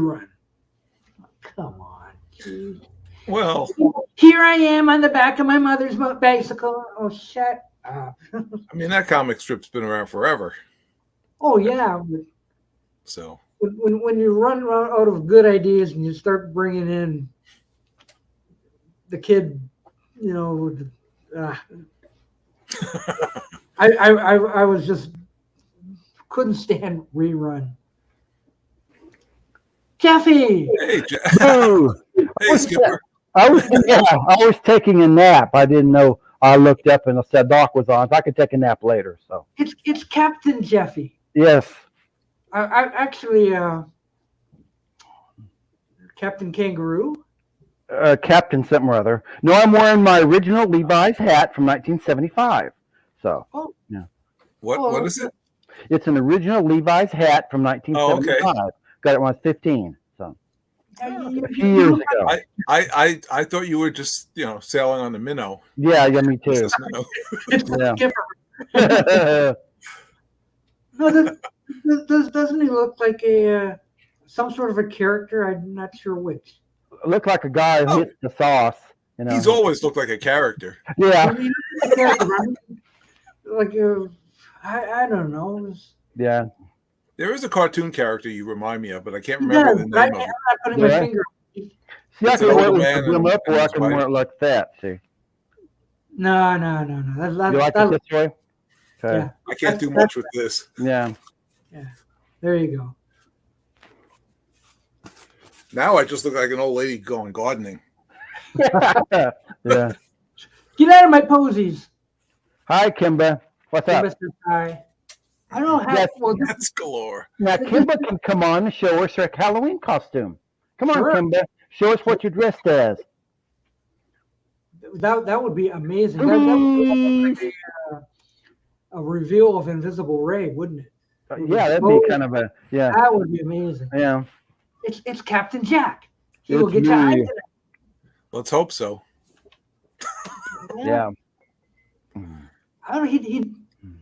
run. Come on, geez. Well, Here I am on the back of my mother's bicycle. Oh, shut up. I mean, that comic strip's been around forever. Oh, yeah. So When you run out of good ideas and you start bringing in the kid, you know, I was just couldn't stand rerun. Jeffy, hey, Boo! hey, Skipper. I was taking a nap. I didn't know. I looked up and I said Doc was on. So I could take a nap later. So it's Captain Jeffy. yes, I actually Captain Kangaroo. Captain something or other. No, I'm wearing my original Levi's hat from 1975. So Oh, yeah, What is it? it's an original Levi's hat from 1975. Oh, Got it when I was 15. So you, a few years look, ago. I thought you were just sailing on the minnow. Yeah, me too. Princess Minnow. it's Yeah. Skipper. No, doesn't he look like a some sort of a character? I'm not sure which. Looked like a guy who hits the sauce. You know. He's always looked like a character. Yeah, Like I don't know. yeah. There is a cartoon character you remind me of, but I can't He remember does, the but name of I'm it. not putting my Yeah. finger. See, I It's can an wear it old with man the brim and- up, or and I his can wife. wear it like that. See, No. you like it this way? Okay. Yeah. I can't do much with this. Yeah. There you go. Now I just look like an old lady going gardening. Yeah. Get out of my posies. Hi, Kimba. What's up? Mr. Ty. I don't have. Yes. Well, That's galore. Now, Kimba can come on and show us her Halloween costume. Come on, Sure. Kimba. Show us what you're dressed as. that would be amazing. That would be a reveal of Invisible Ray, wouldn't it? Yeah, that'd be kind of a, yeah. That would be amazing. Yeah. It's Captain Jack. He will It's get your eyes me. in it. Let's hope so. Yeah. I don't know.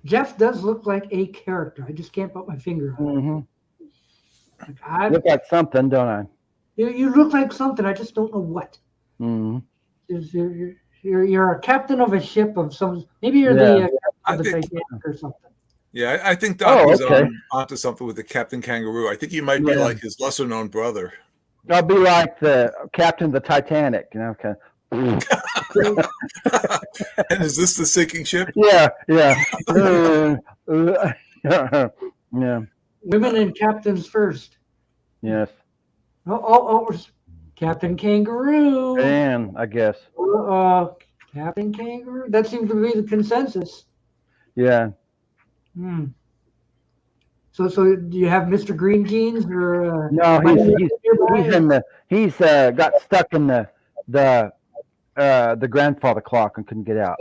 Jeff does look like a character. I just can't put my finger on it. Mm-hmm. Like, Look like something, don't I? you look like something. I just don't know what. Mm-hmm. You're a captain of a ship of some. Maybe you're Yeah. of the I think- Titanic or something. Yeah, I think Doc Oh, was okay. onto something with the Captain Kangaroo. I think he might be Yeah. like his lesser known brother. I'll be like the captain of the Titanic, you know. Okay. And is this the sinking ship? Yeah. Yeah. Women and captains first. Yes. Oh, Captain Kangaroo. And I guess. Captain Kangaroo. That seems to be the consensus. Yeah. Hmm. So do you have Mr. Green Jeans or? No, he's nearby? in the got stuck in the grandfather clock and couldn't get out.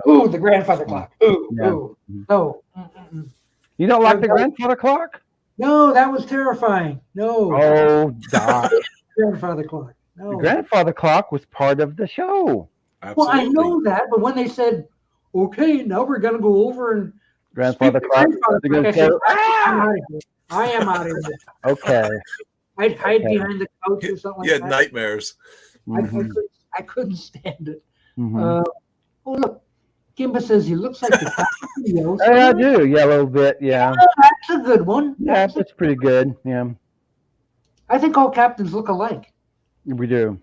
Ooh, the grandfather clock. Ooh, Yeah. ooh. No. Mm-mm. You don't like the grandfather clock? No, that was terrifying. No. Oh, Doc. Grandfather clock. No. The grandfather clock was part of the show. Well, I Absolutely. know that, but when they said, "Okay, now we're gonna go over and Grandfather speak clock. to grandfather They're gonna clock," I said, say, I'm out of here. I am out of here. okay. I'd hide Okay. behind the couch or something He like had that. nightmares. Mhm, I couldn't stand it. mhm. Oh look, Kimba says he looks like the Captain. I do. Yeah, a little bit. Yeah. That's a good one. Yeah, that's pretty good. Yeah, I think all captains look alike. we do.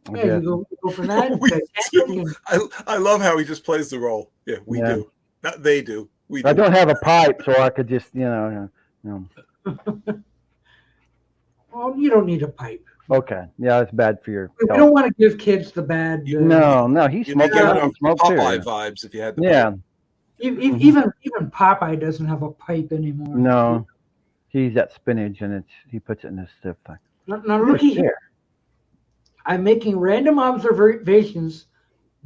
I Yeah, guess. you go from that. We to do. Captain and- I love how he just plays the role. Yeah, we Yeah. do. Not they do. We do. I don't have a pipe, so I could just, Well, you don't need a pipe. Okay. Yeah, it's bad for your We health. don't want to give kids the bad. No, he You'd be smoked. giving I him don't smoke too. Popeye vibes if you had the Yeah. Even Popeye doesn't have a pipe anymore. No, he's at spinach, and he puts it in his stiff thing. Now looky here. I'm making random observations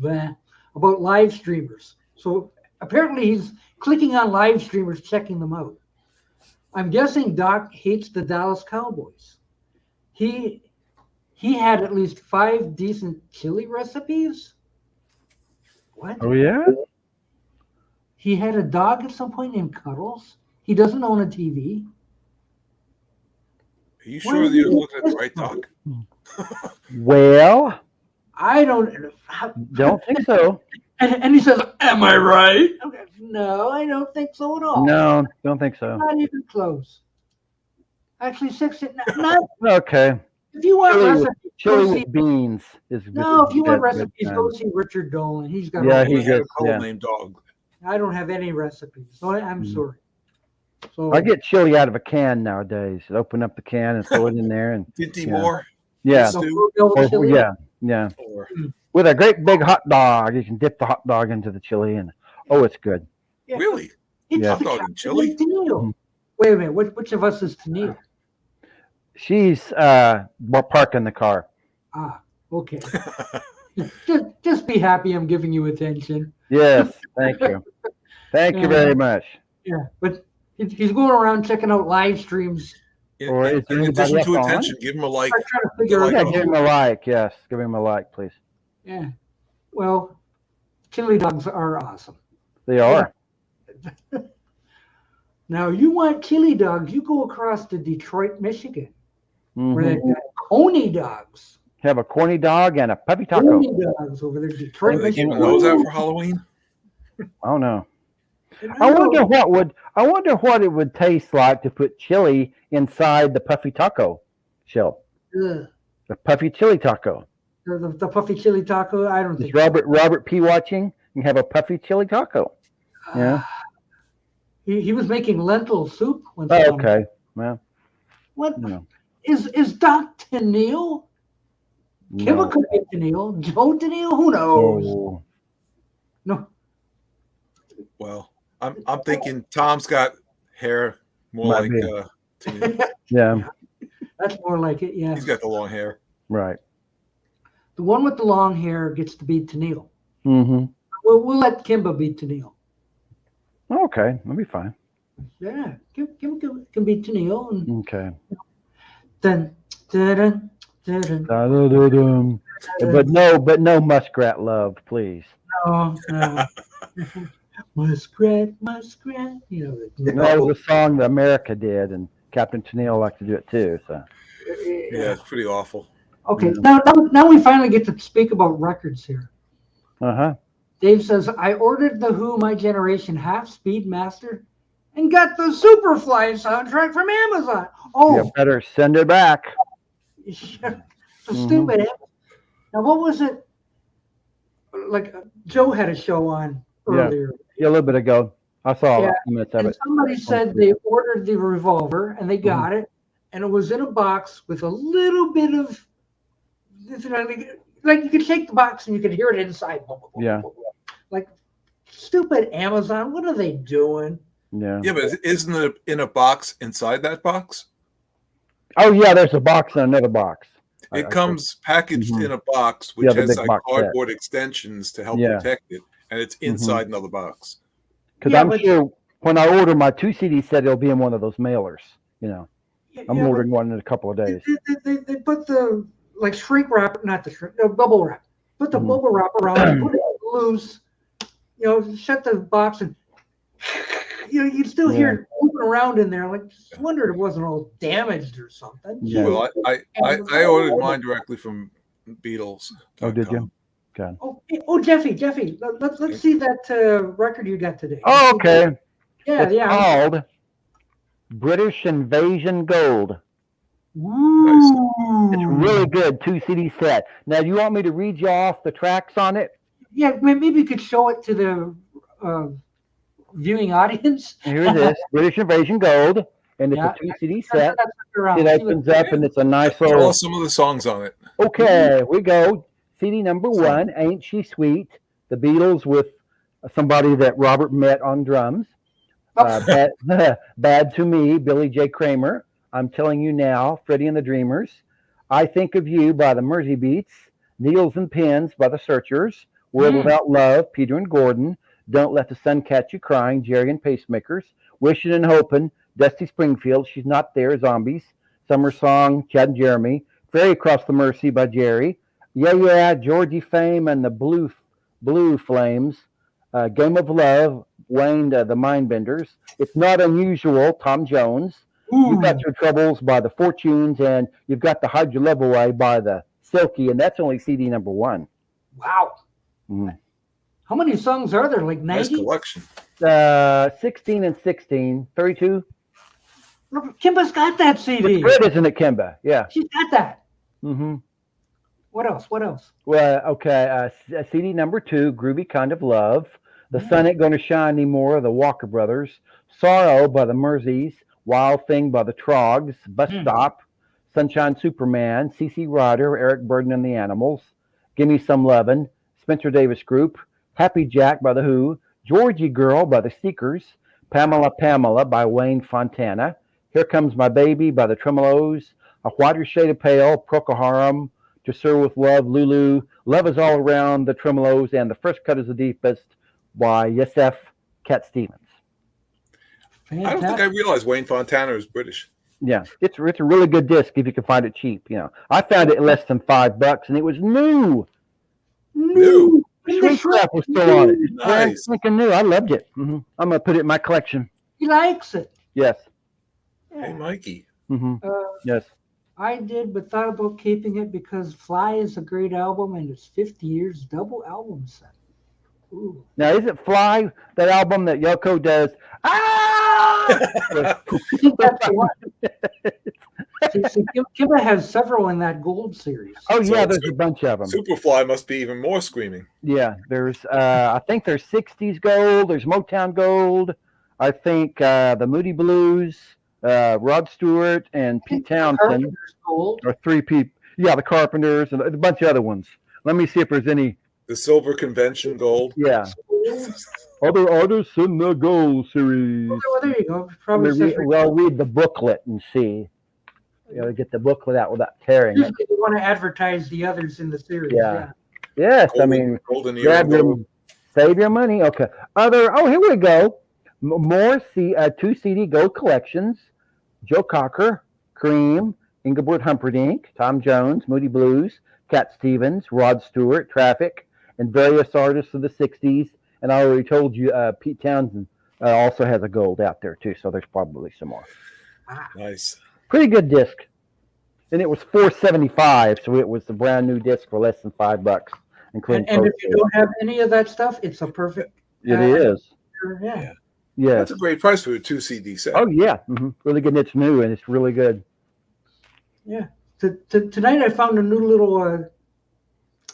about live streamers. So apparently he's clicking on live streamers, checking them out. I'm guessing Doc hates the Dallas Cowboys. He had at least 5 decent chili recipes. What? Oh yeah. He had a dog at some point named Cuddles. He doesn't own a TV. you sure that you're looking at the right doc? Well, I don't think so. And he says, "Am I right?" Okay, no, I don't think so at all. No, don't think so. Not even close. Actually, not Okay. if you want Chili recipes, Chili go see. with beans is No, if you want good recipes, go see Richard Dolan. He's got. Yeah, all He he the- had a gets- code yeah. named Dog. I don't have any recipes, so I'm Mm. sorry. So I get chili out of a can nowadays. Open up the can and throw it in there, and Dinty Yeah. Moore. yeah, so stew. Louisville chili. yeah. Or With a great big hot dog, you can dip the hot dog into the chili, and it's good. Yeah. really? It's Yeah. the Hot dog and chili? Tennille. Mhm. Wait a minute. Which of us is Tennille? She's parking the car. Ah, okay. just be happy I'm giving you attention. Yes, thank you. Thank you very much. Yeah, but he's going around checking out live streams. In, Or is there in anybody addition to else on? attention, give him a like. I'm trying to figure Like Yeah, out. give him a like. Yes, give him a like, please. Yeah. Well, chili dogs are awesome. They are. Now, you want chili dogs, you go across to Detroit, Michigan, where Mhm. they've got coney dogs. Have a corny dog and a puppy taco. Coney dogs over there, Detroit, Are they Michigan. giving those out for Halloween? Oh no. I I wonder what it would taste like to put chili inside the puffy taco shell. Ugh. The puffy chili taco. The puffy chili taco. I don't Is think. Robert P watching and have a puffy chili taco. Yeah. He was making lentil soup one Oh, time. okay. Well, What no. is Doc Tennille? Kimba No. could be Tennille. Joe Tennille? Who knows? Oh. No. Well, I'm thinking Tom's got hair more Might like be. to me. Yeah. That's more like it. Yeah. He's got the long hair. Right. The one with the long hair gets to be Tennille. Mm-hmm. We'll let Kimba be Tennille. Okay, that'll be fine. Yeah, Kimba can be Tennille. And Okay. then, dun, dun, dun. Da-da-da-dum. But no muskrat love, please. No. Muskrat. You know. That was a song that America did, and Captain Tennille liked to do it too. So Yeah, it's pretty awful. Okay. Now we finally get to speak about records here. uh-huh. Dave says, I ordered the Who My Generation Half Speed Master and got the Superfly soundtrack from Amazon. Oh, You better send it back. so stupid. Now, what was it? Like, Joe had a show on earlier. Yeah, a little bit ago. I saw Yeah, a few minutes of And it. somebody said they ordered the revolver and they got it, and it was in a box with a little bit of, like you could shake the box and you could hear it inside. Yeah. Like, stupid Amazon, what are they doing? Yeah. Yeah, but isn't it in a box inside that box? Oh yeah, there's a box and another box. It comes packaged Mhm. in a box which Yeah, the has big like box set. cardboard extensions to help Yeah. protect it, and it's inside another box. Because Yeah, I'm but- sure when I order my 2 CD set, it'll be in one of those mailers. You know, I'm Yeah, but ordering one in a couple of days. They put the, like, shrink wrap, not the shrink, no, bubble wrap. Put the Mhm. bubble wrap around, put it loose, shut the box, and you'd still hear it moving around in there. Like, just wondered it wasn't all damaged or something. Yeah. Well, I ordered mine directly from Beatles. Oh, did you? Okay. Jeffy, let's see that record you got today. Oh, okay. Yeah, It's yeah. called British Invasion Gold. Ooh. It's really good 2 CD set. Now, do you want me to read you off the tracks on it? Yeah, maybe you could show it to the viewing audience. Here it is, British Invasion Gold, and it's Yeah. a 2 CD set. That's around. It opens up, and it's a nice Tell little. us some of the songs on it. Okay, we go. CD number 1, Ain't She Sweet? The Beatles with somebody that Robert met on drums. Bad to Me, Billy J. Kramer. I'm Telling You Now, Freddie and the Dreamers. I Think of You by the Mersey Beats. Needles and Pins by the Searchers. World Without Love, Peter and Gordon. Don't Let the Sun Catch You Crying, Jerry and Pacemakers. Wishing and Hoping, Dusty Springfield, She's Not There, Zombies. Summer Song, Chad and Jeremy. Ferry Across the Mersey by Jerry. Yeah, Yeah, Georgie Fame and the Blue Flames. Game of Love, Wayne, the Mindbenders. It's Not Unusual, Tom Jones. You've Ooh, got Your Troubles by the Fortunes, and you've got the Hide Your Love Away by the Silky, and that's only CD number 1. wow. Mm. How many songs are there? Like Nice 90? collection. 16 and 16, 32. Look, Kimba's got that CD. Good, isn't it, Kimba? Yeah. She's got that. Mm-hmm. What else? What else? Well, okay. CD number 2, Groovy Kind of Love. The Sun Ain't Gonna Shine Anymore, the Walker Brothers. Sorrow by the Merseys. Wild Thing by the Trogs. Bus Stop. Sunshine Superman. CC Ryder, Eric Burden and the Animals. Gimme Some Lovin'. Spencer Davis Group. Happy Jack by the Who. Georgie Girl by the Seekers. Pamela Pamela by Wayne Fontana. Here Comes My Baby by the Tremolos. A Whiter Shade of Pale, Procol Harum. To Sir with Love, Lulu. Love Is All Around, the Tremolos. And The First Cut Is the Deepest by Yosef Cat Stevens. I don't think I realized Wayne Fontana was British. Yeah, it's a really good disc if you can find it cheap. You know, I found it less than $5, and it was new. New. Shrink wrap was still on it. It's brand Nice. spanking new. I loved it. I'm gonna put it in my collection. He likes it. Yes. Hey, Mikey. Yes. I did, but thought about keeping it because Fly is a great album and it's 50 years double album set. Ooh. Now, is it Fly, that album that Yoko does? Ah! I think that's the one. See, Kimba has several in that gold series. Oh, So yeah, it's there's a bunch of them. Superfly must be even more screaming. Yeah, there's, I think there's 60s gold, there's Motown gold, I think the Moody Blues, Rod Stewart, and Pete Townsend Carpenter's gold. are 3 people. Yeah, the Carpenters, and a bunch of other ones. Let me see if there's any. The Silver Convention Gold. Yeah. Other artists in the gold series. Well, there you go. Probably says Well, read the booklet and see. You know, get the booklet out without tearing it. usually you want to advertise the others in the series. Yeah. Yes, I mean, Golden grab Era your, Gold. save your money. Okay. Here we go. More 2 CD gold collections. Joe Cocker, Cream, Engelbert Humperdinck, Tom Jones, Moody Blues, Cat Stevens, Rod Stewart, Traffic, and various artists of the 60s. And I already told you Pete Townsend also has a gold out there, too, so there's probably some more. Nice. Pretty good disc. And it was $4.75, so it was a brand new disc for less than $5, including And if you don't have any of that stuff, it's a perfect. It is. Yeah. Yes. That's a great price for a 2 CD set. Oh, yeah. Really good. And it's new, and it's really good. Yeah. Tonight I found a new little,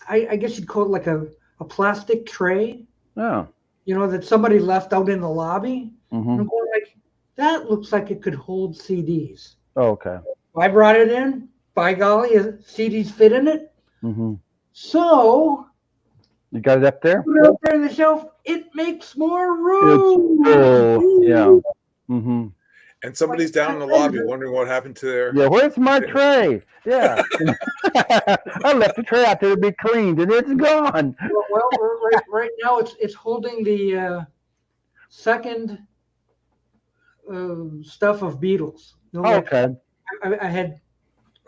I guess you'd call it like a plastic tray, Oh. you know, that somebody left out in the lobby. Mm-hmm. And I'm going like, that looks like it could hold CDs. Oh, okay. I brought it in. By golly, CDs fit in it. Mm-hmm. So You got it up there? put it up there on the shelf. It makes more room. Yeah. Mm-hmm. And somebody's down in the lobby wondering what happened to their. Yeah, where's my tray? Yeah. I left the tray out there to be cleaned, and it's gone. Well, right now it's holding the second stuff of Beatles. You know, like, Okay. I had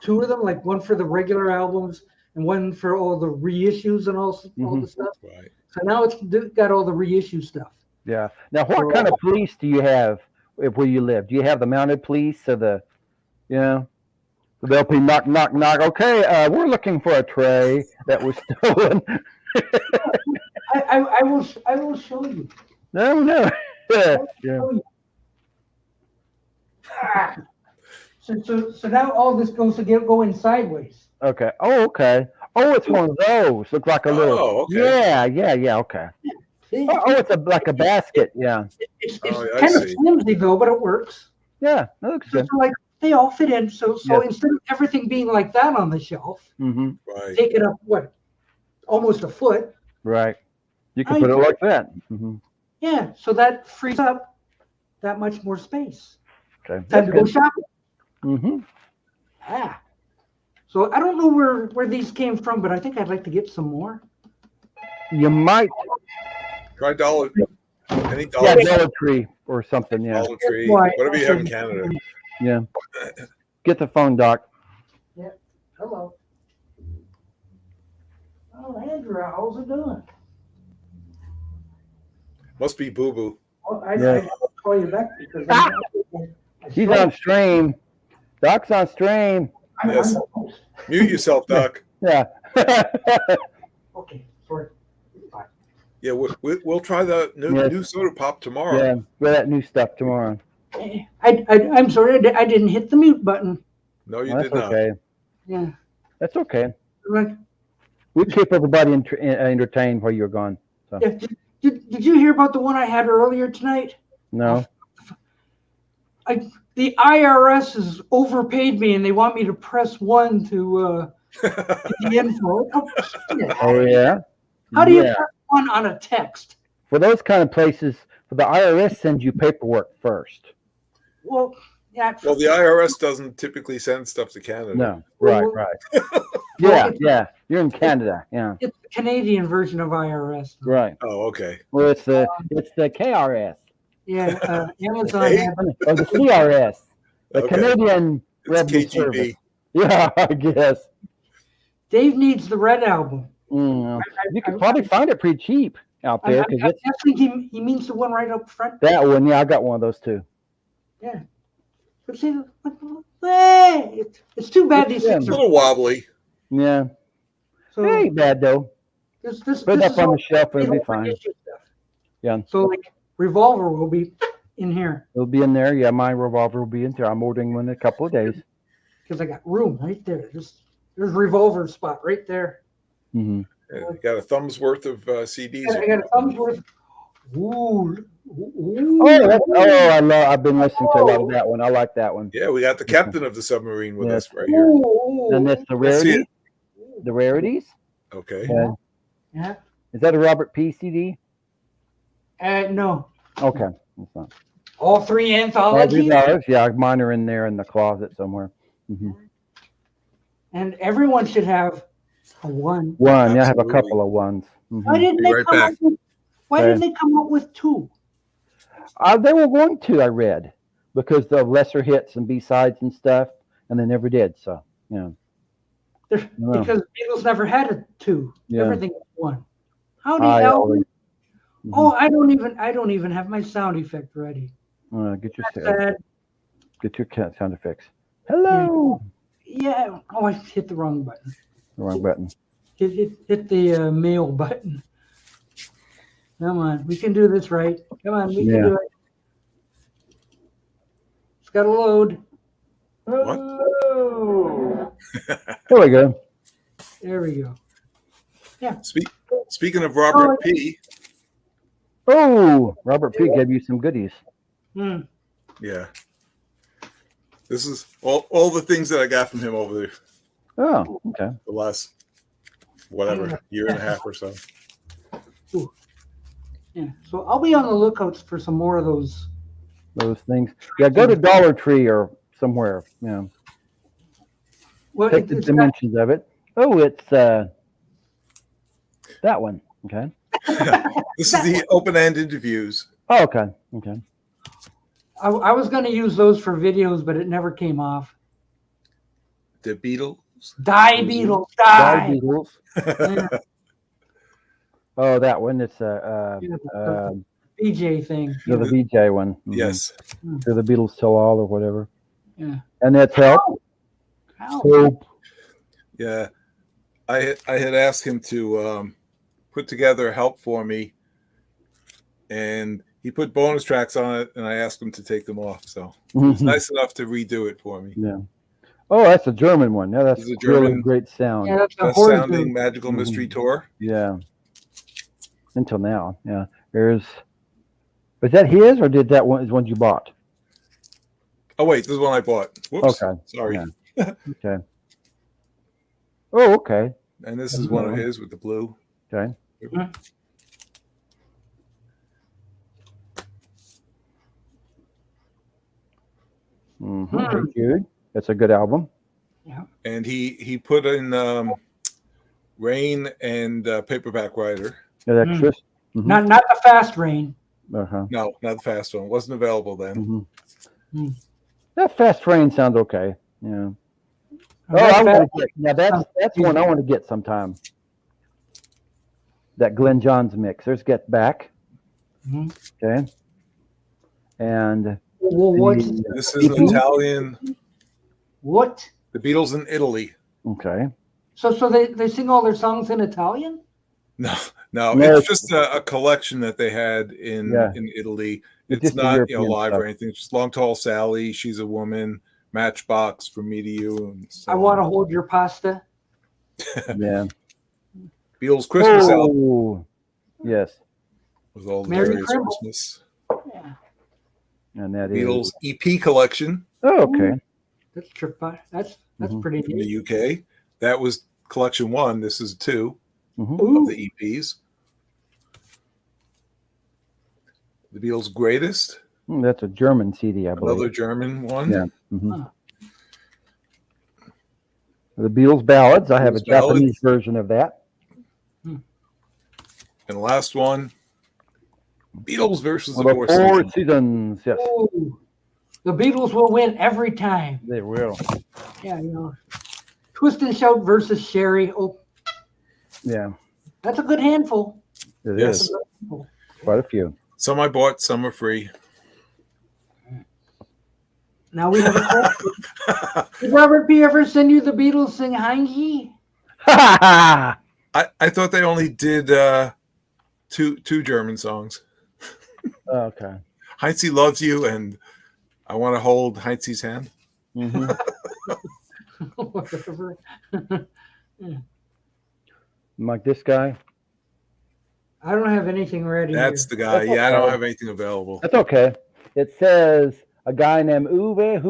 2 of them, like one for the regular albums and one for all the reissues and all the stuff. Right. So now it's got all the reissue stuff. Yeah. Now, what kind of police do you have where you live? Do you have the mounted police or the, you know, they'll be knock, knock, knock. Okay, we're looking for a tray that was stolen. I will show you. No. Yeah. Ah. So now all this goes to going sideways. Okay. Oh, okay. Oh, it's one of those. Looks like a little. Oh, okay. Yeah. Okay. See? Oh, it's like a basket. Yeah. It's Oh, yeah, I kind of see. flimsy though, but it works. Yeah. That looks good. So like they all fit in. So Yeah. instead of everything being like that on the shelf, Mm-hmm. Right. take it up almost a foot. Right. You can put it like that. Mm-hmm. Yeah. So that frees up that much more space. Okay. Time That's to go good. shopping. Mm-hmm. Ah. So I don't know where these came from, but I think I'd like to get some more. You might. Try Dollar. Any Yeah, Dollar, Dollar Tree or something. Yeah. Dollar Tree, Why? whatever you have in Canada. Yeah. Get the phone, Doc. Hello. Oh, Andrew, how's it doing? Must be Boo Boo. Well, I Yeah. I'll call you back because He's on stream. Doc's on stream. Yes. the host. Mute yourself, Doc. Yeah. Okay, sorry. Yeah, we'll try the Yes. new soda pop tomorrow. Yeah. We'll that new stuff tomorrow. I'm sorry, I didn't hit the mute button. No, you Well, did that's not. okay. Yeah. That's okay. Like, We keep everybody entertained while you're gone. So yeah, did you hear about the one I had earlier tonight? no. The IRS has overpaid me and they want me to press 1 to get the info. Oh, shit. Oh yeah. How do you Yeah. press 1 on a text? For those kind of places, for the IRS sends you paperwork first. Well, yeah. Well, the IRS doesn't typically send stuff to Canada. No. Right. Well, Right. Yeah. Yeah. You're in Canada. Yeah. It's the Canadian version of IRS. Right. Oh, okay. Well, it's the KRS Yeah, Amazon. Hey. had- or the CRS, the Okay. Canadian It's Revenue Service. KGB. Yeah, I guess. Dave needs the red album. You could probably find it pretty cheap out there I'm because it's guessing he means the one right up front. that one. Yeah, I got one of those too. But see, hey, it's too bad these Yeah. things A are. little wobbly. Yeah, So it ain't bad though. this Put it is up on all the shelf and it'll be reissue fine. stuff. Yeah. So like Revolver will be in here It'll be in there. Yeah, my revolver will be in there. I'm ordering one in a couple of days. because I got room right there. There's Revolver spot right there. Hmm. Yeah, you got a thumb's worth of CDs. I got a thumbs worth. Ooh. I've been listening to a lot of that one. I like that one. Yeah, we got the captain of the submarine with Yes. us right here. Ooh. And that's the Let's see rarities. it. The rarities. Okay. Yeah. Yeah. Is that a Robert P. CD? No. Okay. That's not. All 3 anthologies. $30. Yeah, mine are in there in the closet somewhere. Hmm. And everyone should have a 1. One. Yeah, I have a Absolutely. couple of ones. Mhm. Why didn't Be they right come back. up with? Why Okay. didn't they come up with 2? They were going to, I read, because of lesser hits and B-sides and stuff, and they never did. So, yeah. They're- Wow. Because Beatles never had a 2. Yeah. Everything was 1. How do I you? always- Mhm. Oh, I don't even have my sound effect ready. Get your That's sad. sound effects. Hello. Yeah. Oh, I hit the wrong button. The wrong button. Hit the mail button. Come on, we can do this right. Come on, we Yeah. can do it. It's got to load. What? Oh, There we go. there we go. Speaking of Robert P. Oh, Robert P. gave you some goodies. Hmm. Yeah. This is all the things that I got from him over Oh, okay. the last whatever year and a half or so. Yeah. So I'll be on the lookout for some more of those. Those things. Yeah, go to Dollar Tree or somewhere. Yeah. Well, Take the it's got- dimensions of it. Oh, it's that one. Okay. This is the open-end interviews. Oh, okay. Okay. I was going to use those for videos, but it never came off. The Beatles. Die, Beatles, Die die. Beatles. Yeah, Oh, that one. It's yeah, the BJ thing. the VJ one. Mhm. Yes. To the Beatles Tell All or whatever. Yeah. And that's help. Ow. Hope. Yeah. I had asked him to put together help for me, and he put bonus tracks on it, and I asked him to take them off. So it's nice enough to redo it for me. Yeah. Oh, that's a German one. Yeah, that's It's a really German- great sound. Yeah, that's a Best horror sounding film. magical Mhm. mystery tour. Yeah. Until now. Yeah. Was that his or did that one is one you bought? Oh wait, this is one I bought. Whoops. Okay. Sorry. Yeah. Okay. Oh, okay. And this is one of his with the blue. Okay. Mm-hmm. Hmm. Good. That's a good album. And he put in Rain and Paperback Writer. Good extras. Mhm. Not the fast rain. Uh-huh. No, not the fast one. Wasn't available then. Mhm. Hmm. That Fast Rain sounds okay. Yeah. Oh, That I want fast- to get. Yeah, that's one I want to get sometime. That Glenn Johns mix. There's Get Back. Mhm. Okay. And Well, what? This is an Italian. What? The Beatles in Italy. Okay. So they sing all their songs in Italian? No, No, it's just a collection that they had in Italy. It's It's just the not European live stuff. or anything. It's just Long Tall Sally, She's a Woman, Matchbox, From Me to You, and so I want to hold your pasta. Yeah. Beatles Christmas album Oh, yes. with all the Merry various Christmas. Christmas. Yeah, And that is. Beatles EP collection Oh, okay. that's trip. That's Mhm. pretty from neat. the UK. That was collection 1. This is 2 Mhm. Ooh, of the EPs. The Beatles Greatest, That's a German CD, I believe. another German one. Yeah. Mhm. Huh. The Beatles Ballads. I have a Beatles Ballads. Japanese version of that. And the last one, Beatles versus the The Four Four Seasons. Seasons. Yes, ooh. The Beatles will win every time. they will. Yeah, Twist and Shout versus Sherry. Oh, Yeah, that's a good handful. it Yes. is. Quite a few. Some I bought, some are free. Now we have a question. Did Robert B. ever send you the Beatles sing Heinze? I thought they only did two German songs. Okay. Heinz Loves You and I Want to Hold Heinz's Hand. Hmm. Whatever. Like this guy. I don't have anything ready. That's here. the guy. That's Yeah, I don't okay. have anything available. That's okay. It says a guy named Uwe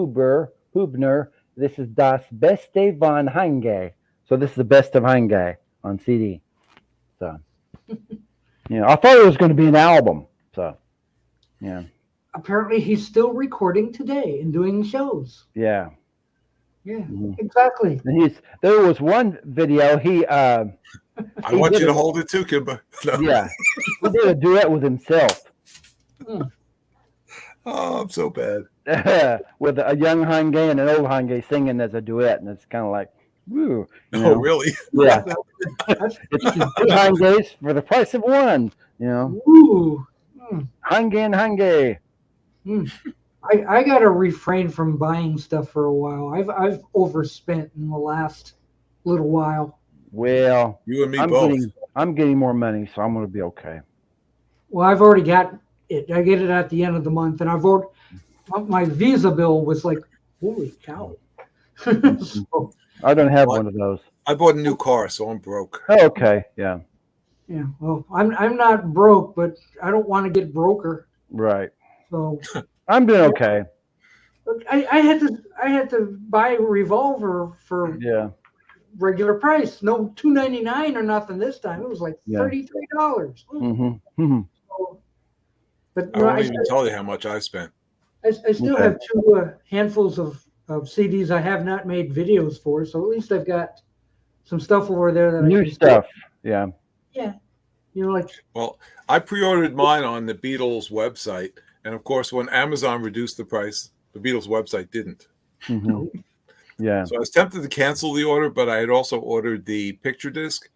Hubner. This is Das Beste von Heinge. So this is the best of Heinge on CD. So, I thought it was going to be an album. So, yeah, Apparently, he's still recording today and doing shows. yeah. Yeah, Mhm. exactly. And there was one video I He want did you to it. hold it too, Kimba. No. Yeah, he did a duet with himself Oh, I'm so bad. with a young Heinge and an old Heinge singing as a duet, and it's kind of like, woo. Oh, really? Yeah, That's it's two Heinges for the price of one. Ooh. Heinge and Heinge. I got to refrain from buying stuff for a while. I've overspent in the last little while. Well, You and me both. I'm getting more money, so I'm going to be okay. Well, I've already got it. I get it at the end of the month, and I've already my Visa bill was like, holy cow. So, I don't have What? one of those. I bought a new car, so I'm broke. Oh, okay, yeah, yeah, well, I'm not broke, but I don't want to get broker. right. So I'm doing okay. I had to buy a revolver for Yeah, regular price, no $2.99 or nothing this time. It was like Yeah. $33. mm-hmm. So, but I no, won't even tell you how much I spent. I still Okay. have two handfuls of CDs I have not made videos for, so at least I've got some stuff over there that I New can stuff. Yeah, like Well, I pre-ordered mine on the Beatles website, and of course, when Amazon reduced the price, the Beatles website didn't. hmm yeah. So I was tempted to cancel the order, but I had also ordered the picture disc,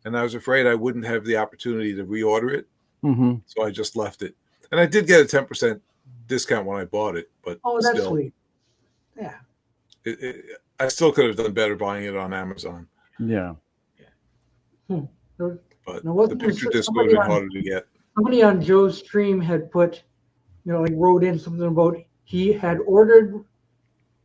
and I was afraid I wouldn't have the opportunity to reorder it, hmm so I just left it. And I did get a 10% discount when I bought it, but oh, that's still, sweet. Yeah. I still could have done better buying it on Amazon. Yeah. But Now, wasn't the there picture disc would have been harder to get. Somebody on Joe's stream had put, like wrote in something about he had ordered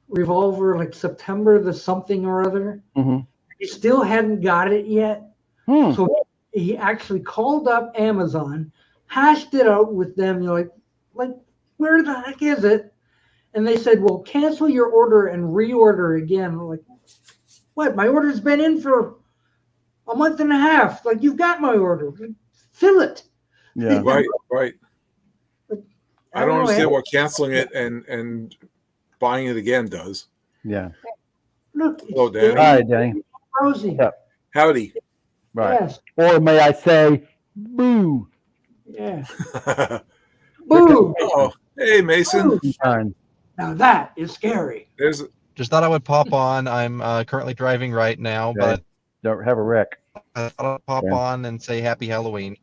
Revolver like September the something or other. hmm He still hadn't got it yet. Hmm. So he actually called up Amazon, hashed it out with them. You're like, where the heck is it? And they said, well, cancel your order and reorder again. I'm like, what? My order's been in for a month and a half. Like, you've got my order. Fill it. Yeah. Right. I don't know, understand what canceling it and buying it again does. Yeah. Look, Hello, it's Dan. still Hi, Danny. frozen. Yeah. Howdy. Right. Yes. Or may I say, boo. Yeah. Oh, Boo. hey, Mason. Fine. Now that is scary. There's Just thought I would pop on. I'm currently driving right now, Okay. but Don't have a wreck. I thought I'd pop Yeah. on and say Happy Halloween.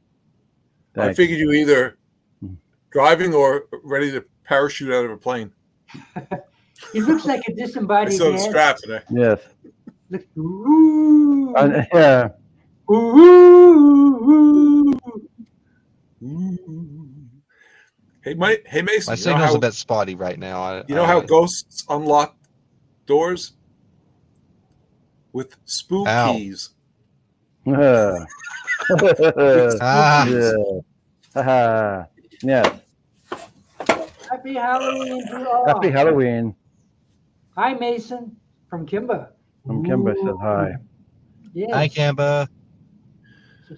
I Thanks. figured you either Hmm. driving or ready to parachute out of a plane. He looks like a I disembodied saw the dad. strap today. Yes. Look, ooh, Yeah. ooh, ooh. Hey, Mike. Hey, Mason. My You know signal's how, a bit spotty right now. you know how ghosts unlock doors with spook Ow. keys. Yeah. Ah. Yeah. Haha. Yes. Happy Halloween to all. Happy Halloween. Hi, Mason from Kimba. From Kimba says hi. Yes. Hi, Kamba.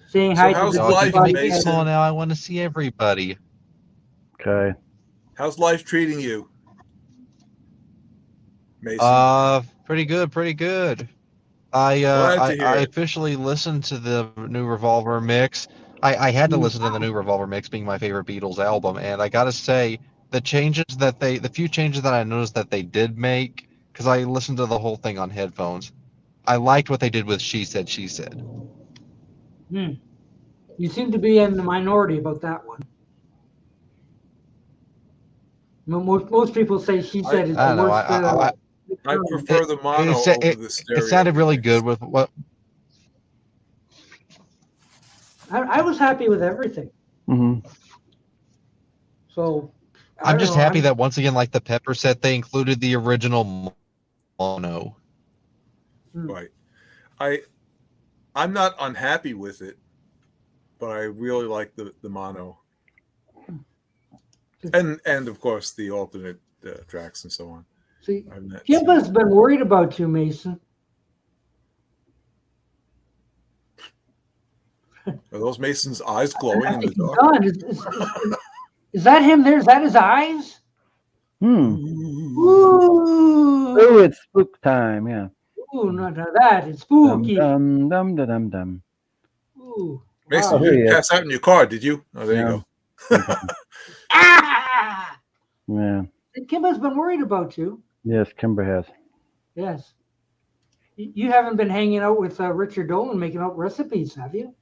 Saying So hi to how's the Oh, life, you can make me Mason? small now. I want to see everybody. Okay. How's life treating you, Mason? Pretty good, pretty good. I Glad to hear I it. officially listened to the new Revolver mix. I had to Mm. listen to the new Revolver mix, being my favorite Beatles album, and I gotta say the few changes that I noticed that they did make, because I listened to the whole thing on headphones. I liked what they did with She Said, She Said. Hmm. You seem to be in the minority about that one. Most people say She Said is I the don't know. worst. I prefer the mono over the stereo. It sounded really mix. good with what. I was happy with everything. Hmm. So I'm just happy that that once again, like the Pepper set, they included the original mono. Right. I'm not unhappy with it, but I really like the mono. And of course the alternate tracks and so on. See, I've not Kimba's been worried about you, Mason. Are those Mason's eyes glowing I in the think he's dark? gone. Is that him there? Is that his eyes? Hmm. Ooh. Oh, it's spook time. Yeah. Ooh, not that. It's Dum spooky. dum dum dum dum dum. Ooh. Mason, Wow. you here he didn't is. pass out in your car, did you? Oh, there you go. Ah! Yeah. Kimba's been worried about you. Yes, Kimber has. Yes. You haven't been hanging out with Richard Dolan making up recipes, have you?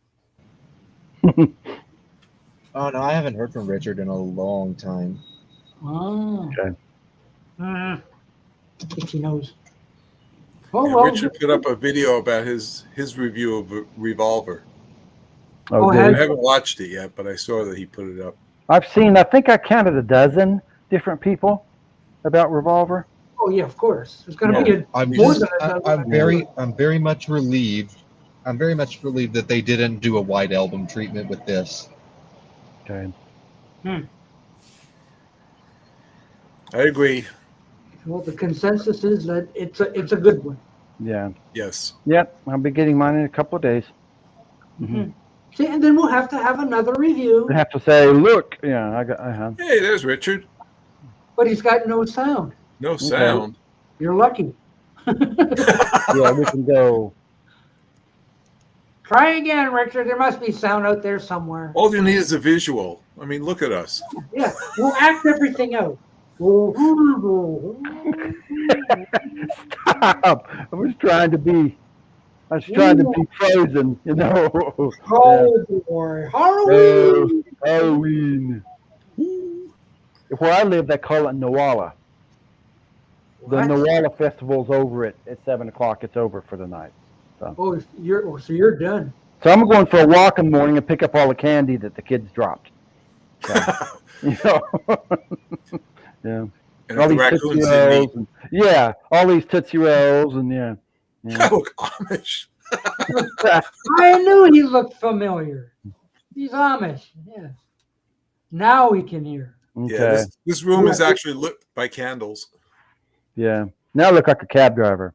Oh no, I haven't heard from Richard in a long time. Oh. Okay. Itchy nose. Oh, Yeah, well. Richard put up a video about his review of Revolver. Oh, Oh, did I he? has- haven't watched it yet, but I saw that he put it up. I think I counted a dozen different people about Revolver. Oh, yeah, of course. There's going to be I'm more just, than a dozen. I'm very much relieved. I'm very much relieved that they didn't do a white album treatment with this. Okay. I agree. Well, the consensus is that it's a good one. Yeah. Yes. Yep. I'll be getting mine in a couple of days. Mhm. See, and then we'll have to have another review. I have to say, look. Yeah, I have. Hey, there's Richard. But he's got no sound. No sound. You're lucky. Yeah, we can go. Try again, Richard. There must be sound out there somewhere. All you need is a visual. I mean, look at us. Yeah, we'll act everything out. Stop! I was trying to be frozen, you know. Oh boy, Halloween! Halloween. Where I live, they call it Nawala. The What? Nawala festival's over at 7:00. It's over for the night. Oh, you're done. So I'm going for a walk in the morning and pick up all the candy that the kids dropped. So, you know. Yeah. And All if the these raccoons Tootsie didn't Rolls and all these Tootsie Rolls and yeah. eat. I look Amish. I knew he looked familiar. He's Amish. Yes. Now we can hear. Okay. Yeah, this room is actually lit by candles. Yeah. Now I look like a cab driver.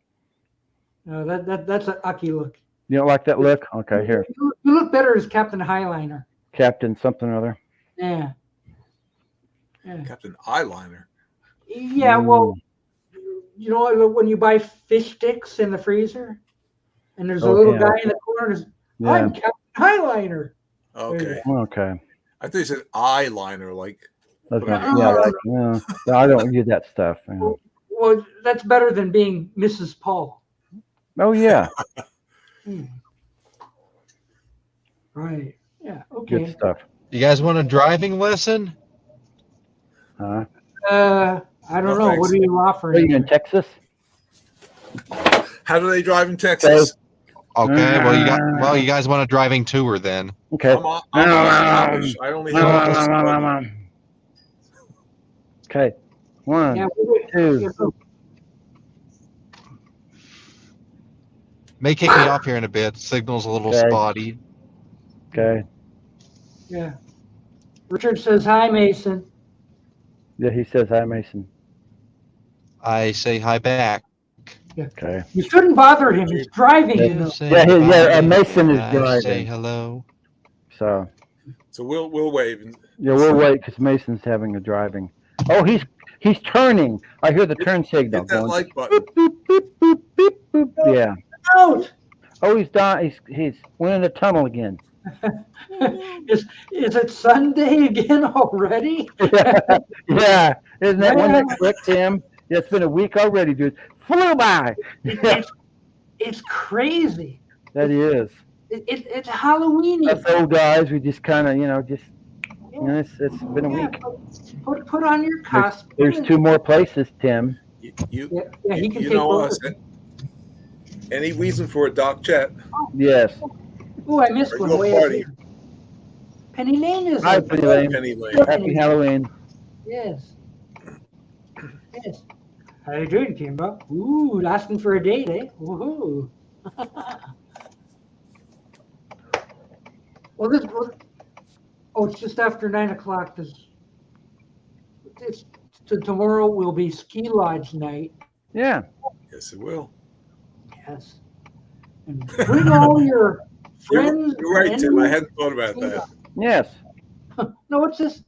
That's an Ucky look. You don't like that look? Okay, here. You look better as Captain Highliner. Captain something or other. Yeah. Captain Eyeliner. Yeah, well, you know when you buy fish sticks in the freezer, and there's a little guy in the corner. Yeah. I'm Captain Highliner. Okay. Okay. I think you said eyeliner, like That's Whatever. not, no, I don't use that stuff. Yeah. Well, that's better than being Mrs. Paul. Oh yeah, Right. Yeah. good Okay. stuff. You guys want a driving lesson? Huh? I don't No, know. thanks. What are you Are offering? you in Texas? How do they drive in Texas? Okay, well you guys want a driving tour then. Okay. I'm Amish. I only have a horse and buggy. Okay. One, Yeah, two. May kick me off here in a bit. Signal's a little Okay. spotty. Okay. yeah. Richard says hi, Mason. Yeah, he says hi, Mason. I say hi back. Okay. You shouldn't bother him. He's driving. You know. Say Yeah, hi, Mason is I driving. say hello. So So we'll wave. yeah, we'll wait because Mason's having a driving. Oh, he's turning. I hear the turn signal Hit that going. like button. Boop, boop, boop, boop, boop. Yeah. Out. Oh, he's done. He's went in the tunnel again. Is it Sunday again already? Yeah. Isn't that one that quick, Tim? Yeah, it's been a week already, dude. Flew by. It's crazy. That is. It's Halloween. Us old guys, we just kind of, it's been a week. Put on your costume. There's two more places, Tim. You Yeah, he can you take know both. us. Any reason for a Doc Chet? Yes. Oh, I missed Or one. go Way up party. here. Penny Lane is Hi, up. Penny Lane. Penny Lane. Happy Halloween. Yes. Yes. How you doing, Kimbo? Ooh, asking for a date, eh? Woohoo. It's just after 9 o'clock. Tomorrow will be ski lodge night. Yeah. Yes, it will. Yes. And bring all your friends. You're right, and Tim. I enemies. hadn't thought about that. Yes. No, what's this?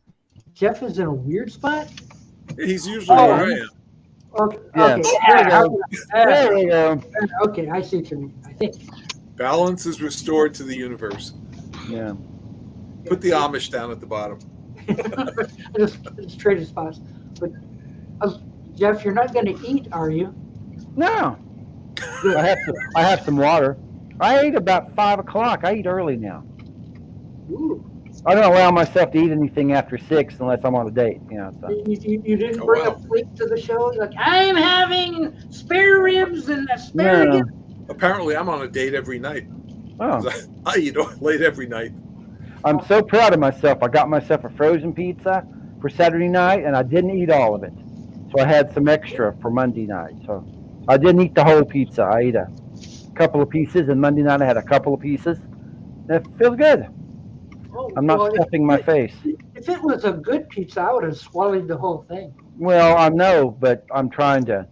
Jeff is in a weird spot? He's usually Oh, where I am. Okay. Yeah. Okay. There you go. There we go. Okay, I see what you mean. I think. Balance is restored to the universe. Yeah. Put the Amish down at the bottom. just traded spots. But Jeff, you're not going to eat, are you? No. I have some water. I ate about 5 o'clock. I eat early now. Ooh. I don't allow myself to eat anything after 6 unless I'm on a date. So. You didn't Oh, bring wow. a plate to the show? Like, I'm having spare ribs and asparagus. Apparently, I'm on a date every night. Oh, I eat late every night. I'm so proud of myself. I got myself a frozen pizza for Saturday night, and I didn't eat all of it. So I had some extra for Monday night. So I didn't eat the whole pizza. I ate a couple of pieces, and Monday night I had a couple of pieces. And it feels good. Oh, I'm not well, stuffing my face. If it was a good pizza, I would have swallowed the whole thing. Well, I know, but I'm trying to,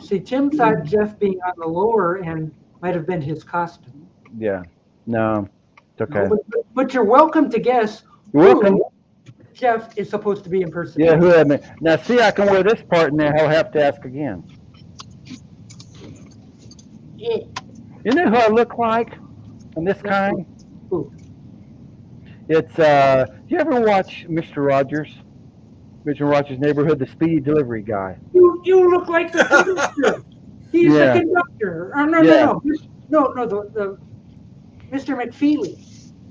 See, Tim thought Jeff being on the lower end might have been his costume. yeah. No, it's okay. No, but you're welcome to guess You're welcome. who Jeff is supposed to be impersonating. Yeah, who had me? Now, see, I can wear this part, and then he'll have to ask again. Yeah. You know who I look like in this kind? Who? It's, do you ever watch Mr. Rogers? Mr. Rogers' Neighborhood, the speedy delivery guy. You look like the conductor. He's Yeah. the conductor. Oh, no, Yeah. no, the Mr. McFeely.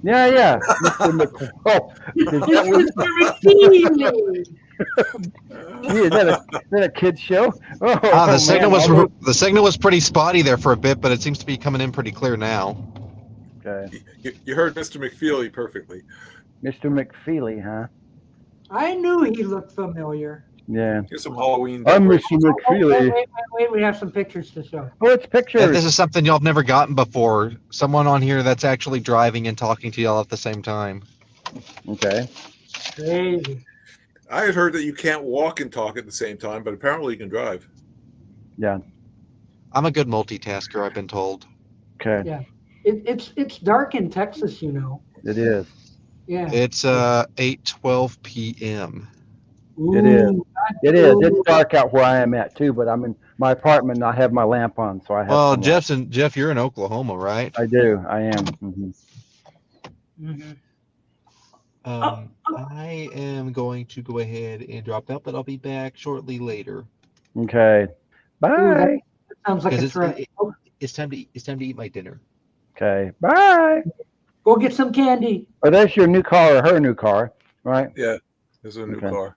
Yeah. Mr. Mc- oh, is that what- Mr. McFeely. is that a kid's show? Oh, The signal man. was pretty spotty there for a bit, but it seems to be coming in pretty clear now. Okay. You heard Mr. McFeely perfectly. Mr. McFeely, huh? I knew he looked familiar. Yeah. Here's some Halloween. I'm Mr. decorations. McFeely. Wait, we have some pictures to show. Oh, it's And pictures. this is something y'all have never gotten before. Someone on here that's actually driving and talking to y'all at the same time. Okay. Crazy. I had heard that you can't walk and talk at the same time, but apparently you can drive. I'm a good multitasker, I've been told. Okay. Yeah. It's dark in Texas, you know. It is. Yeah. It's 8:12 p.m. It is. Ooh, It is. It's dark out where I am at too, but I'm in my apartment and I have my lamp on, so I have. Well, some light. Jeff, you're in Oklahoma, right? I do. I am. Hmm. Mhm. I am going to go ahead and drop out, but I'll be back shortly later Okay. Bye. Sounds like because a threat. it's time to eat my dinner. Okay. Bye. Go get some candy. Oh, that's your new car or her new car, right? Yeah, there's a new Okay. car.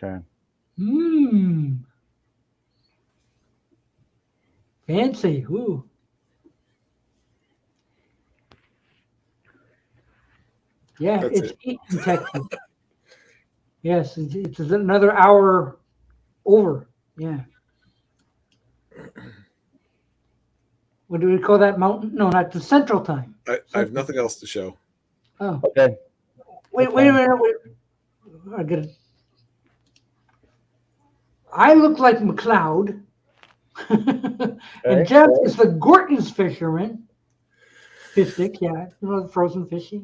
Okay. Mmm. Fancy. Ooh. Yeah, That's it's it. heat in Texas. Yes, it's another hour over. Yeah. What do we call that mountain? No, not the Central Time. I have nothing else to show. Oh, Okay. wait That's a fine. minute. Wait. I get it. I look like McLeod. And Okay. Jeff is the Gorton's fisherman. Fish stick, yeah. You know, the frozen fishy.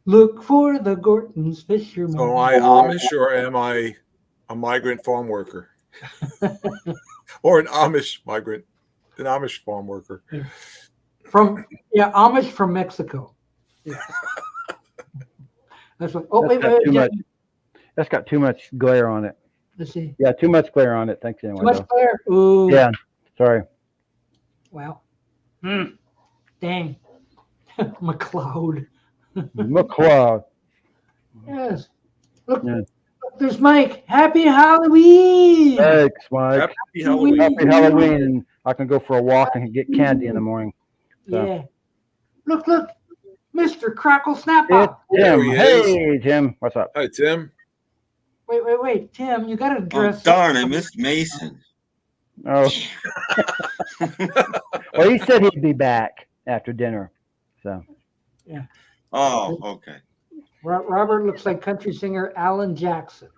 Look for the Gorton's fisherman. So am I Amish or am I a migrant farm worker? Or an Amish migrant, an Amish farm worker. Amish from Mexico. Yeah. That's what. Oh, That's wait, got too Jeff, much. That's got too much glare on it. let's see. Yeah, too much glare on it. Thanks anyway. Too much though. glare. Ooh. Yeah. Sorry. Wow. Dang. McLeod. McClaw. Yes. Look, Yeah. look, there's Mike. Happy Halloween. Thanks, Mike. Happy Halloween. Happy Halloween, and I can go for a walk and get candy in the morning. Yeah. Look, Mr. Crackle It's Snap-Off. There Tim. he Hey, Tim. What's up? Hi, Tim. Wait. Tim, you got to Oh, dress. darn, I missed Mason. Oh, well, he said he'd be back after dinner. So, Oh, okay. Robert looks like country singer Alan Jackson.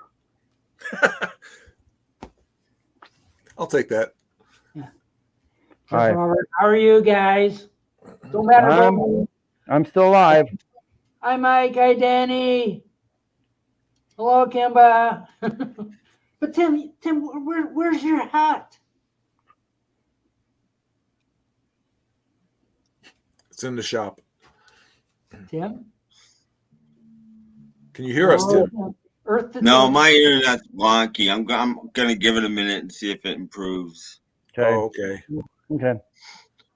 I'll take that. all right. Robert, how are you guys? Don't matter about me. I'm still alive. Hi, Mike. Hi, Danny. Hello, Kimba. But Tim, where's your hat? It's in the shop. Tim? Can you hear us, Tim? Earth to No, Tim. my internet's wonky. I'm gonna give it a minute and see if it improves. Okay. Oh, okay. Okay.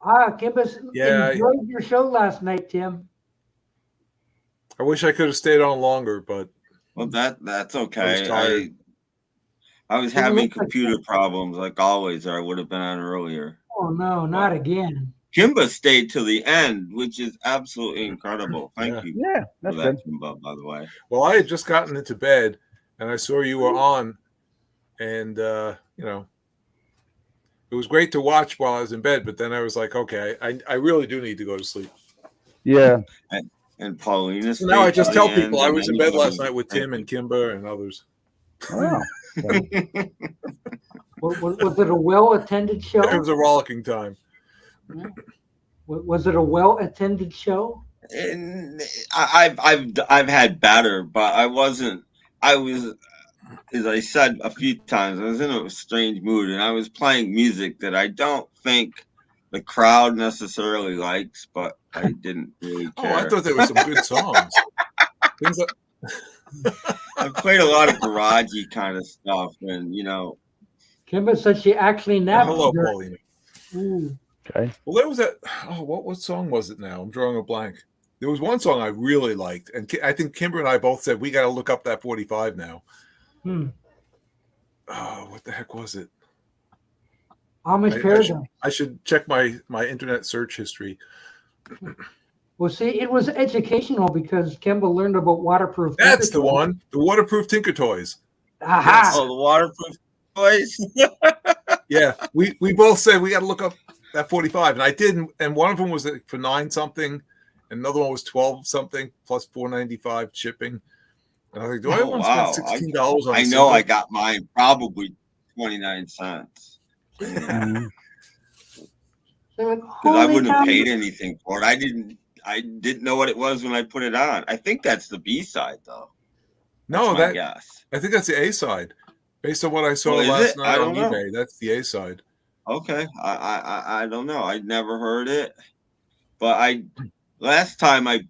Kimba Yeah, enjoyed your show last night, Tim. I wish I could have stayed on longer, but Well, that's I was okay. tired. I was Doesn't having look like computer problems like always, or I would have been on earlier. Oh, no, not again. Kimba stayed till the end, which is absolutely incredible. Thank Yeah. you Yeah, for that's that, good. Kimba, by the way. Well, I had just gotten into bed and I saw you were on, and it was great to watch while I was in bed. But then I was like, okay, I really do need to go to sleep. Yeah. And Paulina. So now I stayed just till tell the people end, I and was in bed anybody- last night with Tim and Kimba and others. Wow. Was it a well-attended show? It was a rollicking time. Was it a well-attended show? And I've had better, but I wasn't. I was, as I said a few times, I was in a strange mood, and I was playing music that I don't think the crowd necessarily likes, but I didn't really Oh, care. I thought there were some good songs. Things like, I played a lot of garagey kind of stuff, and Kimba said she actually napped. hello, during- Paulina. Ooh. Okay. Well, there was that. Oh, what song was it now? I'm drawing a blank. There was one song I really liked, and I think Kimber and I both said we got to look up that 45 now. Hmm. Oh, what the heck was it? Amish Paradise. I should check my internet search history. Well, see, it was educational because Kimba learned about waterproof. That's the tinker toys. one. The waterproof Tinker Toys. Aha! Oh, the waterproof toys. Yeah, we both said we got to look up that 45, and I did, and one of them was for 9 something, and another one was 12 something plus $4.95 shipping. And I was like, do I Oh, want to wow. spend $16 on? I a know single? I got mine probably 29 cents. Mhm. They're like, Because I "Holy wouldn't have cow." paid anything for it. I didn't know what it was when I put it on. I think that's the B side though. No, That's my guess. I think that's the A side. Based on what I saw Oh, is last it? night I on don't know. eBay, that's the A side. Okay. I don't know. I'd never heard it. But last time I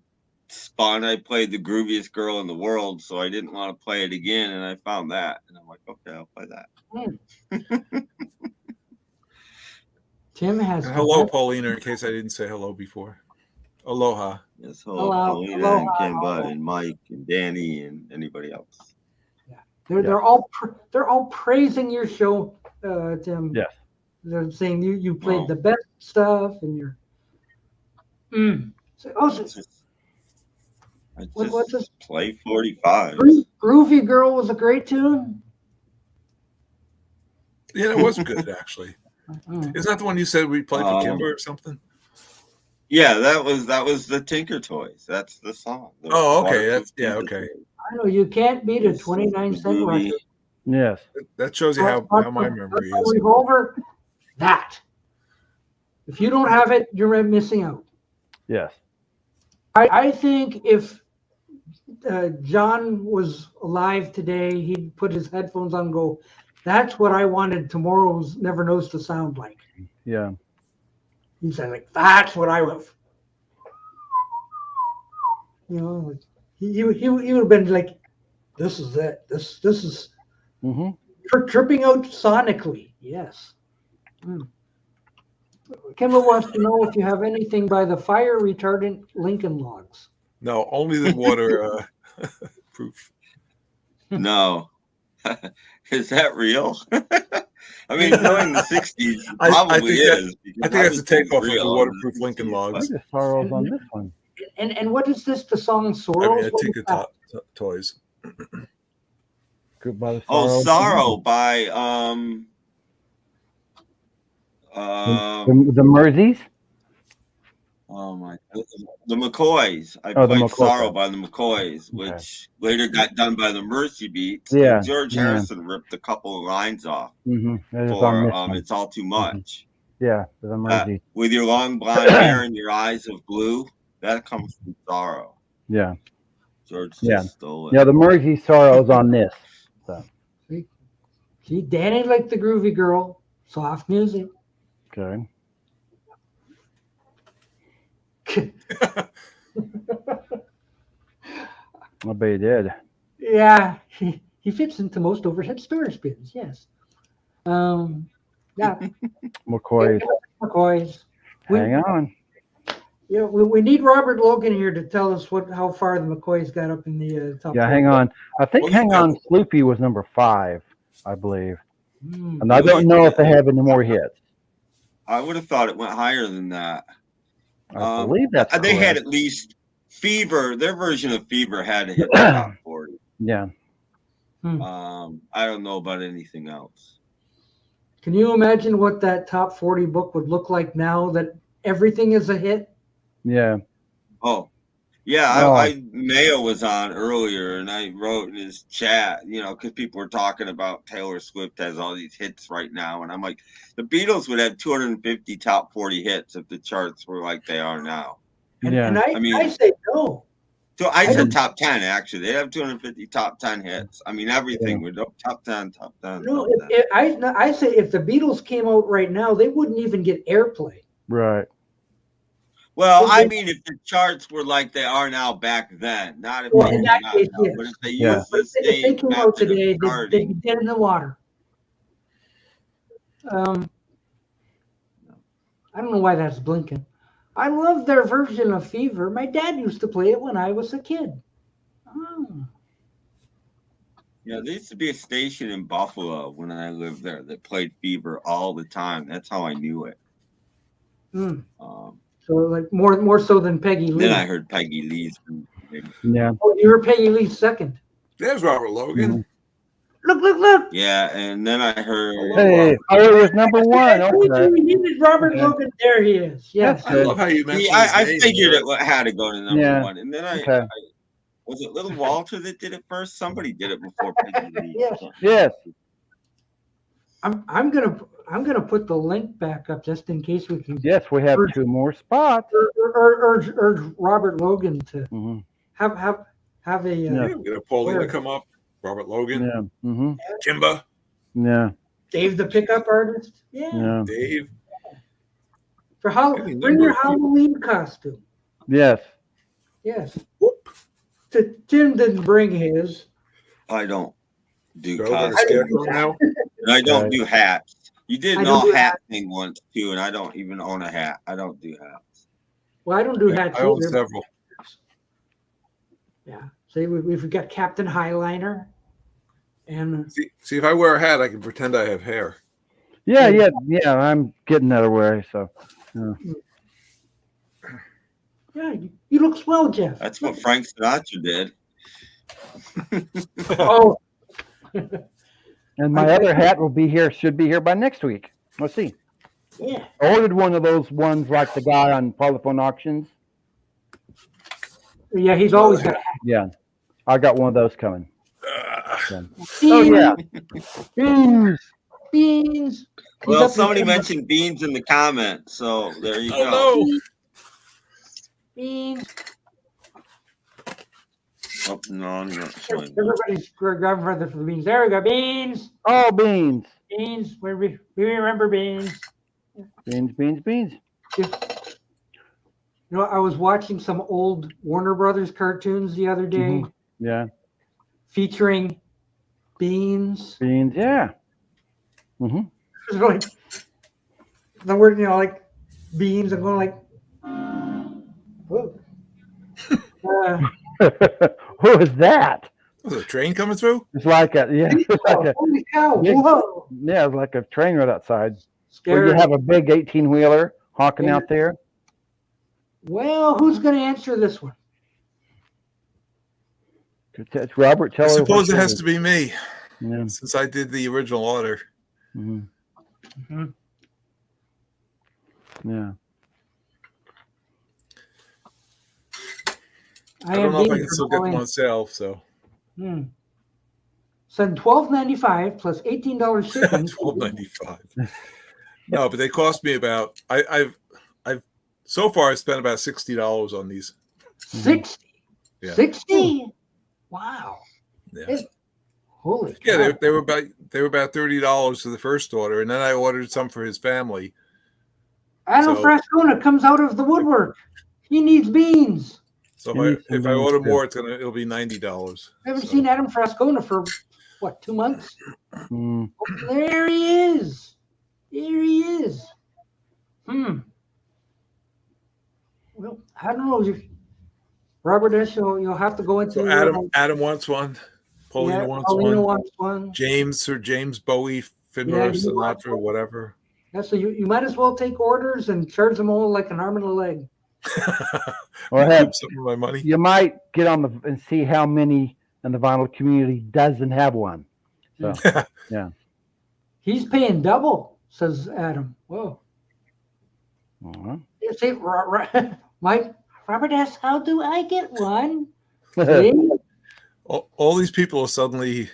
spun, I played the grooviest girl in the world, so I didn't want to play it again, and I found that. And I'm like, okay, I'll play that. Tim has. And hello, Paulina, in case I didn't say hello before. Aloha. Yes, hello, Hello, Paulina aloha, and Kimba aloha. and Mike and Danny and anybody else. They're all praising your show, Tim. Yes. They're saying you played Wow. the best stuff and you're. So, I what's this? just play 45. Groovy Girl was a great tune. Yeah, that was good actually. Mm. Is that the one you said we played for Um, Kimber or something? Yeah, that was the Tinker Toys. That's the song. The Oh, okay. Waterproof That's yeah, Tinker okay. Toys. I know you can't beat a It's 29-cent groovy. record. Yes. That shows you how my memory is. Revolver, that. If you don't have it, you're missing out. Yes. I think if John was alive today, he'd put his headphones on and go, that's what I wanted tomorrow's Never Knows to sound like. Yeah. He said, like, that's what I would. You know, like, he would have been like, this is it. This is Mm-hmm. tripping out sonically. Yes. Kimball wants to know if you have anything by the fire retardant Lincoln Logs. No, only the water proof. No. Is that real? I mean, knowing the 60s, I probably think that- is. I think that's a takeoff of the real. waterproof Lincoln I Logs. just sorrows on this one. And what is this? The song I mean, Sorrows? What Tinker is that? Toys. Goodbye the Oh, sorrows. Sorrow by The Merseys. oh my, the McCoys. I Oh, the played McCoys. Sorrow by the McCoys, Okay. which later got done by the Mercy Beats. Yeah, And George yeah. Harrison ripped a couple of lines off Mm-hmm. That is on for this one. It's All Too Much. Yeah, the Merseys. With your long blonde hair and your eyes of blue, that comes from Sorrow. Yeah. George Yeah. just stole it. Yeah, the Mersey sorrows on this. See, Danny liked the groovy girl. Soft music. Okay. I bet you did. Yeah, he fits into most overhead storage bins. Yes. Yeah, McCoy, McCoys. We, hang on. yeah, we need Robert Logan here to tell us how far the McCoys got up in the top. Yeah, 40. hang on. I think Well, Hang On Sloopy was number 5, I believe. Mm. And I don't know if they have any more hits. I would have thought it went higher than that. I believe that's They had correct. at least Fever. Their version of Fever had to hit the top 40. Yeah. I don't know about anything else. Can you imagine what that top 40 book would look like now that everything is a hit? Yeah. Oh, yeah. Oh. Mayo was on earlier, and I wrote in his chat, because people were talking about Taylor Swift has all these hits right now, and I'm like, the Beatles would have 250 top 40 hits if the charts were like they are now. And, Yeah. and I, I mean- I say no. So I I said don't- top 10, actually. They'd have 250 top 10 hits. I mean, everything would top 10, top 10. No, top 10. I say if the Beatles came out right now, they wouldn't even get airplay. Right. Well, I They- mean, if the charts were like they are now back then, not if Well, they in came that out case, now, yes. but if they Yeah. use But this if they same came out method of today, they'd charting, be dead in the water. I don't know why that's blinking. I love their version of Fever. My dad used to play it when I was a kid. Oh. yeah, there used to be a station in Buffalo when I lived there that played Fever all the time. That's how I knew it. Mm. Um, So like more so than Peggy Lee. then I heard Peggy Lee's. Yeah. Oh, you were Peggy Lee's second. There's Robert Logan. Look. Yeah, and then I heard. Hey, it was number 1. I told Okay. you he was Robert Okay. Logan. There he is. Yes. That's I love how you mentioned. See, I his name. figured it had to go to number Yeah. 1, and then Okay. was it Little Walter that did it first? Somebody did it before Peggy Lee. Yes. Yes. I'm gonna put the link back up just in case we can Yes, we have 2 more spots. urge Robert Logan to Hmm. have a Yeah. Yeah, we got a Pauline to come up. Robert Logan, Yeah. Hmm. Kimba, Yeah. Dave the pickup artist. Yeah. Yeah. Dave. For Any bring number your of people. Halloween costume. Yes. Yes. Tim didn't bring his. I don't do Go on a costumes. scarecrow now. And I don't Right. do hats. You did I an don't all do hat thing once too, and I don't even own a hat. I don't do hats. Well, I don't do hats I own either. several. Yeah. See, we've got Captain Highliner And See, if I wear a hat, I can pretend I have hair. Yeah. I'm getting that away. So, yeah, you look swell, Jeff. That's what Frank Sinatra did. Oh, and my other hat should be here by next week. Let's see. yeah. I ordered one of those ones like the guy on Polyphone Auctions. Yeah, he's always got. Yeah, I got one of those coming. Oh yeah. Beans. Beans. Well, somebody mentioned beans in the comments, so there you go. No. Beans. Oh, no, I'm not showing. Everybody's grabbing for the beans. There we go. Beans. Oh, beans. Beans. We remember beans. Beans. You know, I was watching some old Warner Brothers cartoons the other day Yeah. featuring beans. Beans. Yeah. It's like the word, like beans. I'm going like, whoa. Who is that? Was a train coming through? It's like Holy cow! big- Whoa! yeah, it's like a train right outside. Scary. Where you have a big 18-wheeler honking out there. Well, who's going to answer this one? It's Robert. Tell I her suppose what it has is. to be me, Yeah. since I did the original order. Mhm. Mhm. Yeah. I don't know if I beans can for still get them going- on sale. So Send $12.95 plus $18 shipping. $12.95. No, but they cost me about. I've so far I spent about $60 on these. 60. Yeah. 60. Wow. Yeah, Holy yeah, cow. they were about $30 for the first order, and then I ordered some for his family. Adam so- Frascona comes out of the woodwork. He needs beans. So Give me some if I beans, order too. more, it'll be $90. I haven't So- seen Adam Frascona for, 2 months? Mm. Oh, there he is. There he is. Well, I don't know. Robert S., you'll have to go into. So Adam wants one. Paulina wants Paulina one. wants one. James Bowie, Finra, Yeah, he wants Sinatra, whatever. Yeah, so you might as well take orders and charge them all like an arm and a leg. Or have, Keep some of my money. you might get on and see how many in the vinyl community doesn't have one. So He's paying double, says Adam. Whoa. uh-huh. You see, Mike, Robert S., how do I get one? See? All these people are suddenly,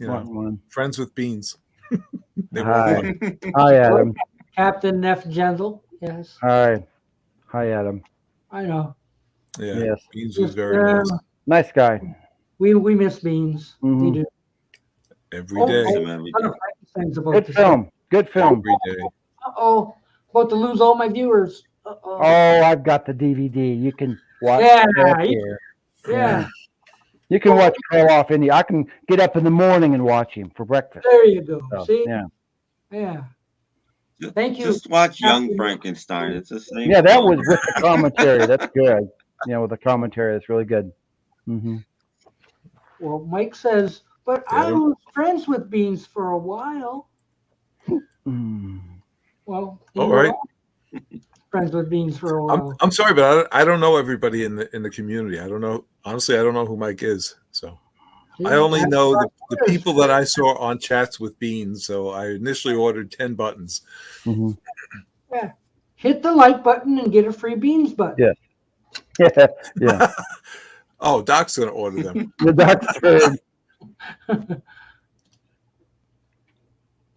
Want one. friends with beans. They Hi. want one. Hi, Adam. Captain Neff Gentle. Yes, Hi, Adam. I know. Yeah, Yes. beans was Just, very nice. Nice guy. We miss beans. We Mhm. do. Every Oh, day. oh. Ton of Frankenstein's about Good to film. Good film. Every day. Uh-oh. About to lose all my viewers. Uh-oh. Oh, I've got the DVD. You can watch. Yeah, that you- there. Yeah, You can watch Carl off any. I can get up in the morning and watch him for breakfast. there you go. So, See? yeah. Yeah. Thank you. Just watch Young Frankenstein. It's the same. Yeah, that film. was with the commentary. That's good. Yeah, with the commentary, that's really good. Mm-hmm. Well, Mike says, but I Yeah. was friends with Beans for a while. Mm. Well, All right. friends with Beans for a while. I'm sorry, but I don't know everybody in the community. I don't know. Honestly, I don't know who Mike is. So I only know the people that I saw on Chats with Beans. So I initially ordered 10 buttons. Mm-hmm. Hit the like button and get a free Beans button. Yeah. Yeah. Oh, Doc's gonna order them. The doctor.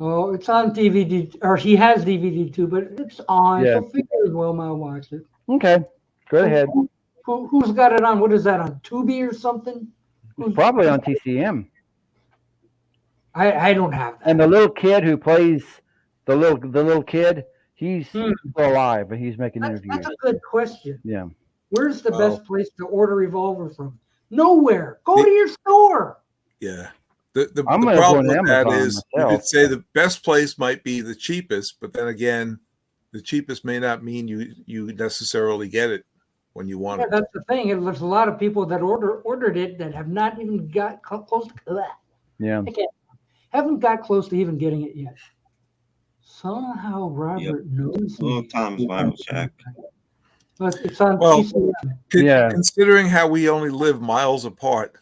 Oh, it's on DVD, or he has DVD too, but it's on. Yeah. So figure as well, I'll watch it. Okay. Go ahead. Who's got it on? What is that on Tubi or something? It's probably on TCM. I don't have that. And the little kid who plays the little kid, he's Hmm. still alive, and he's making That's interviews. a good question. Yeah. Where's the Oh. best place to order Revolver from? Nowhere. Go The- to your store. Yeah. The I'm gonna problem go to with that Amazon is you myself. could say the best place might be the cheapest, but then again, the cheapest may not mean you necessarily get it when you want Yeah, it. that's the thing. There's a lot of people that ordered it that have not even got close to that. Yeah. Haven't got close to even getting it yet. Somehow Robert knows Hello, me. Tom's Vinyl Shack. But it's on Well, TCM. Yeah. Considering how we only live miles apart.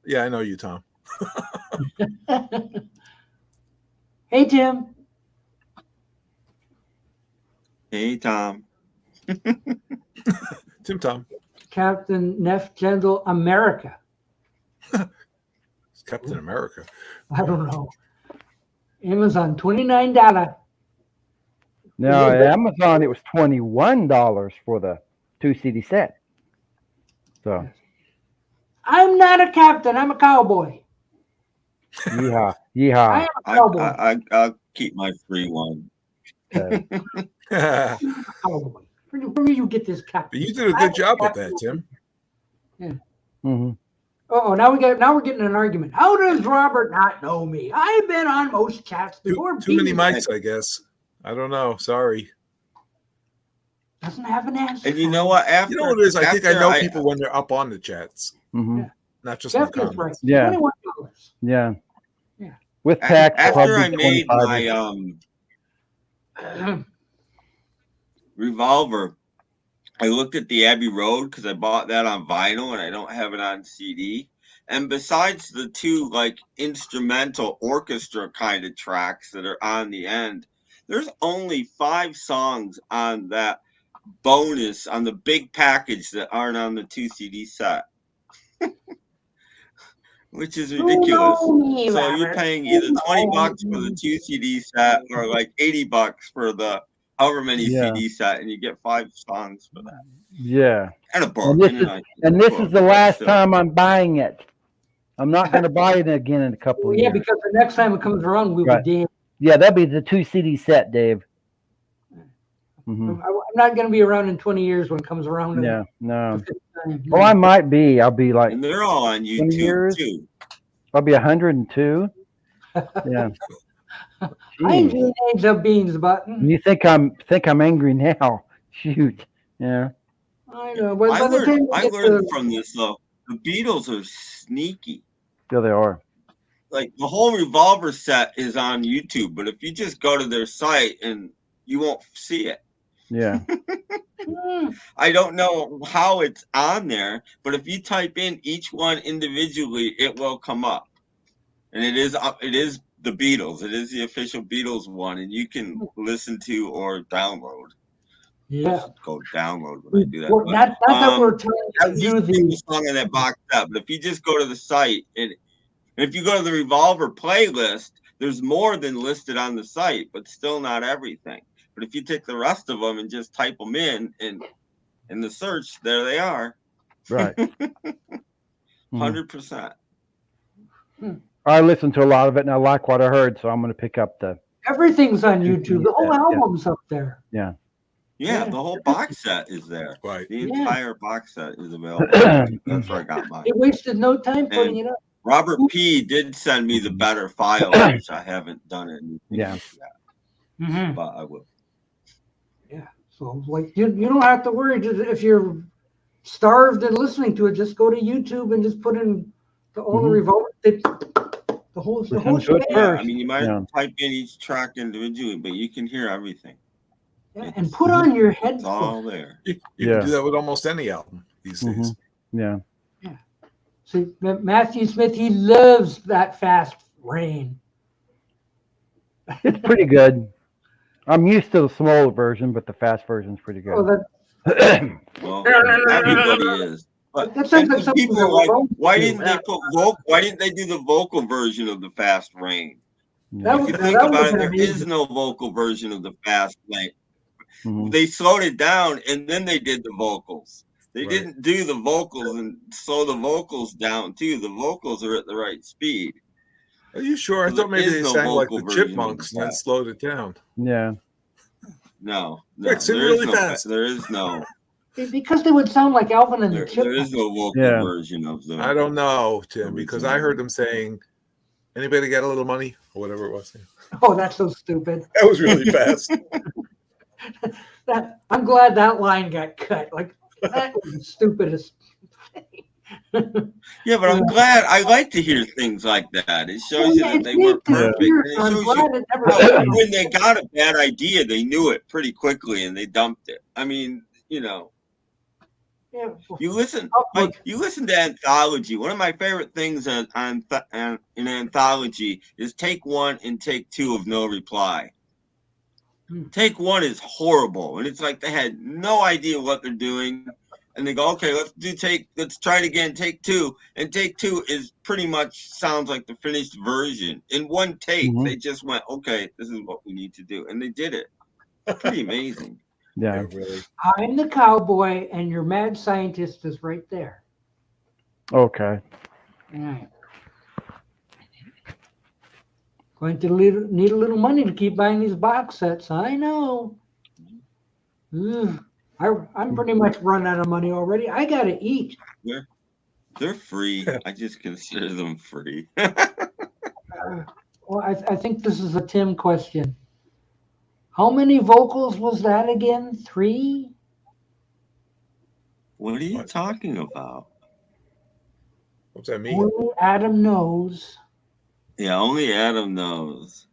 Yeah, I know you, Tom. Hey, Tim. Hey, Tom. Tom. Captain Neff General America. It's Captain America. I don't know. Amazon, $29. Now at Amazon, it was $21 for the 2 CD set. So, I'm not a captain. I'm a cowboy. yeehaw, I yeehaw. am a cowboy. I'll keep my free one. Okay. But Cowboy. Where do you get this captain? you did a good job with that, Tim. hmm Oh, now we're getting an argument. How does Robert not know me? I've been on most chats before. Too many Bean mics, I guess. I don't know. Sorry. doesn't have an answer. And you know what? After You know what it is? I think I after know people when they're up on the chats, hmm Yeah. not just in the Jeff is right. comments. Yeah. $21. Yeah. Yeah. With tax, after I probably made 25. my Revolver, I looked at the Abbey Road because I bought that on vinyl and I don't have it on CD. And besides the two like instrumental orchestra kind of tracks that are on the end, there's only 5 songs on that bonus on the big package that aren't on the 2 CD set. Which is ridiculous. So you're paying either $20 for the 2 CD set or like $80 for the however many Yeah. CD set, and you get 5 songs for that. Yeah. And a book. And this is book, the but last still. time I'm buying it. I'm not going to buy it again in a couple of Yeah, years. because the next time it comes around, we'll Right. be damned. Yeah, that'll be the 2 CD set, Dave. hmm I'm not going to be around in 20 years when it comes around. Yeah, no. the fifth time. Well, I might be. I'll be like, And they're all on 20 YouTube years? too. I'll be 102. Yeah. I Jeez. enjoy names of beans, but You think I'm angry now? Shoot. Yeah. I know. But I by the time learned, we I get learned to- from this though. The Beatles are sneaky. Still they are. Like the whole Revolver set is on YouTube, but if you just go to their site and you won't see it. Yeah. I don't know how it's on there, but if you type in each one individually, it will come up. And it is the Beatles. It is the official Beatles one, and you can listen to or download. Yeah. Go download when I do that. Well, But, not that we're at trying to least do the the. song in that box set. But if you just go to the site and if you go to the Revolver playlist, there's more than listed on the site, but still not everything. But if you take the rest of them and just type them in the search, there they are. Right. Mhm. 100%. I listened to a lot of it and I like what I heard, so I'm going to pick up the. Everything's on YouTube. The whole Yeah. album's up there. Yeah, Yeah. the whole box set is there. Right. The Yeah. entire box set is available. That's where I got mine. They wasted no time putting it up. Robert P. did send me the better file, which I haven't done anything Yeah. with yet, but I will. Yeah. So like you don't have to worry. Just if you're starved and listening to it, just go to YouTube and just put in the only Revolver. The whole Listen to it shebang. Yeah, first. I mean, you might Yeah. type in each track individually, but you can hear everything. Yeah, and put on your It's all headphones. there. You Yeah. can do that with almost any album these days. Yeah. See, Matthew Smith, he loves that Fast Rain. It's pretty good. I'm used to the smaller version, but the fast version's pretty Oh, good. that Well, everybody is. But That sounds like and something people that are like, Ramones why do. didn't they put Why didn't they do the vocal version of the Fast Rain? Yeah. If you That think would've about it, been there is amazing. no vocal version of the Fast Lane. Mhm. They slowed it down and then they did the vocals. They Right. didn't do the vocals and slow the vocals down too. The vocals are at the right speed. Are you sure? I So thought there maybe is they no sang like vocal the version of Chipmunks and then that. slowed it down. Yeah. No, Quick, sing there is really no, fast. there is no, because they would sound like Alvin and the there is Chipmunks. no vocal Yeah. version of the. I don't know, Tim, because I heard them saying, "Anybody got a little money?" or whatever it was. Oh, that's so stupid. That was really fast. I'm glad that line got cut. Like that was the stupidest thing. Yeah, but I'm glad. I like to hear things like that. It shows you that It's they neat weren't to perfect. hear. And it I'm shows glad you it never how failed. when they got a bad idea, they knew it pretty quickly and they dumped it. I mean, Yeah. you listen, Look, you listen to Anthology. One of my favorite things in Anthology is take one and take two of No Reply. Take one is horrible, and it's like they had no idea what they're doing, and they go, "Okay, let's try it again, take two." And take two is pretty much sounds like the finished version. In one take, Mhm. they just went, "Okay, this is what we need to do," and they did it. Pretty amazing. Yeah. really. I'm the cowboy, and your mad scientist is right there. Okay. All right. Going to need a little money to keep buying these box sets. I know. Ugh. I'm pretty much run out of money already. I gotta eat. They're free. I just consider them free. Well, I think this is a Tim question. How many vocals was that again? 3? What are you What? talking about? What's that mean? Only Adam knows. Yeah, only Adam knows.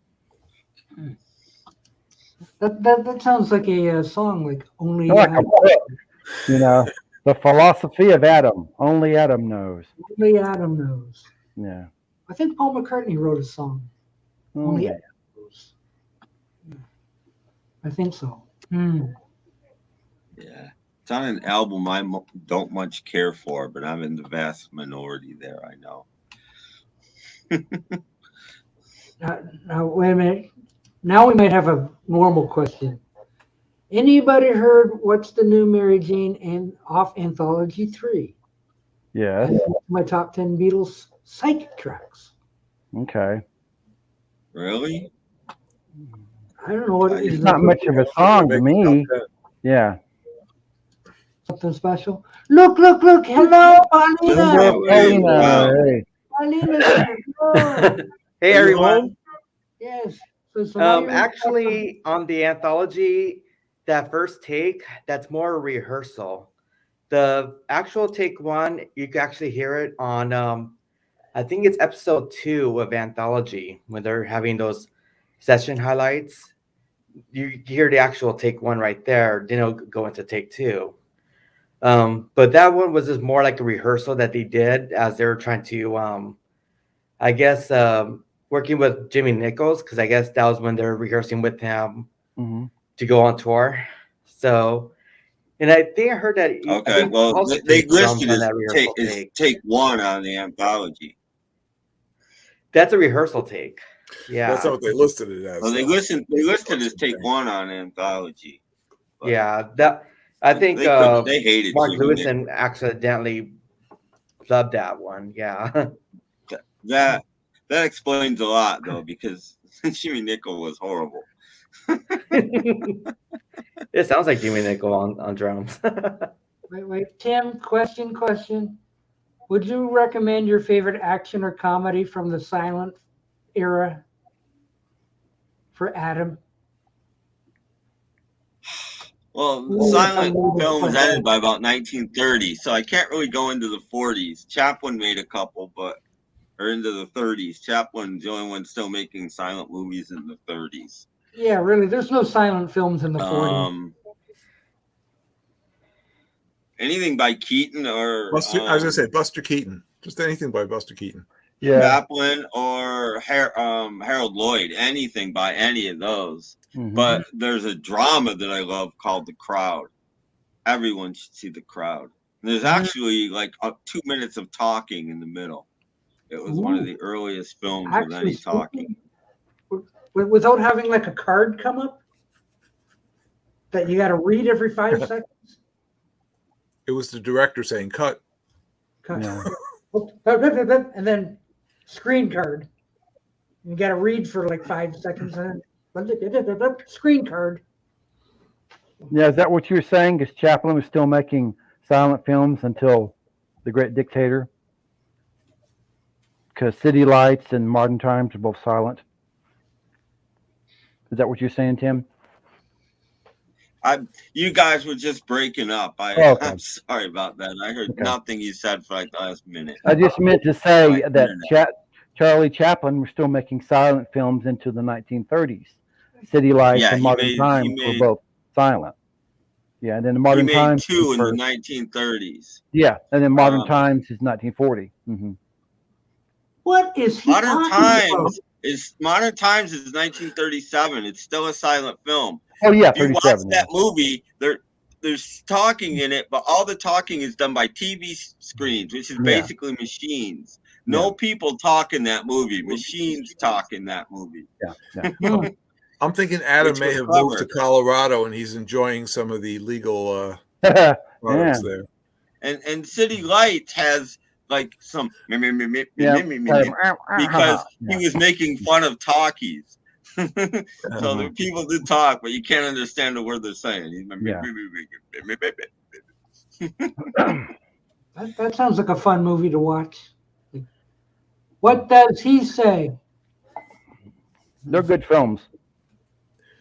That sounds like a song, like only Like a Adam, book, the philosophy of Adam. Only Adam knows. only Adam knows. Yeah. I think Paul McCartney wrote a song. Only Adam knows. I think so. Yeah. It's on an album I don't much care for, but I'm in the vast minority there, I know. Now, wait a minute. Now we might have a normal question. Anybody heard what's the new Mary Jane and off Anthology 3? Yes. My top 10 Beatles psychic tracks. Okay. Really? I don't know what it is. It's not much of a song to me. Yeah. Something special. Look. Hello, Paulina. Wow. Hey. Paulina's here. Hello. Hey Are you everyone. home? Yes. So now you're- Actually, on the anthology, that first take, that's more a rehearsal. The actual take one, you can actually hear it on, I think it's episode 2 of Anthology when they're having those session highlights. You hear the actual take one right there. Then it'll go into take 2. But that one was just more like a rehearsal that they did as they were trying to, I guess, working with Jimmy Nichols, because I guess that was when they were rehearsing with him to go on tour. So, and I think I heard that. Okay, well, they listed as take one on the anthology. That's a rehearsal take. Yeah, That's not what they listed it as. Well, they though. listed as take one on anthology. But yeah. That I think they hated Mark Jimmy Lewison accidentally loved that one. Yeah. That explains a lot though, because Jimmy Nickel was horrible. It sounds like Jimmy Nicol on drums. Wait. Tim, question. Would you recommend your favorite action or comedy from the silent era for Adam? Well, the silent film was ended by about 1930, so I can't really go into the 40s. Chaplin made a couple, or into the 30s. Chaplin's the only one still making silent movies in the 30s. Yeah, really. There's no silent films in the 40s. Anything by Keaton or I was gonna say Buster Keaton. Just anything by Buster Keaton. Yeah. Chaplin or Harold Lloyd. Anything by any of those. But there's a drama that I love called The Crowd. Everyone should see The Crowd. And there's actually like 2 minutes of talking in the middle. It was one of the earliest films with any talking. Without having like a card come up that you got to read every 5 seconds. It was the director saying cut. Yeah. And then screen card. You got to read for like 5 seconds and then screen card. Yeah, is that what you were saying? Because Chaplin was still making silent films until The Great Dictator? Because City Lights and Modern Times are both silent. Is that what you're saying, Tim? You guys were just breaking up. Okay. I'm sorry about that. I heard Okay. nothing you said for like the last minute. I just meant to say My that internet. Charlie Chaplin was still making silent films into the 1930s. City Lights Yeah, and he Modern made- he Times were made- both silent. Yeah, and then the He Modern made Times. 2 in the first. 1930s. Yeah, and then Modern Uh, Times is 1940. Hmm. What is he Modern talking about? Modern Times is 1937. It's still a silent film. Oh yeah, If you watch 37. Yeah. that movie, there's talking in it, but all the talking is done by TV screens, which is Yeah. basically machines. No people talk in that movie. Machines talk in that movie. Yeah. Hmm. I'm thinking Adam Which may was have moved to clever. Colorado and he's enjoying some of the legal Yeah. products there. And City Lights has like some because he was making fun of talkies. So the people do talk, but you can't understand the word they're saying. That sounds like a fun movie to watch. What does he say? They're good films.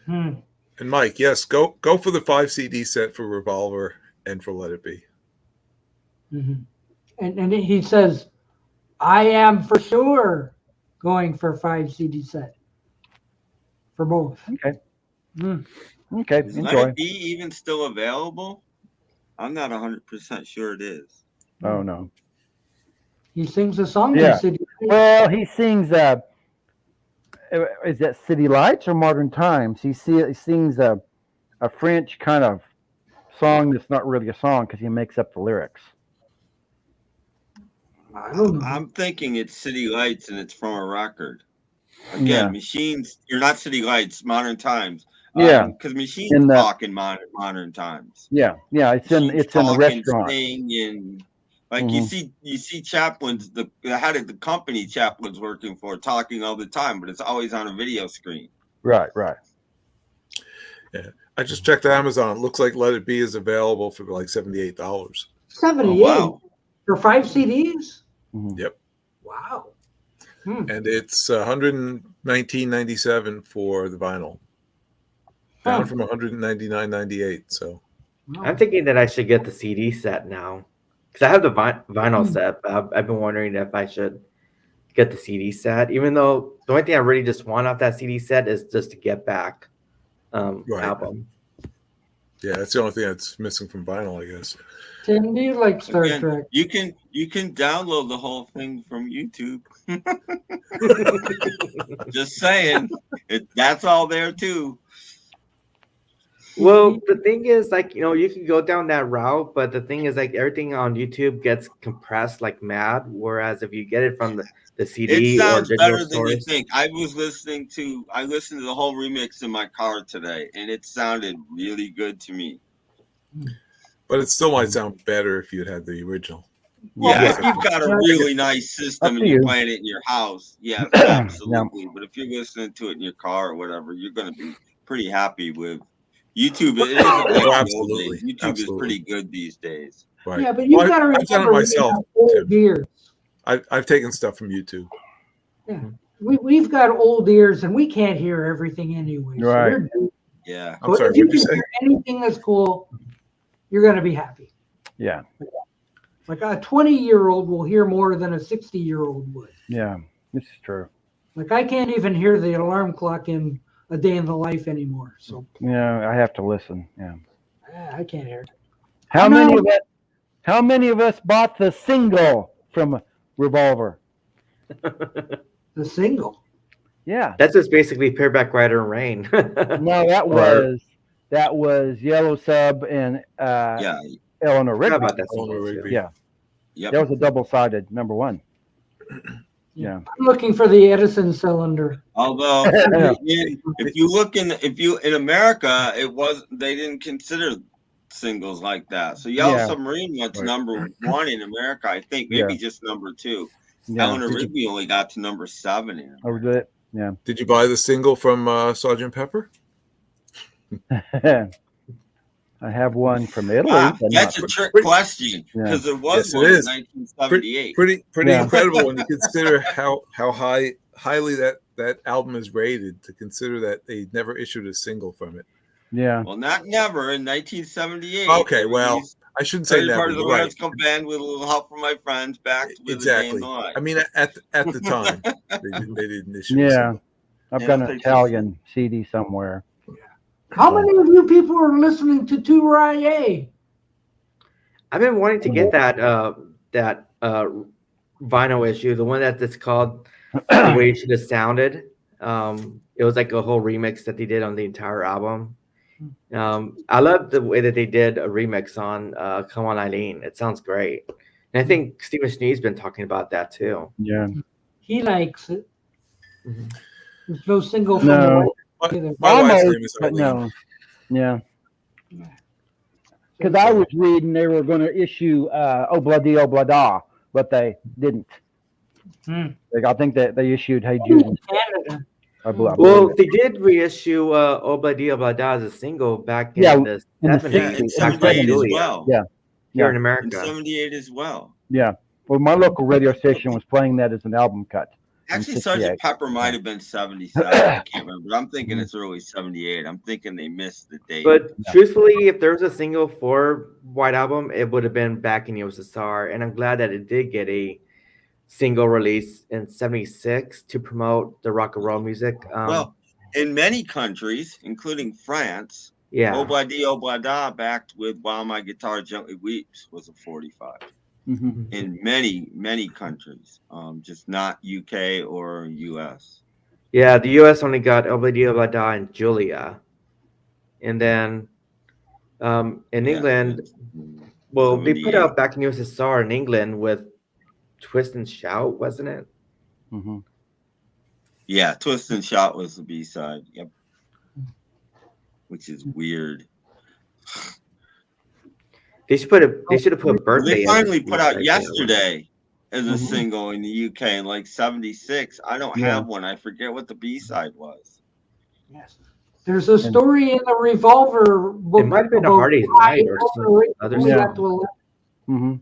Hmm. And Mike, yes, go for the 5 CD set for Revolver and for Let It Be. Mhm. And he says, I am for sure going for 5 CD set for both. Okay. Hmm. Okay. Is Let Enjoy. It Be even still available? I'm not 100% sure it is. Oh no. He sings a song Yeah. in City. Well, he sings. Is that City Lights or Modern Times? He sings a French kind of song that's not really a song because he makes up the lyrics. I don't know. I'm thinking it's City Lights and it's from a record. Again, Yeah. machines. You're not City Lights. Modern Times. Yeah. Because machines In the- talk in modern times. Yeah. It's in Machines the talk and restaurant. sing and like Mhm. you see chaplains, the head of the company chaplains working for talking all the time, but it's always on a video screen. Right. I just checked Amazon. It looks like Let It Be is available for like $78. 78 Oh, wow. for 5 CDs? Mhm. Yep. Wow. Hmm. And it's $119.97 for the vinyl. Down Huh. from $199.98. So Wow. I'm thinking that I should get the CD set now because I have the vinyl set. But I've been wondering if I should get the CD set, even though the only thing I really just want off that CD set is just to Get Back Right. album. yeah, that's the only thing that's missing from vinyl, I guess. Tim, do you like Star Again, Trek? you can download the whole thing from YouTube. Just saying, that's all there too. Well, the thing is, like, you can go down that route, but the thing is, like, everything on YouTube gets compressed like mad. Whereas if you get it from the CD It or sounds digital better than you source, think. I listened to the whole remix in my car today, and it sounded really good to me. But it still might sound better if you had the original. Yeah, Yeah. if you've got a really nice system Up and to you're you. playing it in your house, yeah, absolutely. But if you're listening to it in your car or whatever, you're going to be pretty happy with YouTube. It isn't like the old absolutely. days. YouTube is pretty good these days. Right. Yeah, but you've Well, got to I've done it remember we myself, have old Tim. ears. I've taken stuff from YouTube. We've got old ears and we can't hear everything anyway. So Right. we're doomed. Yeah. I'm So sorry, if you what'd you can say? hear anything that's cool, you're going to be happy. Yeah. Like a 20-year-old will hear more than a 60-year-old would. Yeah. This is true. Like I can't even hear the alarm clock in A Day in the Life anymore. So Yeah, I have to listen. Yeah. I can't hear it. How No. many of us bought the single from Revolver? The single. Yeah. that's just basically Paperback Writer and Rain. No, that was Yellow Sub and Yeah. Eleanor How Rigby. about that? Eleanor single, too? Rigby. Yeah. Yep. That was a double-sided number one. Yeah. I'm looking for the Edison cylinder. Although if you look in America, they didn't consider singles like that. So Yellow Yeah. Submarine went to Right. number 1 in America, I think, maybe just number 2. Yeah. Eleanor Did you- Rigby only got to number 7 in. Over it. Yeah. Did you buy the single from Sgt. Pepper? I have one from Italy. but That's not- a trick question because there was Yes, it one in is. 1978. Pretty Yeah. incredible when you consider how highly that album is rated. To consider that they never issued a single from it. Yeah. Well, not never. In 1978. Okay, they well, released I shouldn't say Early never. Part of the You're right. Lawrence Gump Band with a little help from my friends. Back with Exactly. A Day in the Life. I mean, at the time, they didn't issue. Yeah. A single. I've Yeah, got I'll an take Italian CD somewhere. How many of you people are listening to Touraye? I've been wanting to get that vinyl issue, the one that's called "The Way It Should Have Sounded." It was like a whole remix that they did on the entire album. I love the way that they did a remix on "Come On Eileen." It sounds great, and I think Stephen Schnee's been talking about that too. Yeah. He likes it. Mhm. There's no single from No. the white either. My wife's Almost, name is but Eileen. no. Yeah. Because I was reading they were going to issue Obladi Oblada, but they didn't. I think that they issued Hey Jude. In Canada. Well, they did reissue "Obladi Oblada" as a single back in Yeah, the in the 70s. Yeah, in in the 78 as 70s. well. Yeah. Here Yeah. in In America. 78 as well. Yeah. Well, my local radio station was playing that as an album cut. Actually, 68. Sgt. Pepper might have been 77. I can't remember. But I'm thinking it's early 78. I'm thinking they missed the date. But truthfully, if there was a single for White Album, it would have been Back in USSR. And I'm glad that it did get a single release in 76 to promote the rock and roll music. Well, in many countries, including France, yeah. Obladi Oblada, backed with While My Guitar Gently Weeps, was a 45. Mhm. In many countries, just not UK or US. Yeah, the US only got Obladi Oblada and Julia. And then in England, well, they put 78. out Back in USSR in England with Twist and Shout, wasn't it? Mhm. Yeah, Twist and Shout was the B-side. Yep. Which is weird. They should have put Birthday. They as a finally put out B-side. Yesterday as a Mhm. single in the UK in like 76. I don't Yeah. have one. I forget what the B-side was. Yes. There's a story in the Revolver book. It might have been a about Hardys why Night or Eleanor some Rigby other only Yeah. got to 11. Mhm.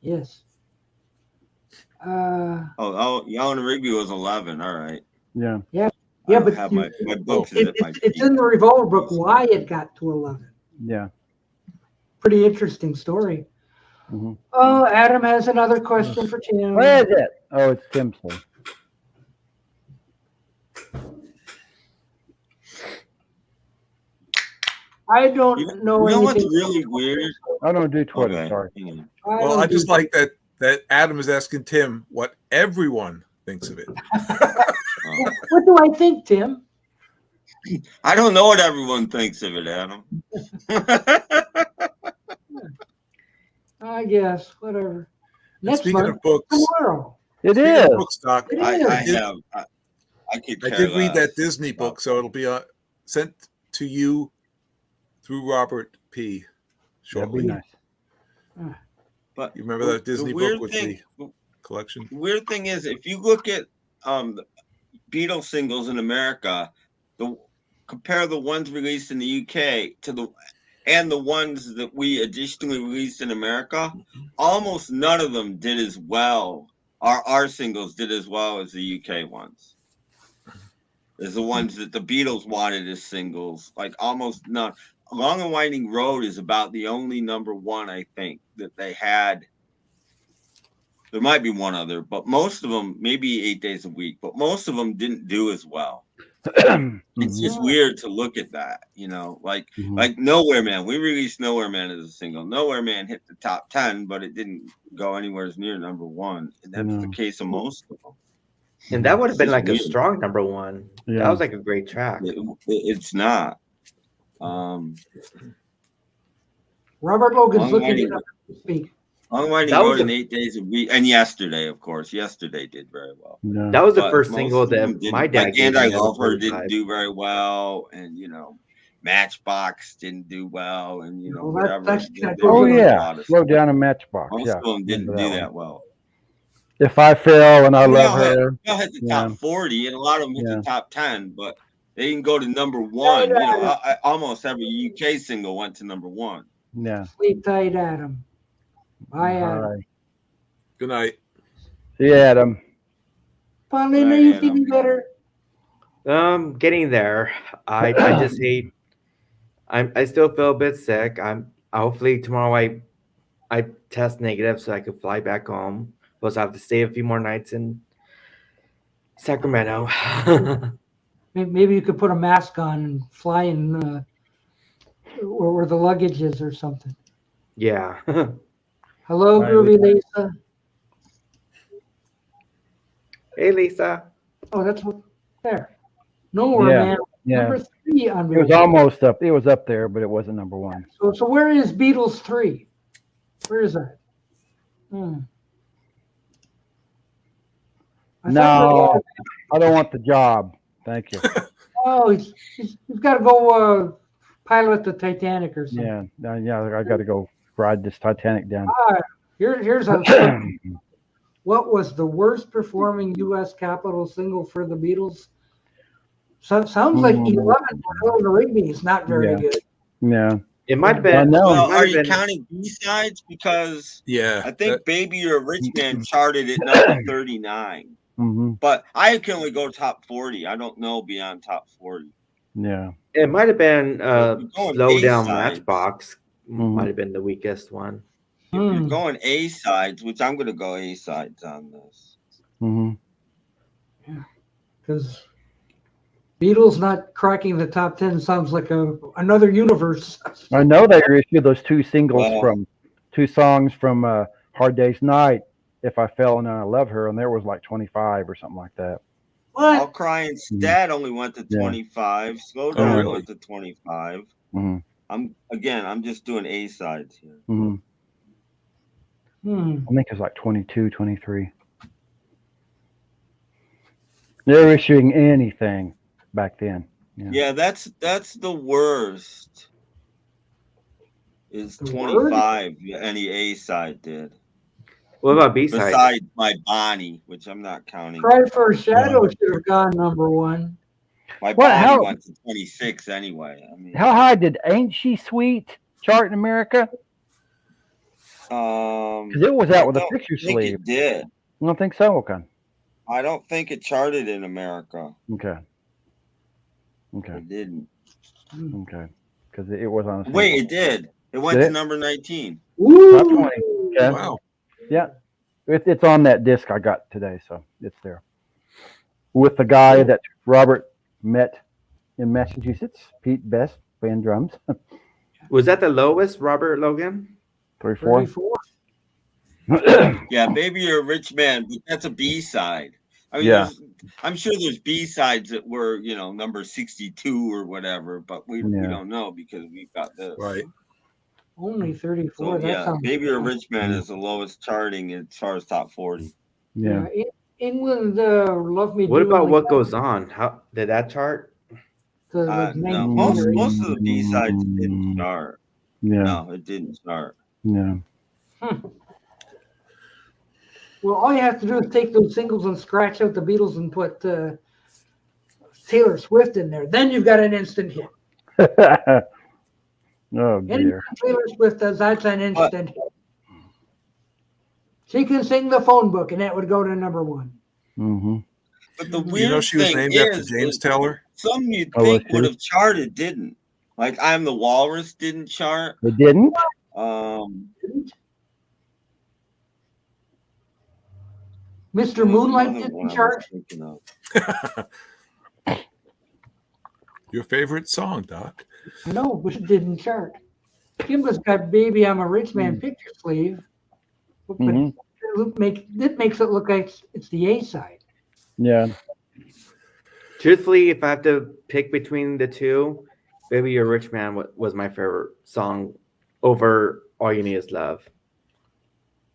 Yes. Oh, Eleanor Rigby was 11. All right. Yeah. I Yeah, don't but have my books is at my it's in the Revolver book why it got to 11. Yeah. Pretty interesting story. Mhm. Oh, Adam has another question for Tim. Where is it? Oh, it's Timsley. I don't You know know what's anything. really weird? I don't do Twitter. Okay. Sorry. hang on. Well, don't I just do- like that Adam is asking Tim what everyone thinks of it. What do I think, Tim? I don't know what everyone thinks of it, Adam. I guess whatever. And Next speaking month, of books, tomorrow. It speaking is. of book stock, It I is. have. I could. I care did read that less. Disney book, so it'll be sent to you through Robert P. That'd shortly. be nice. But You remember that Disney book with the collection? The weird thing is, if you look at the Beatles singles in America, compare the ones released in the UK to the ones that we additionally released in America, almost none of them did as well. Our singles did as well as the UK ones. As the ones that the Beatles wanted as singles, like almost none. Long and Winding Road is about the only number one, I think, that they had. There might be one other, but most of them, maybe 8 days a week, but most of them didn't do as well. It's just weird to look at that, like Nowhere Man. We released Nowhere Man as a single. Nowhere Man hit the top 10, but it didn't go anywhere near number one. And that's the case of most of them. And that would have been It's like a weird. strong number one. Yeah. That was like a great track. It's not. Robert Logan's Long looking Winding- it up to speak. Long and Winding That was Road in a- 8 days a week, and Yesterday, of course. Yesterday did very well. No. That was the But first most single of them that didn't. my dad Like gave And me I as a Love Her 45. didn't do very well, and Matchbox didn't do well, and Well, whatever. that's They kinda did Oh cool. a yeah, lot of slow stuff. down a matchbox. Most Yeah, of them didn't remember do that that one. well. If I Fell and I They Love all hit- Her. they all hit the Yeah. top 40, and a lot of them hit Yeah. the top 10, but they didn't go to number one. Almost every UK single went to number one. Yeah. Sleep tight, Adam. Bye, All Adam. right. Good night. See you, Adam. Pauline, are Right, you Adam. feeling better? Getting there. I just hate I still feel a bit sick. Hopefully tomorrow I test negative so I could fly back home. Plus I have to stay a few more nights in Sacramento. Maybe you could put a mask on and fly in where the luggage is or something. Yeah. Hello, Right, Groovy Lisa. Hey Lisa. Oh, that's what there. No more, Yeah, man. yeah. Number 3 on It was Billboard. almost up. It was up there, but it wasn't number one. So where is Beatles 3? Where is that? I thought No, I don't want the job. Thank you. Oh, he's got to go pilot the Titanic or something. Yeah. I got to go ride this Titanic down. Here's a what was the worst performing U.S. Capitol single for the Beatles? So, sounds like 11 for Eleanor Rigby is not very good. Yeah. It might have I been. know. Well, it might are have you been- counting B-sides? Because Yeah. I think Baby You're a Rich Man charted at number 39. Hmm. But I can only go top 40. I don't know beyond top 40. Yeah. It might have been You're going Slow Down A-sides. Matchbox. Mhm. Might have been the weakest one. If you're Hmm. going A-sides, which I'm going to go A-sides on this. Hmm. Because Beatles not cracking the top 10 sounds like another universe. I know they reissued those two singles Wow. from two songs from Hard Day's Night. If I Fell and I Love Her, and there was like 25 or something like that. All What? Crying Stat only went to Yeah. 25. Slow Down really? went to 25. Hmm. I'm just doing A-sides here. Hmm. I think it's like 22, 23. They're issuing anything back then. Yeah, that's the worst. Is The 25 any A-side did. What about B-sides? Besides My Bonnie, which I'm not counting. Cry for a Shadow should have gone number 1. My What, Bonnie how- went to 26 anyway. I mean, How high did Ain't She Sweet chart in America? Because it was out with a don't picture think sleeve. it did. I don't think so. Okay. I don't think it charted in America. Okay. Okay. It didn't. Okay. Because it was on a Wait, single. it did. It went Did to it? number 19. Top Ooh. 20. Okay. Wow. Yeah. It's on that disc I got today, so it's there. With the guy that Robert met in Massachusetts, Pete Best, playing drums. Was that the lowest, Robert Logan? 34. 34. Yeah, Baby You're a Rich Man, but that's a B-side. I mean, Yeah. I'm sure there's B-sides that were, number 62 or whatever, but we Yeah. don't know because we've got this. Right. Only 34. So, That yeah, sounds Baby You're a Rich Man is the lowest charting as far as top 40. Yeah. England Love Me What Do about Like What That, Goes On? How did that chart? like No, 19 most or of the B-sides didn't chart. Yeah. No, it didn't chart. Yeah. Well, all you have to do is take those singles and scratch out the Beatles and put Taylor Swift in there. Then you've got an instant hit. Oh Anything dear. Taylor Swift does, that's an instant hit. She can sing the phone book, and that would go to number 1. Mm-hmm. But the weird You know she was thing named is, after James is Taylor? some you'd Oh, think was she? would have charted didn't. Like I'm the Walrus didn't chart. They didn't? Mr. Moonlight Another didn't one I was chart. thinking of. Your favorite song, Doc? No, but it didn't chart. Kimba's got Baby I'm a Rich Man picture sleeve. But Mhm. it makes it look like it's the A side. Yeah. Truthfully, if I have to pick between the two, Baby You're a Rich Man was my favorite song over All You Need Is Love.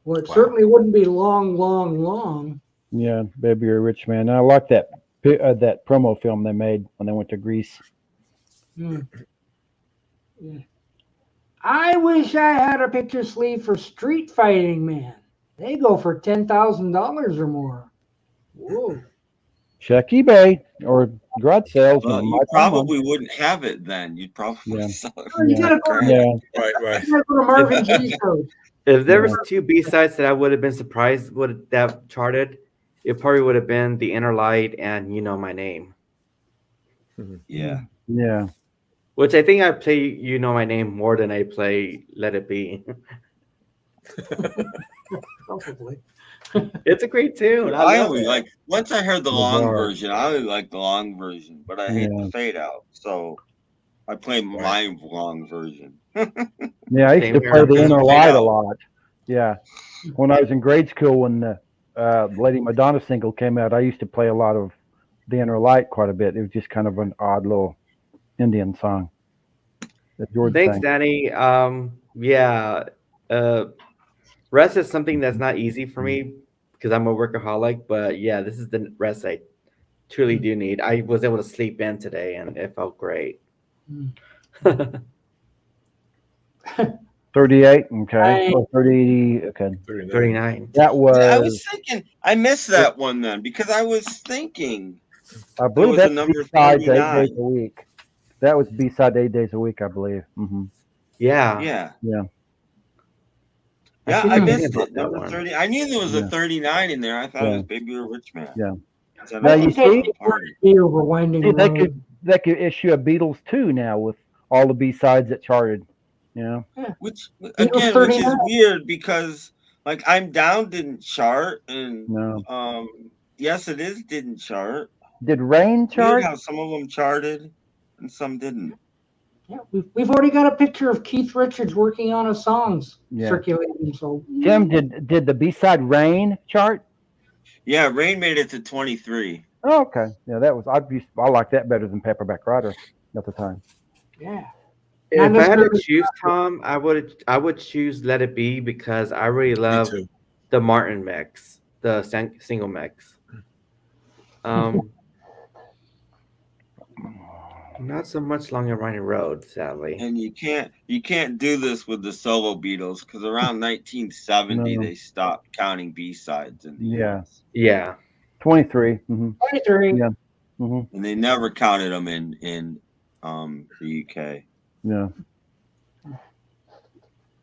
Well, it Wow. certainly wouldn't be long, long, long. Yeah. Baby, you're a rich man. I like that promo film they made when they went to Greece. Hmm. Yeah. I wish I had a picture sleeve for Street Fighting Man. They go for $10,000 or more. Whoa. Check eBay or garage sales. Well, and you might find one. probably wouldn't have it then. You'd probably Yeah. sell it. Oh, you gotta go, Yeah. Right, right. you gotta go to Marvin Gaye's house. If there was two B-sides that I would have been surprised would that charted, it probably would have been The Inner Light and You Know My Name. Yeah. Yeah. which I think I play "You Know My Name" more than I play "Let It Be." Probably. It's a great tune. I love only it. like once I heard the long Bizarre. version. I only like the long version, but I hate Yeah. the fade out. So I play my long version. Yeah, I used Same to here. play the Doesn't inner fade light a out. lot. Yeah. When I was in grade school, when the Lady Madonna single came out, I used to play a lot of the inner light quite a bit. It was just kind of an odd little Indian song that George Thanks, sang. Danny. Yeah, rest is something that's not easy for me because I'm a workaholic. But yeah, this is the rest I truly do need. I was able to sleep in today, and it felt great. 38, okay. Right. Oh, 30, okay. 39. 39. That I was was, thinking I missed that one then because I was thinking I there believe was a that's number B-sides 8 days 39. a week. That was B-side 8 days a week, I believe. Hmm. Yeah. Yeah. Yeah. Yeah, keep I forgetting missed about it. that Number one. 30. I knew there was Yeah. a 39 in there. I thought Yeah. it was Baby You're a Rich Man. Yeah. I Now, you see? Be over Winding See, they Road. could issue a Beatles 2 now with all the B-sides that charted. You know? Which Beatles again, which is 39. weird because like I'm Down didn't chart and No. Yes It Is didn't chart. Did Rain Weird chart? how some of them charted and some didn't. Yeah, we've already got a picture of Keith Richards working on his songs Yeah. circulating. So Jim, did the B-side Rain chart? Yeah, Rain made it to 23. Oh, okay. Yeah, that was I like that better than Paperback Writer at the time. yeah, If Not I had to necessarily- choose, Tom, I would choose "Let It Be" because I really Me love too. the Martin mix, the single mix. Not so much "Long and Winding Road," sadly. And you can't do this with the solo Beatles because around 1970 No. they stopped counting B-sides in the Yeah. US. Yeah. 23. Mm-hmm. 23. Yeah. Mm-hmm. And they never counted them in the UK. Yeah.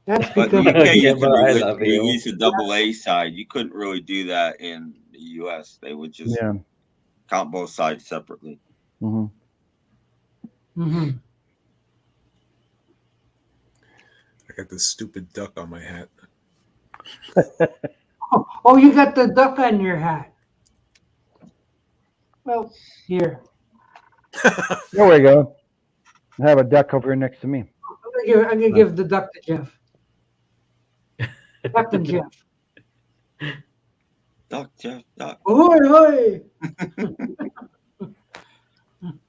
That's But the because UK Yeah, you but could I release, love you. release a double A side. You couldn't really do that in the US. They would just Yeah. count both sides separately. Mm-hmm. Mhm. I got this stupid duck on my hat. Oh, you got the duck on your hat. Well, here. There we go. I have a duck over here next to me. I'm gonna give the duck to Jeff. Captain Jeff. Duck, Jeff, duck. Ahoy, ahoy! Look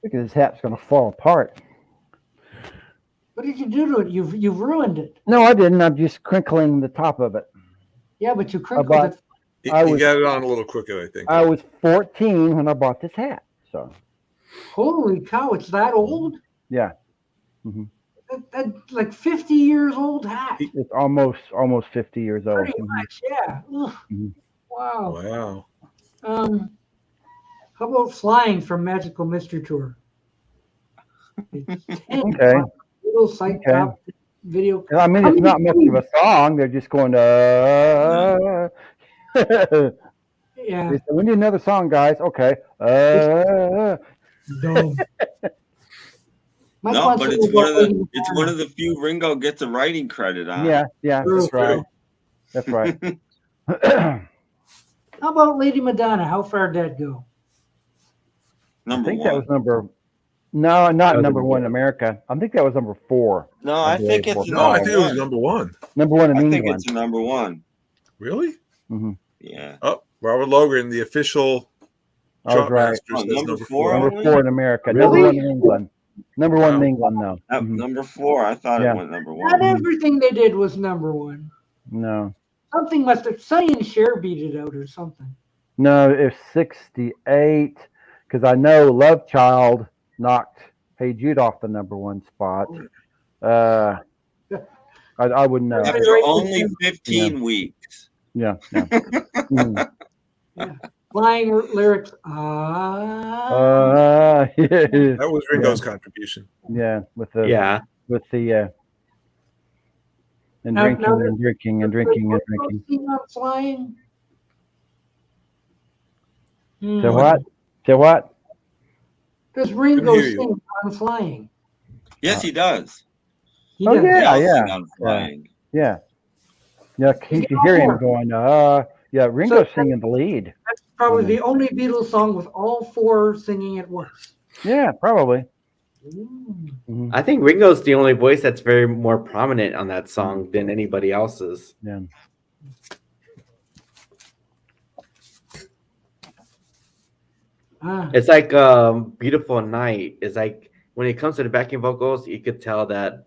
at this hat's going to fall apart. What did you do to it? You've ruined it. No, I didn't. I'm just crinkling the top of it. Yeah, but you crinkled bought- it. You, I you was- got it on a little crooked, I think. I was 14 when I bought this hat. So, Holy cow! It's that old? yeah, That like 50 years old hat. it's almost 50 years old. Pretty much, yeah. Ugh. Mhm. Wow. Wow. How about Flying from Magical Mystery Tour? Okay. Little site Okay. top video. I mean, it's not much of a song. They're just going, They Yeah. said, we need another song, guys. Okay. Dumb. My No, concert but was about it's one of the few Ringo gets a writing credit on. Yeah, that's right. True. That's right. How about Lady Madonna? How far did that go? I Number think one. that was number. No, not That was number a- one in America. I think that was number 4. No, I think believe it's it No, I number think it was one. number one. Number 1 in I think England. it's number one. Really? Yeah. Oh, Robert Logan, the official I was right. Chartmaster, says number number four? 4. Number Really? 4 in America. Really? Number 1 in England. Number 1 in Wow. England, no. Mhm. Number 4. I thought Yeah. it went number Not one. everything they did was number one. No. Something must have. Sonny and Cher beat it out or something. No, it's 68. Because I know Love Child knocked Hey Jude off the number 1 spot. I wouldn't know. Yeah. After only 15 weeks. Yeah. Yeah. Mhm. Flying lyrics. Yeah. That was Ringo's contribution. Yeah. With the Yeah. and Now- drinking now and drinking and drinking and drinking. Sing on Flying. So what? So what? Does Ringo Couldn't hear you. sing on Flying? Yes, he does. He Oh, does. yeah. They all sing on Flying. Yeah. Yeah, you can hear him going, yeah, Ringo's singing the lead. That's probably the only Beatles song with all four singing at once. Yeah, probably. Mm. Mhm. I think Ringo's the only voice that's very more prominent on that song than anybody else's. Yeah. Ah, It's like Beautiful Night. It's like when it comes to the backing vocals, you could tell that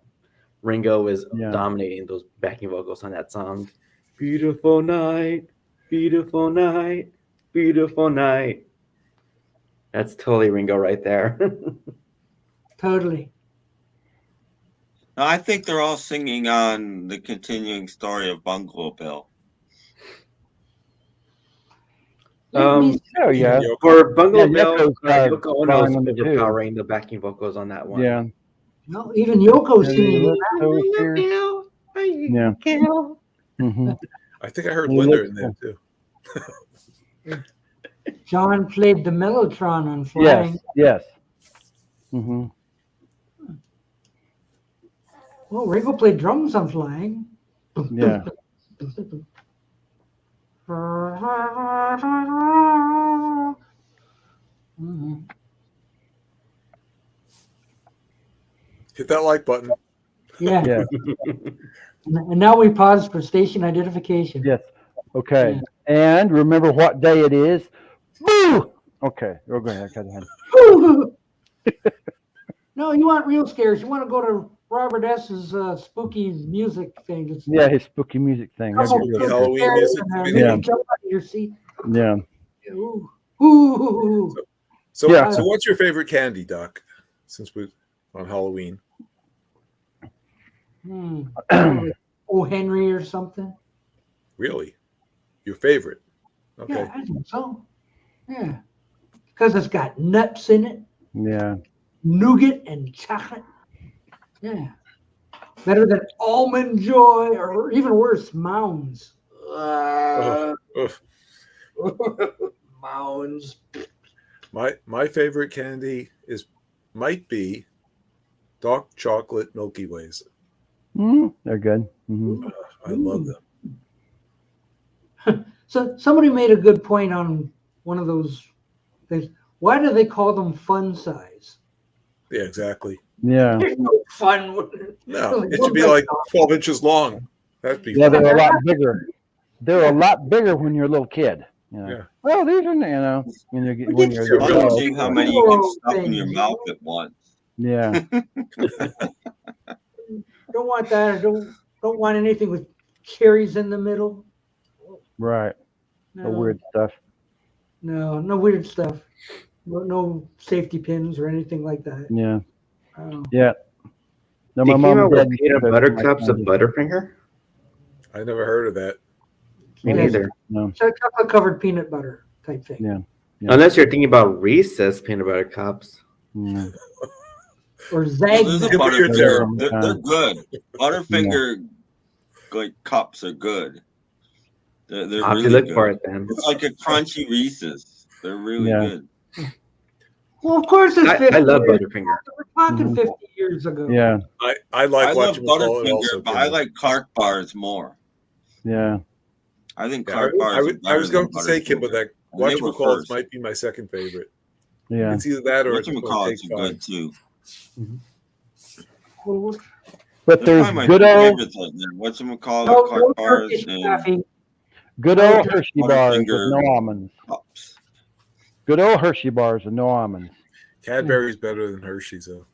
Ringo is Yeah. dominating those backing vocals on that song. Beautiful night, beautiful night, beautiful night. That's totally Ringo right there. totally. No, I think they're all singing on the continuing story of Bungalow Bill. Let me Oh, yeah. For Bungalow Yeah, Bill, Yoko's, Yoko Ono's drawing on the two. overpowering the backing vocals on that one. Yeah. No, even Yoko Yeah, singing. look so fierce. Yeah. Mhm. I think I heard You Linda look in there too. John played the Mellotron on Yes. Flying. Yes. Hmm. Well, Ringo played drums on Flying. Yeah. Mhm. Hit that like button. Yeah. Yeah. And now we pause for station identification. Yes. Okay. And remember what day it is. Boo! Okay. Go ahead. Go ahead. No, you want real scares. You want to go to Robert S.'s spooky music thing. It's Yeah, his spooky music thing. That's couple good. Spooky Halloween scares music and, video. Yeah. make you jump out of your seat. Yeah. Ooh. Ooh. So, Yeah. so what's your favorite candy, Doc? Since we're on Halloween, O. Henry or something. really, your favorite? Okay. Yeah, I think so. Yeah. Because it's got nuts in it, Yeah. nougat and chocolate. Yeah. Better than Almond Joy or even worse, Mounds. Oof. Mounds. My favorite candy might be dark chocolate Milky Ways. They're good. Mhm. I love them. So somebody made a good point on one of those things. Why do they call them fun size? Yeah, exactly. Yeah. There's no fun with it. No, it should be like 12 inches long. That'd be Yeah, fun. they're a lot bigger. They're a lot bigger when you're a little kid. You know? Yeah. Well, these are, when you're when you're They're I really don't oh, see how many you can stuff in your mouth at once. yeah. Don't want that. I don't want anything with cherries in the middle. Right. No, The weird stuff. No weird stuff. No safety pins or anything like that. Yeah. Oh. Yeah. No, They my came mom out and with dad peanut used butter to- cups of Butterfinger. I never heard of that. Me Yes. neither. No. Chocolate covered peanut butter type thing. Yeah. Yeah. Unless you're thinking about Reese's peanut butter cups. Yeah. Or Well, Zag. there's a Yeah, but you're Butterfinger. terrible. They're good. Butterfinger like cups are good. They're I'll have really to look good. for it then. It's like a crunchy Reese's. They're really Yeah. good. Well, of course it's 50 I love years. Butterfinger. We're talking Mhm. 50 years ago. Yeah. I like I love watching also. Butterfinger, but I like Clark bars more. Yeah. I think Yeah, Clark bars. I was going to say, Kim, but that And they were whatchamacallit first. might be my second favorite. Yeah. It's either that or it's Whatchamacallits Take are Five. good too. Well, But They're there's probably my good old favorites right there. Whatchamacallit, no Clark bars, Turkish and coffee. good No, old just Hershey bars with Butterfinger. no almonds. cups. Good old Hershey bars with no almonds. Cadbury's better than Hershey's, though.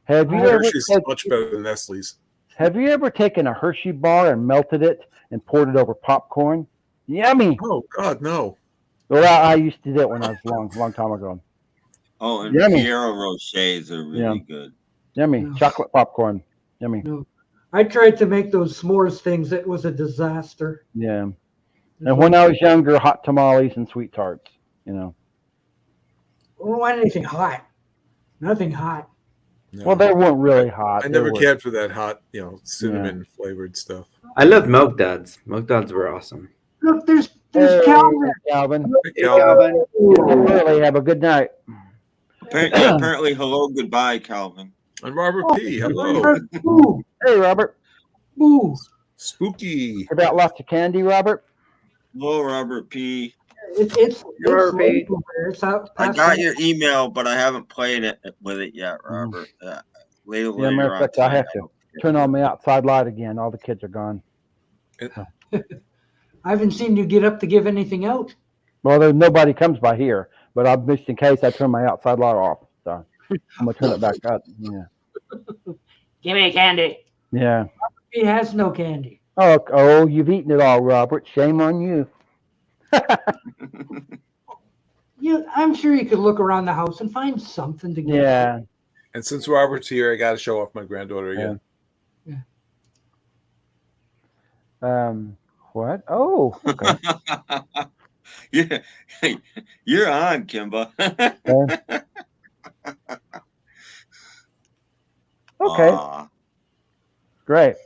Have you ever Hershey's taken, much better than Nestle's. have you ever taken a Hershey bar and melted it and poured it over popcorn? Yummy. Oh God, no! Well, I used to do it when I was long time ago. Oh, and Yummy. Piero Rochers are really Yeah. good. Yummy. No. Chocolate popcorn. Yummy. I tried to make those s'mores things. It was a disaster. Yeah. And when I was younger, hot tamales and sweet tarts. You know. I don't want anything hot. Nothing hot. No. Well, they weren't really hot. I They never were- cared for that hot, cinnamon flavored stuff. I love Milk Duds. Milk Duds were awesome. Look, there's Hey, Calvin. Calvin. Hey, Calvin. Get up early. Have a good night. Apparently, hello, goodbye, Calvin. And Robert P. Hello. Boo, Hey, Robert. boo. Spooky. About lots of candy, Robert? Hello, Robert P. It's Robert P. late over there. It's out I past got the- your email, but I haven't played it with it yet, Robert. Later, Yeah, matter later of on fact, I tonight. have to turn on my outside light again. All the kids are gone. I haven't seen you get up to give anything out. Well, nobody comes by here, but I'm just in case I turn my outside light off. So I'm gonna turn it back up. Yeah. Give me candy. Yeah. He has no candy. Oh, you've eaten it all, Robert. Shame on you. I'm sure you could look around the house and find something to get. Yeah. And since Robert's here, I got to show off my granddaughter again. What? Oh, okay. Yeah, you're on, Kimba. Okay. Aw. Great.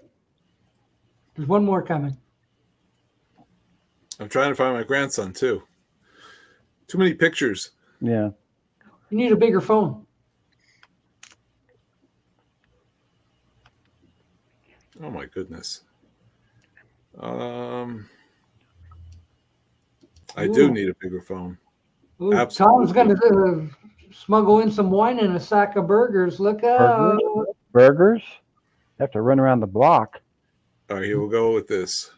There's one more coming. I'm trying to find my grandson too. Too many pictures. Yeah. You need a bigger phone. Oh my goodness. I do Ooh. need a bigger phone. Ooh, Absolutely. Tom's going to smuggle in some wine and a sack of burgers. Look out. Burgers? Have to run around the block. All right, here we'll go with this.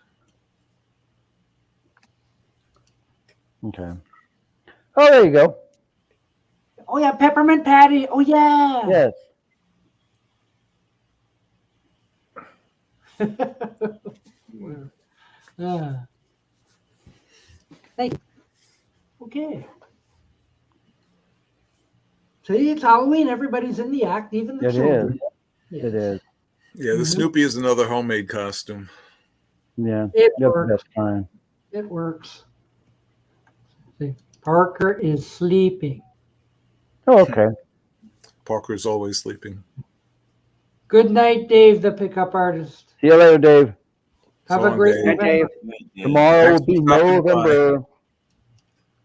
Okay. Oh, there you go. Oh, yeah, peppermint patty. Oh, yeah. Yes. Thank you. Okay. See, it's Halloween. Everybody's in the act, even the It children. is. It is. Yeah, the Mhm. Snoopy is another homemade costume. Yeah. It That's the works. best kind. It works. See, Parker is sleeping. Oh, okay. Parker's always sleeping. Good night, Dave, the pickup artist. See you later, Dave. Have So a long, great Dave. Hi, November. Dave. Tomorrow will Thanks be for stopping by. November.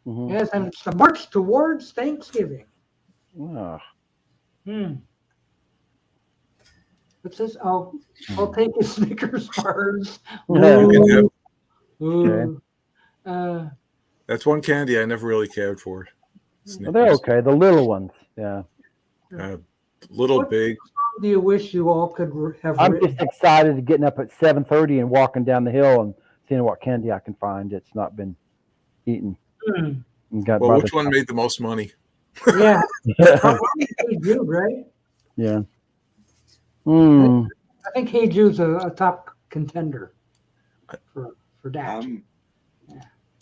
Mhm. Yes, and it's the march towards Thanksgiving. Oh, What's this? Oh, I'll take a Snickers bars. Yeah. You can have- Ooh. That's one candy I never really cared for. well, they're Snickers. okay. The little ones. Yeah. Little, What- big. Do you wish you all could have I'm written? just excited to getting up at 7:30 and walking down the hill and seeing what candy I can find. It's not been eaten. Hmm. And got Well, by which one made the most money? Yeah, the- probably Hey Jude, right? yeah. Hmm. I think Hey Jude's a top contender for that.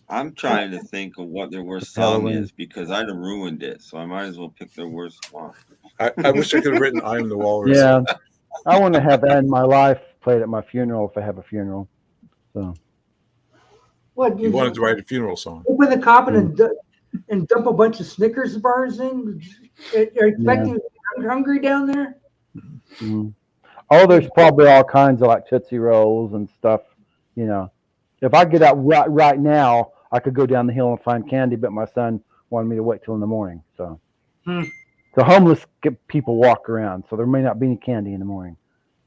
I'm trying to think of what their worst It's song Halloween. is because I'd have ruined it, so I might as well pick their worst one. I wish I could have written "I'm the Walrus." Yeah. I want to have that in my life played at my funeral if I have a funeral. So What You wanted to write a funeral song. open the coffin and dump a bunch of Snickers bars in? Are you expecting to be hungry down there? mm. Oh, there's probably all kinds of like Tootsie Rolls and stuff. You know, if I get out right now, I could go down the hill and find candy, but my son wanted me to wait till in the morning. So, so homeless people walk around, so there may not be any candy in the morning.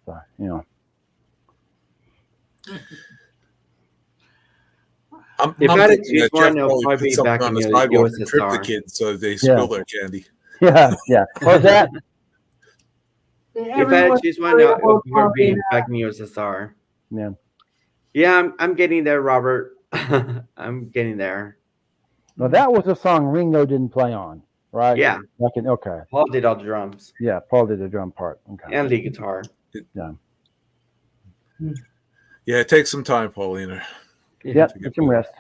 So, you know, I'm If I had to thinking choose that one, Jeff it'll probably probably put be something back on in the the sidewalk and trip the USSR. kids so they spill their candy. yeah, yeah. What's that? If I had to Everyone's choose one, worried it would about probably be Halloween. back in the USSR. Yeah. Yeah, I'm getting there, Robert. I'm getting there. Well, that was a song Ringo didn't play on, right? Yeah, Okay. Paul did all the drums Yeah, Paul did the drum part. Okay. and lead guitar. Yeah, it takes some time, Paulina. Yeah, to get get some better. rest.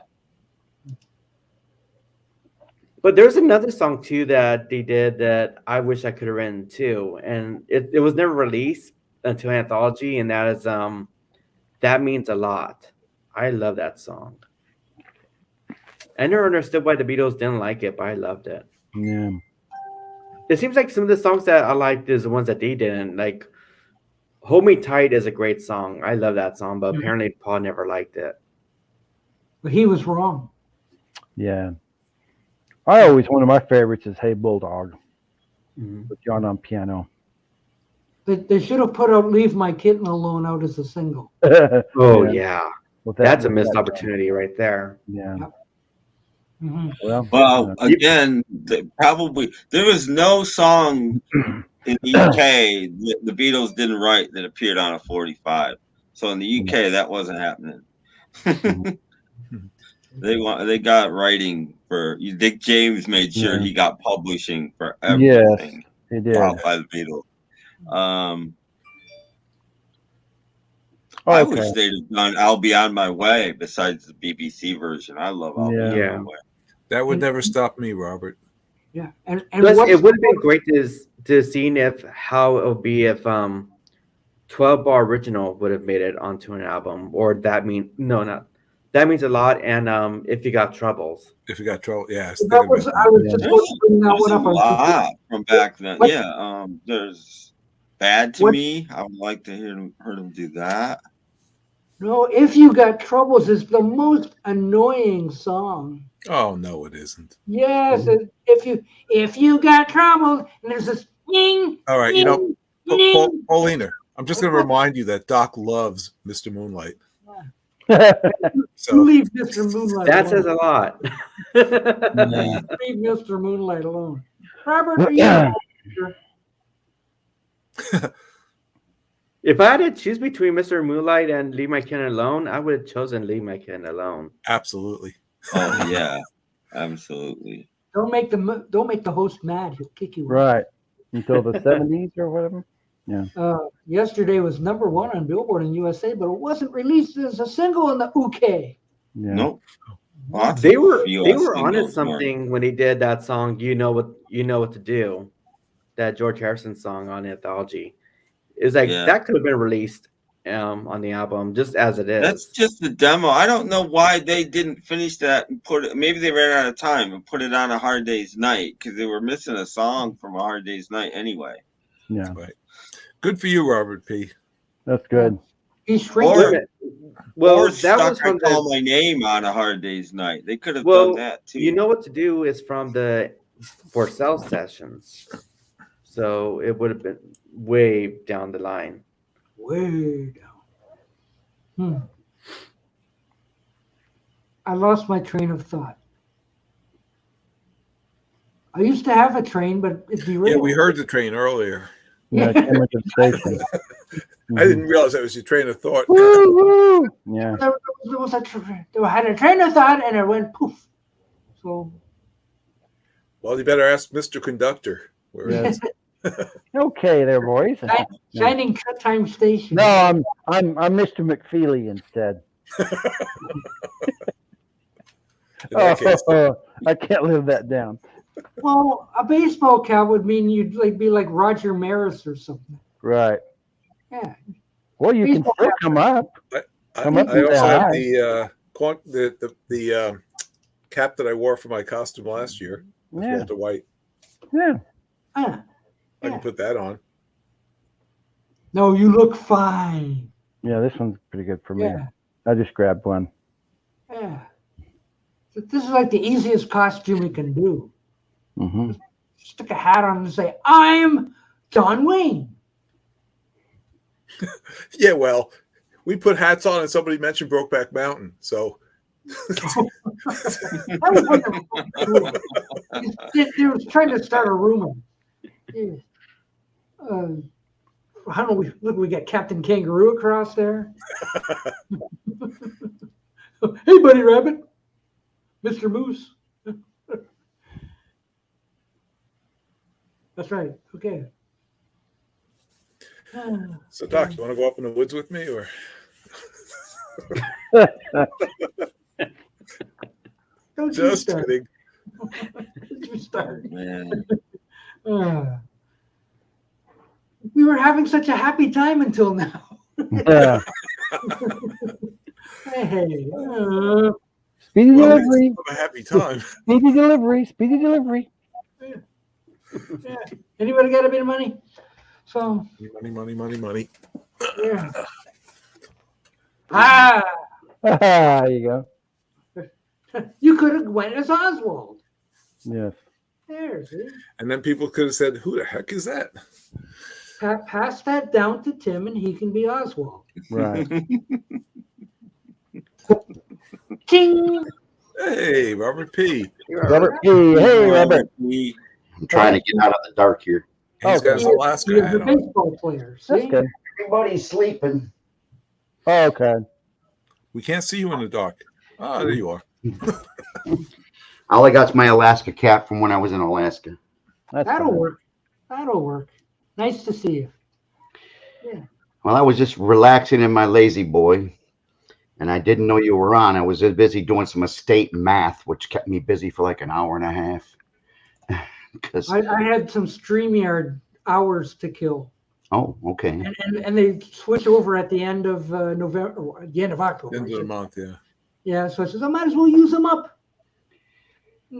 But there's another song too that they did that I wish I could have written too, and it was never released until Anthology, and that is That Means a Lot. I love that song. I never understood why the Beatles didn't like it, but I loved it. Yeah. It seems like some of the songs that I liked is the ones that they didn't. Like Hold Me Tight is a great song. I love that song, but apparently Paul never liked it. But he was wrong. Yeah. One of my favorites is Hey Bulldog with John on piano. They should have put out "Leave My Kitten Alone" out as a single. Oh Yeah. yeah, Well, that's a was missed that- opportunity right there. Yeah. Mhm. Well, Again, probably there was no song in the UK that the Beatles didn't write that appeared on a 45. So in the UK, that wasn't happening. They got writing for Dick James made sure he got publishing for everything he did. out by the Beatles. I wish Okay. they'd have done "I'll Be on My Way" besides the BBC version. I love "I'll Be on Yeah. My Way." That would never stop me, Robert. Yeah, and Plus, what's it would have been great to see if how it would be if 12 Bar Original would have made it onto an album, or that mean no, not that means a lot. And If You Got Troubles, If you got trouble, yeah. that was I was just going to bring that There's one a up. on- lot from back then. What- Yeah, there's "Bad to What- Me." I would like to hear them do that. No, "If You Got Troubles" is the most annoying song. Oh no, it isn't. Yes, if you got troubles, and there's this ding, All right, you know, ding. Paulina, I'm just going to remind you that Doc loves Mr. Moonlight. You So leave Mr. Moonlight that alone. says a lot. Leave Mr. Moonlight alone. Robert, are you? If I had to choose between Mr. Moonlight and Leave My Kitten Alone, I would have chosen Leave My Kitten Alone. absolutely. Oh yeah, absolutely. Don't make the host mad. He'll kick you. Right. Until the 70s or whatever. Yesterday was #1 on Billboard in USA, but it wasn't released as a single in the UK. Yeah. Nope. Lots They of were US onto singles something when they did that song. You know what to do. That George Harrison song on Anthology. Is like Yeah. that could have been released on the album just as it is. That's just the demo. I don't know why they didn't finish that and put it. Maybe they ran out of time and put it on A Hard Day's Night because they were missing a song from A Hard Day's Night anyway. Yeah. Good for you, Robert P. That's good. He's Or- shrinking. well, or that was Stuck I from Call the. My Name on A Hard Day's Night. They could have Well, done that too. You know what to do is from the For Sale sessions, so it would have been way down the line. Way down. I lost my train of thought. I used to have a train, but it derailed. Yeah, we heard the train earlier. Yeah, it came at the station. I didn't realize that was your train of thought. Woo-hoo! Yeah. There was I had a train of thought, and it went poof. So Well, you better ask Mr. Conductor. Where Yes. Okay, there, boys. Shining Time Station. No, I'm Mr. McFeely instead. in that case, I can't live that down. Well, a baseball cap would mean you'd be like Roger Maris or something. Right. Yeah. Well, you can Baseball still cap. come up. Come up I and also say have hi. the cap that I wore for my costume last year with Yeah. Walter White. Yeah. Ah, I can put that on. no, you look fine. Yeah, this one's pretty good for me. Yeah. I just grabbed one. Yeah. So this is like the easiest costume we can do. Hmm. Stick a hat on and say, "I'm John Wayne." Yeah, well, we put hats on and somebody mentioned Brokeback Mountain. So That was when they were trying to start a rumor. Yeah. I don't know. Look, we got Captain Kangaroo across there. Hey, Buddy Rabbit, Mr. Moose. That's right. Okay. So Doc, you want to go up in the woods with me or Don't you just start. kidding? Don't you start. Man. We were having such a happy time until now. Yeah. Hey, Speedy Well, delivery. it's a happy time. Speedy delivery. Speedy delivery. yeah. Anybody got a bit of money? So, Money. yeah. Ah, There you go. you could have went as Oswald. Yes. There, see? And then people could have said, "Who the heck is that?" pass that down to Tim, and he can be Oswald. Right. Ting. Hey, Robert P. Robert P. Hey, Robert. I'm trying to get out of the dark here. He's got his Alaska He's hat a on. baseball player. That's See? good. Everybody's sleeping. Oh, okay. We can't see you in the dark. Oh, there you are. All I got's my Alaska cap from when I was in Alaska. That's That'll fine. work. That'll work. Nice to see you. Well, I was just relaxing in my lazy boy, and I didn't know you were on. I was busy doing some estate math, which kept me busy for like an hour and a half. Because I had some StreamYard hours to kill, oh, okay. and they switch over at the end of November, or at the end of October. End of the month, yeah. Yeah, so I says I might as well use them up.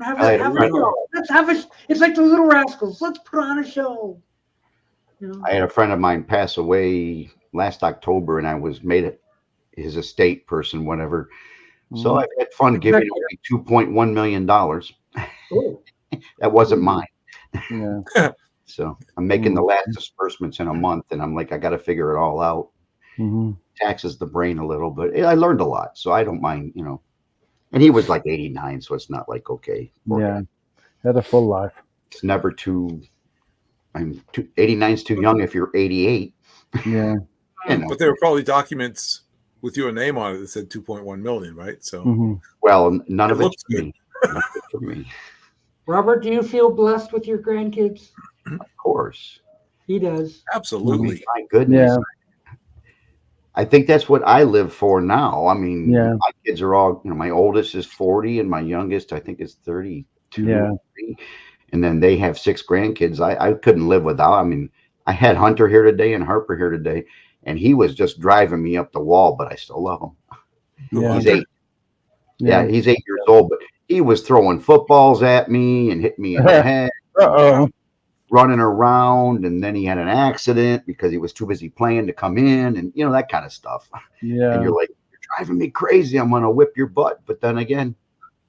Have I a, had a have a friend- show. Let's have a. It's like the Little Rascals. Let's put on a show. You know? I had a friend of mine pass away last October, and I was made it his estate person, whatever. So I had fun giving away $2.1 million. Oh, That wasn't mine. Yeah. So I'm making the last disbursements in a month, and I'm like, I got to figure it all out. Mm-hmm. Taxes the brain a little, but I learned a lot, so I don't mind, you know. And he was like 89, so it's not like okay. Yeah. Had a full life. It's never too. 89's too young if you're 88. Yeah. You know. But there were probably documents with your name on it that said 2.1 million, right? So Mm-hmm. Well, none of It it's looks for me. None of it's for me. Robert, do you feel blessed with your grandkids? Of course. He does. absolutely. My goodness. Yeah. I think that's what I live for now. I mean, Yeah. my kids are all, you know, my oldest is 40 and my youngest, I think, is 32. Yeah. And then they have 6 grandkids. I couldn't live without. I mean, I had Hunter here today and Harper here today, and he was just driving me up the wall, but I still love him. Yeah. He's 8. Yeah, he's 8 years old, but he was throwing footballs at me and hit me in the head, Uh-oh. running around, and then he had an accident because he was too busy playing to come in, and you know, that kind of stuff. Yeah. And you're like, you're driving me crazy. I'm gonna whip your butt. But then again,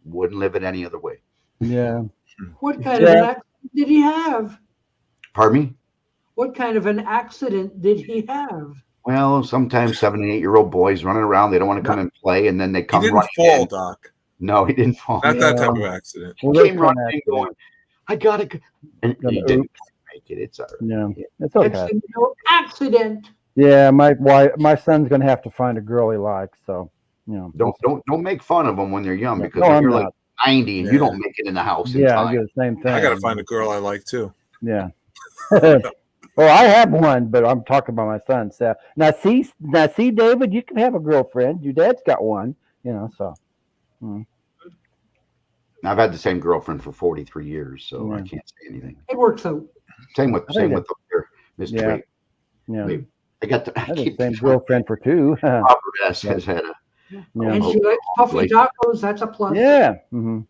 wouldn't live it any other way. Yeah. What kind of an accident did he have? Pardon me? What kind of an accident did he have? Well, sometimes 7 and 8 year old boys running around, they don't want to come and play, and then they He come didn't running fall, in. Doc. No, he didn't fall. Not that Yeah. type of accident. Well, He that's came an running in accident. going, I gotta go. And Gonna he didn't oops. make it. It's all right. Yeah. It's okay. It's no accident. Yeah, my son's gonna have to find a girl he likes, so you know. Don't make fun of them when they're young, because No, when I'm you're not. like 90 and you Yeah. don't make it in the house in Yeah, I time. do the same thing. I gotta find a girl I like too. Yeah. Well, I have one, but I'm talking about my son. So now, see, David, you can have a girlfriend. Your dad's got one, you know. So I've had the same girlfriend for 43 years, so I Yeah. can't say anything. It works out. Same with I think Mr. Yeah. Wade. yeah, I got the I had the same girlfriend for 2. Robert S. has had a Yeah. And she likes puffy tacos. That's a plus. Yeah. Hmm.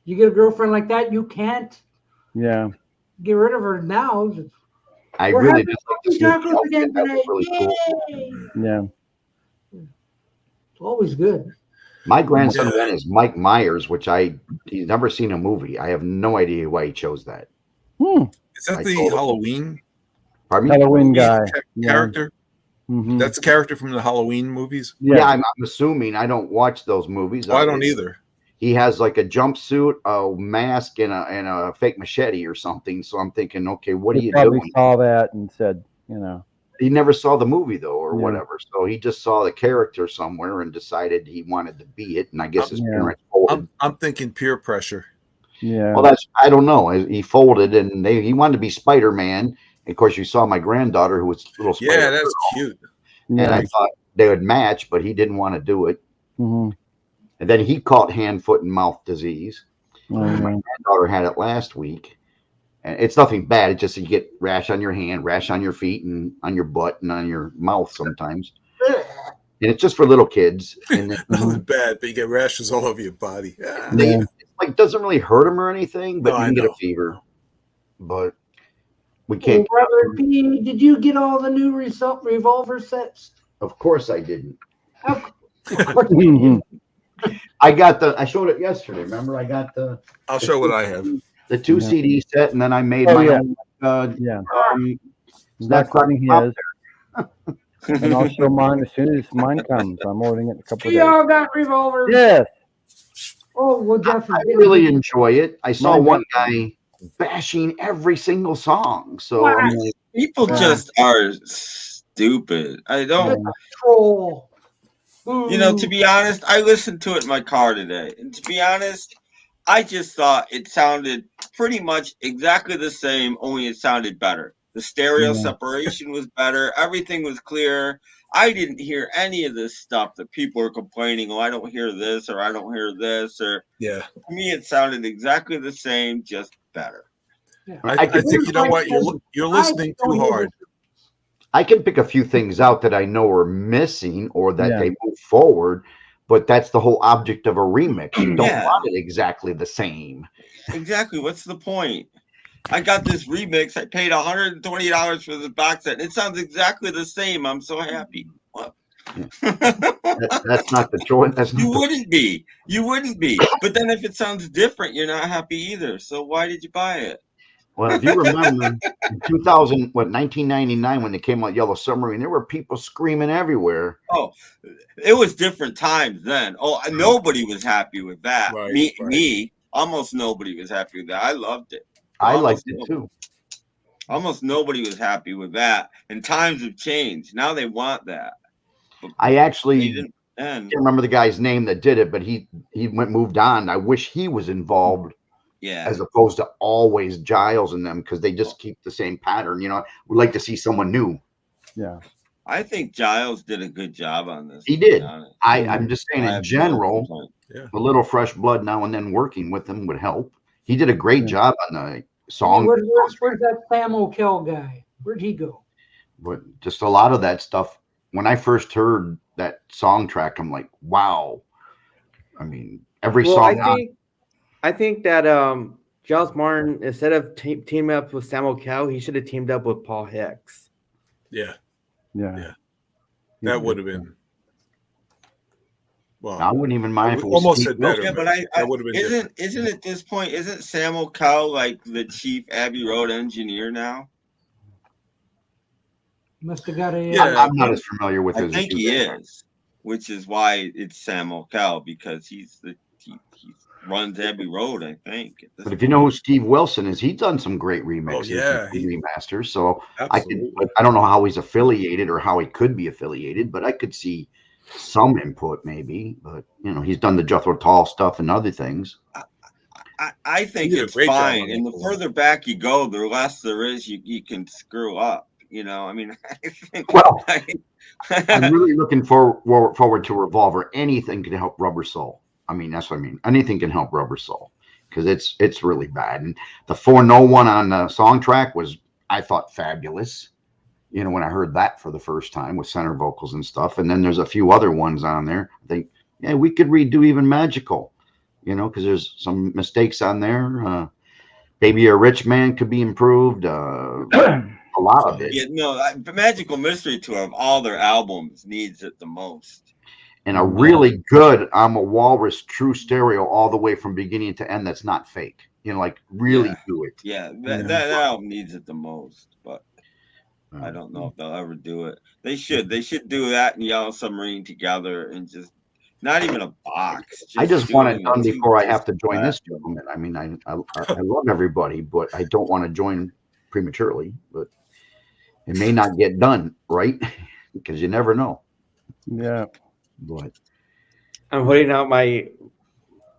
You get a girlfriend like that, you can't Yeah. get rid of her now. I We're really having just like puffy the tacos Snoop again Dogg. That tonight. was really cool. Yay! Yeah. It's always good. My grandson then is Mike Myers, which he's never seen a movie. I have no idea why he chose that. Hmm. Is that I the told him. Halloween Halloween Pardon me? guy. character? Hmm. That's a character from the Halloween movies. Yeah, I'm assuming. I don't watch those movies. Oh, I don't either. He has like a jumpsuit, a mask, and a fake machete or something. So I'm thinking, okay, what are He you probably doing? saw that and said, you know. He never saw the movie though, or Yeah. whatever. So he just saw the character somewhere and decided he wanted to be it. And I guess his Yeah. parents folded. I'm thinking peer pressure. Yeah. Well, I don't know. He folded, and he wanted to be Spider-Man. Of course, you saw my granddaughter, who was a little Yeah, Spider-Man, that's cute. and Yeah. I thought they would match, but he didn't want to do it. Hmm. And then he caught hand, foot, and mouth disease. Oh, My yeah. granddaughter had it last week, and it's nothing bad. It's just you get rash on your hand, rash on your feet, and on your butt, and on your mouth sometimes. And it's just for little kids. And then Nothing bad, but you get rashes all over your body. Ah. they, Yeah. it's like doesn't really hurt them or anything, but No, you I can get know. a fever. But we Hey, can't. Robert P., did you get all the new revolver sets? Of course, I didn't. Of course. Mhm. I showed it yesterday. Remember, I got I'll show what I have. the 2 Yeah. CD set, and then I made Oh, my yeah. own Yeah. He's not That's not quoting up his. And I'll show mine as soon as mine comes. I'm ordering it in a couple of We days. all got revolvers. Yes. Oh, well, Jeff is I getting really enjoy it. I saw Mine one guy bashing every single song. So Wow. I'm like, People Yeah. just are stupid. I don't. troll. You know, to be honest, I listened to it in my car today, and to be honest, I just thought it sounded pretty much exactly the same, only it sounded better. The stereo Yeah. separation was better. Everything was clear. I didn't hear any of this stuff that people are complaining. Oh, I don't hear this, or I don't hear this, or Yeah. to me, it sounded exactly the same, just better. I think you know what you're listening too hard. I can pick a few things out that I know are missing or that Yeah. they move forward, but that's the whole object of a remix. You don't Yeah. want it exactly the same. Exactly. What's the point? I got this remix. I paid $120 for this box set. It sounds exactly the same. I'm so happy. What? That's not the choice. That's not You the, wouldn't be. You wouldn't be. But then if it sounds different, you're not happy either. So why did you buy it? well, if you remember in 1999, when they came out Yellow Submarine, there were people screaming everywhere. Oh, it was different times then. Oh, nobody was happy with that. Right, Me, almost nobody was happy with that. I loved it. I Almost liked it nobody. too. Almost nobody was happy with that. And times have changed. Now they want that. I They actually didn't then. can't remember the guy's name that did it, but he moved on. I wish he was involved Yeah. as opposed to always Giles and them because they just keep the same pattern. You know, we'd like to see someone new. Yeah. I think Giles did a good job on this. He to be did. honest. I'm just saying I in have no general, complaint. a little fresh blood now and then working with him would help. He did a great Yeah. job on the song, Where's that Sam O'Kell guy? Where'd he go? but just a lot of that stuff. When I first heard that song track, I'm like, wow. I mean, every Well, song. I think that Giles Martin, instead of teaming up with Sam O'Kell, he should have teamed up with Paul Hicks. Yeah. Yeah. Yeah. That would have been. Well, I wouldn't even mind if it was almost Steve said better. Yeah, but I that would have been different. isn't at this point, isn't Sam O'Kell like the chief Abbey Road engineer now? Must have got a. Yeah. I'm not as familiar with I his. think he is, which is why it's Sam O'Kell, because he runs Abbey Road, I think. But if you know who Steve Wilson is, he's done some great remixes, yeah. and remasters. So Absolutely. I don't know how he's affiliated or how he could be affiliated, but I could see some input maybe. But you know, he's done the Jethro Tull stuff and other things. I think He did a it's great job fine. on And that the one. further back you go, the less there is you can screw up. You know, I mean, I think. Well, I'm really looking forward to Revolver. Anything can help Rubber Soul. I mean, that's what I mean. Anything can help Rubber Soul because it's really bad. And the 401 on the song track was, I thought, fabulous. You know, when I heard that for the first time with center vocals and stuff. And then there's a few other ones on there. I think, yeah, we could redo even Magical, you know, because there's some mistakes on there. Baby a Rich Man could be improved. A lot of it. Yeah, no, Magical Mystery Tour of all their albums needs it the most. And a really good I'm a Walrus true stereo all the way from beginning to end that's not fake. You know, like really do it. Yeah, that album needs it the most, but I don't know if they'll ever do it. They should do that and Yellow Submarine together and just not even a box. I just do want it it in done a before I have to two-disc join this pack. gentleman. I mean, I love everybody, but I don't want to join prematurely. But it may not get done, right? Because you never know. Yeah. But I'm putting out my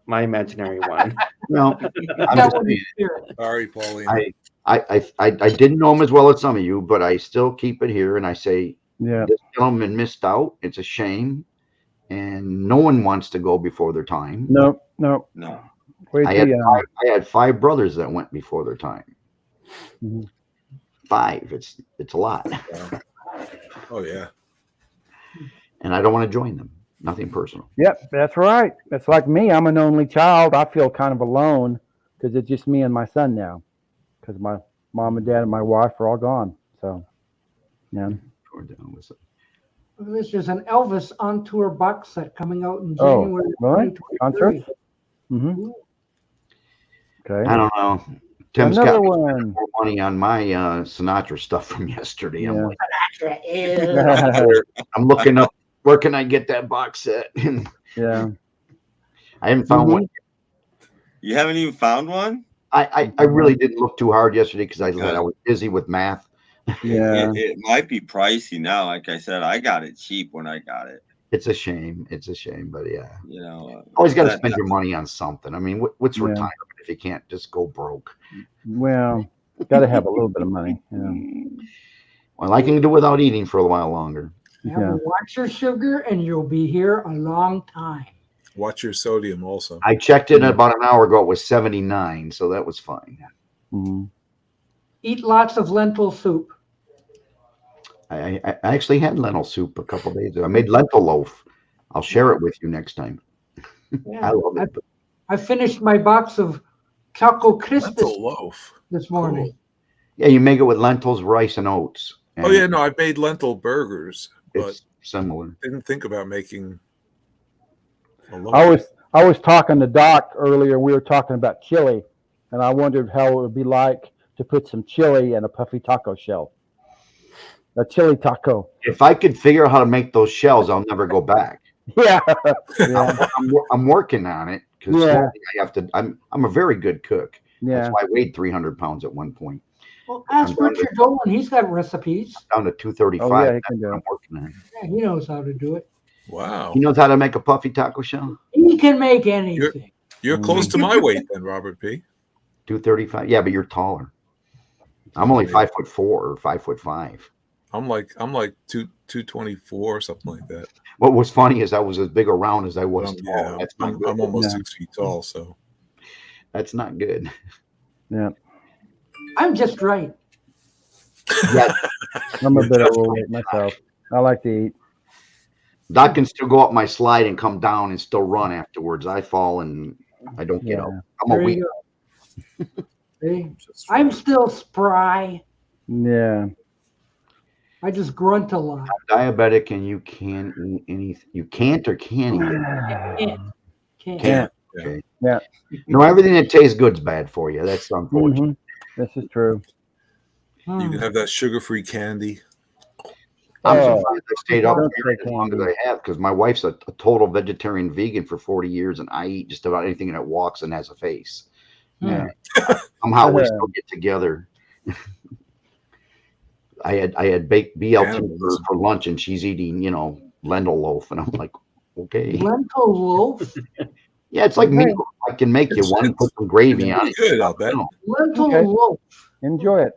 imaginary one. no, I'm That just would be saying, fair. Sorry, Pauline. I didn't know him as well as some of you, but I still keep it here and I say Yeah. this gentleman missed out. It's a shame, and no one wants to go before their time. No. No. Wait I till had 5 brothers that went before their time. Mhm. 5. It's a lot, Oh yeah. and I don't want to join them. Nothing personal. Yep, that's right. That's like me. I'm an only child. I feel kind of alone because it's just me and my son now. Because my mom and dad and my wife are all gone. So, yeah. This is an Elvis on tour box set coming out in Oh, January. really? 2023. Concert? Mm-hmm. Okay. I don't know. Tim's Another got one. more money on my Sinatra stuff from yesterday. I'm Yeah. like, I'm looking up where can I get that box set. Yeah. I haven't found one. You haven't even found one? I really didn't look too hard yesterday because I said I was busy with math. Yeah. It might be pricey now. Like I said, I got it cheap when I got it. It's a shame. It's a shame, but yeah. You know, Always got to that- spend your money on something. I mean, what's Yeah. retirement if you can't just go broke? Well, got to have a little bit of money. Yeah. Well, I can do without eating for a while longer. Yeah. Watch your sugar, and you'll be here a long time. Watch your sodium also. I checked it about an hour ago. It was 79, so that was fine. Mhm. Eat lots of lentil soup. I actually had lentil soup a couple days ago. I made lentil loaf. I'll share it with you next time. Yeah. I love it. I finished my box of Choco Crispus Lentil loaf. this morning. Yeah, you make it with lentils, rice, and oats. Oh And yeah, no, I made lentil burgers, but it's similar. didn't think about making a loaf. I was talking to Doc earlier. We were talking about chili, and I wondered how it would be like to put some chili in a puffy taco shell. A chili taco. If I could figure out how to make those shells, I'll never go back. Yeah. Yeah. I'm working on it because Yeah. I have to. I'm a very good cook. Yeah. That's why I weighed 300 pounds at one point. Well, ask I'm done Richard Dolan. He's got recipes. Down to 235. Oh, yeah, he That's can do what it. I'm working on. Yeah, he knows how to do it. Wow, He knows how to make a puffy taco shell. He can make anything. you're close to my weight then, Robert P. 235. Yeah, but you're taller. I'm only 5'4" or 5'5". I'm like 224 or something like that. What was funny is I was as big around as I was tall. Yeah, That's not I'm good. almost Yeah. 6 feet tall, so That's not good. Yeah. I'm just right. Yeah, I'm a bit overweight myself. I like to eat. Doc can still go up my slide and come down and still run afterwards. I fall and I don't get Yeah. up. I'm a There weak. you go. See? just I'm still spry. Yeah. I just grunt a lot. Diabetic and you can't eat anything. You can't or can eat. Can't. Yeah. Okay. Yeah. No, everything that tastes good's bad for you. That's unfortunate. Mhm. This is true. you can have that sugar-free candy. I'm Oh, surprised I stayed up don't here say as long as candy. I have because my wife's a total vegetarian vegan for 40 years and I eat just about anything that walks and has a face. Yeah. Somehow we Yeah. still get together. I had baked BLT Cannibals. for lunch and she's eating, lentil loaf. And I'm like, okay. Lentil loaf. Yeah, it's like Okay. meatloaf. I can make you one, put some gravy on it. Good, I'll bet. Lentil Okay. loaf. Enjoy it.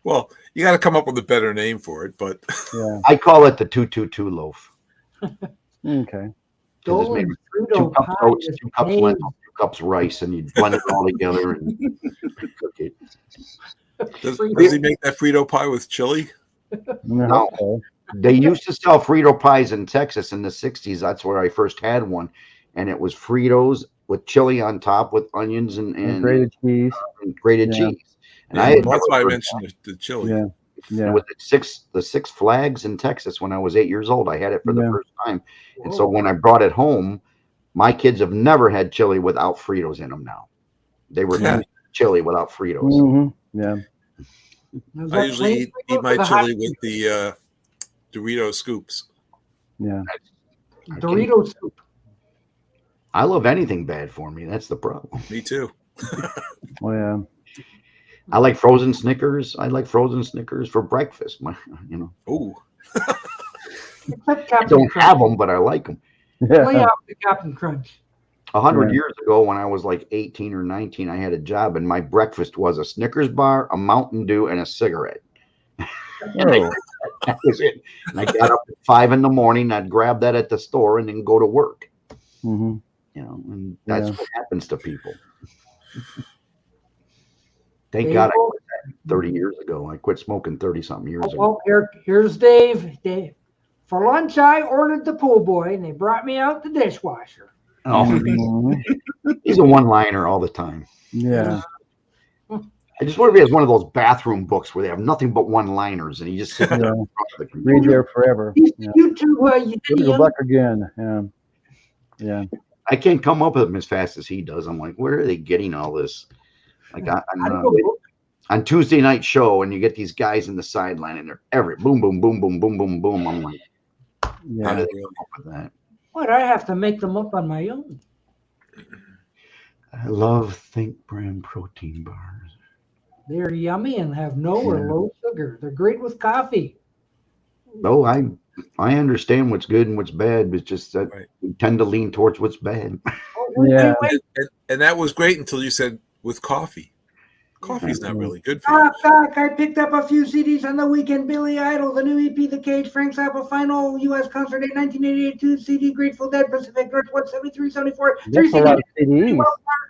Well, you got to come up with a better name for it, but Yeah. I call it the 222 loaf. Okay. 'Cause it's Dolan made with Frito 2 cups pie oats, is 2 cups made- lentils, 2 cups rice, and you blend it all together and cook it. does he make that Frito pie with chili? No. Okay. They used to sell Frito pies in Texas in the 60s. That's where I first had one. And it was Fritos with chili on top with onions and Grated cheese. grated Yeah. cheese. And Yeah, I had that's why I never- mentioned the chili. Yeah. Yeah. with the Six Flags in Texas when I was 8 years old. I had it for the Yeah. first time. And so when I brought it home, my kids have never had chili without Fritos in them now. They were Yeah. used to chili without Fritos. Mhm. Yeah. Is I that usually plain eat my Frito or hot chili with the Dorito scoops. Yeah. Dorito soup? I love anything bad for me. That's the problem. Me too. Oh yeah. I like frozen Snickers. I like frozen Snickers for breakfast. Ooh, Except I Captain don't Crunch. have them, but I like them. Lay Yeah. off the Captain Crunch. 100 Yeah. years ago, when I was like 18 or 19, I had a job, and my breakfast was a Snickers bar, a Mountain Dew, and a cigarette. Oh. That was it. And I got up at 5 in the morning. I'd grab that at the store and then go to work. Mhm. And that's Yeah. what happens to people. Thank God I quit that 30 years ago. I quit smoking 30 something years ago. Oh, here's Dave. Dave. For lunch, I ordered the pool boy, and they brought me out the dishwasher. Oh, Mhm. he's a one-liner all the time. Yeah. I just wonder if he has one of those bathroom books where they have nothing but one-liners, and he just sits there Yeah. in front of the Read computer. there forever. You, Yeah. you two, you Good to go Indian, back again. Yeah. Yeah. I can't come up with them as fast as he does. I'm like, where are they getting all this? Like I don't know. on Tuesday night show, and you get these guys in the sideline, and they're every boom, boom, boom, boom, boom, boom, boom. I'm like, how Yeah. do they come up with that? What? I have to make them up on my own. I love Think Brand protein bars. They're yummy and have no or Yeah. low sugar. They're great with coffee. Oh, I understand what's good and what's bad, but it's just that Right. we tend to lean towards what's bad. Oh, wait, Yeah. wait, wait. And that was great until you said with coffee. Coffee's not really good for you. Doc, I picked up a few CDs on the weekend. Billy Idol, the new EP, The Cage, Frank Zappa, Final U.S. Concert Day, 1982 CD, Grateful Dead, Pacific Northwest, 73, 74, That's a lot of CDs.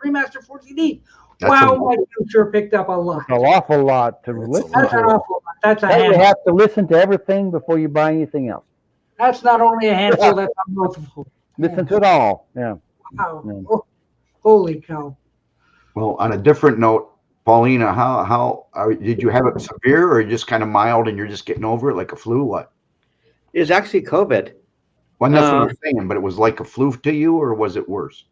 remaster 4 CD. That's Wow, a- my future picked up a lot. An awful lot to That's a listen lot. That's an to. awful lot. That's a And you handful. have to listen to everything before you buy anything else. That's not only a handful, that's a mouthful. Listen to it all. Yeah. Wow. Yeah. Oh, holy cow. Well, on a different note, Paulina, did you have it severe or just kind of mild and you're just getting over it like a flu? What? It's actually COVID. Well, that's what I'm saying, but it was like a flu to you, or was it worse?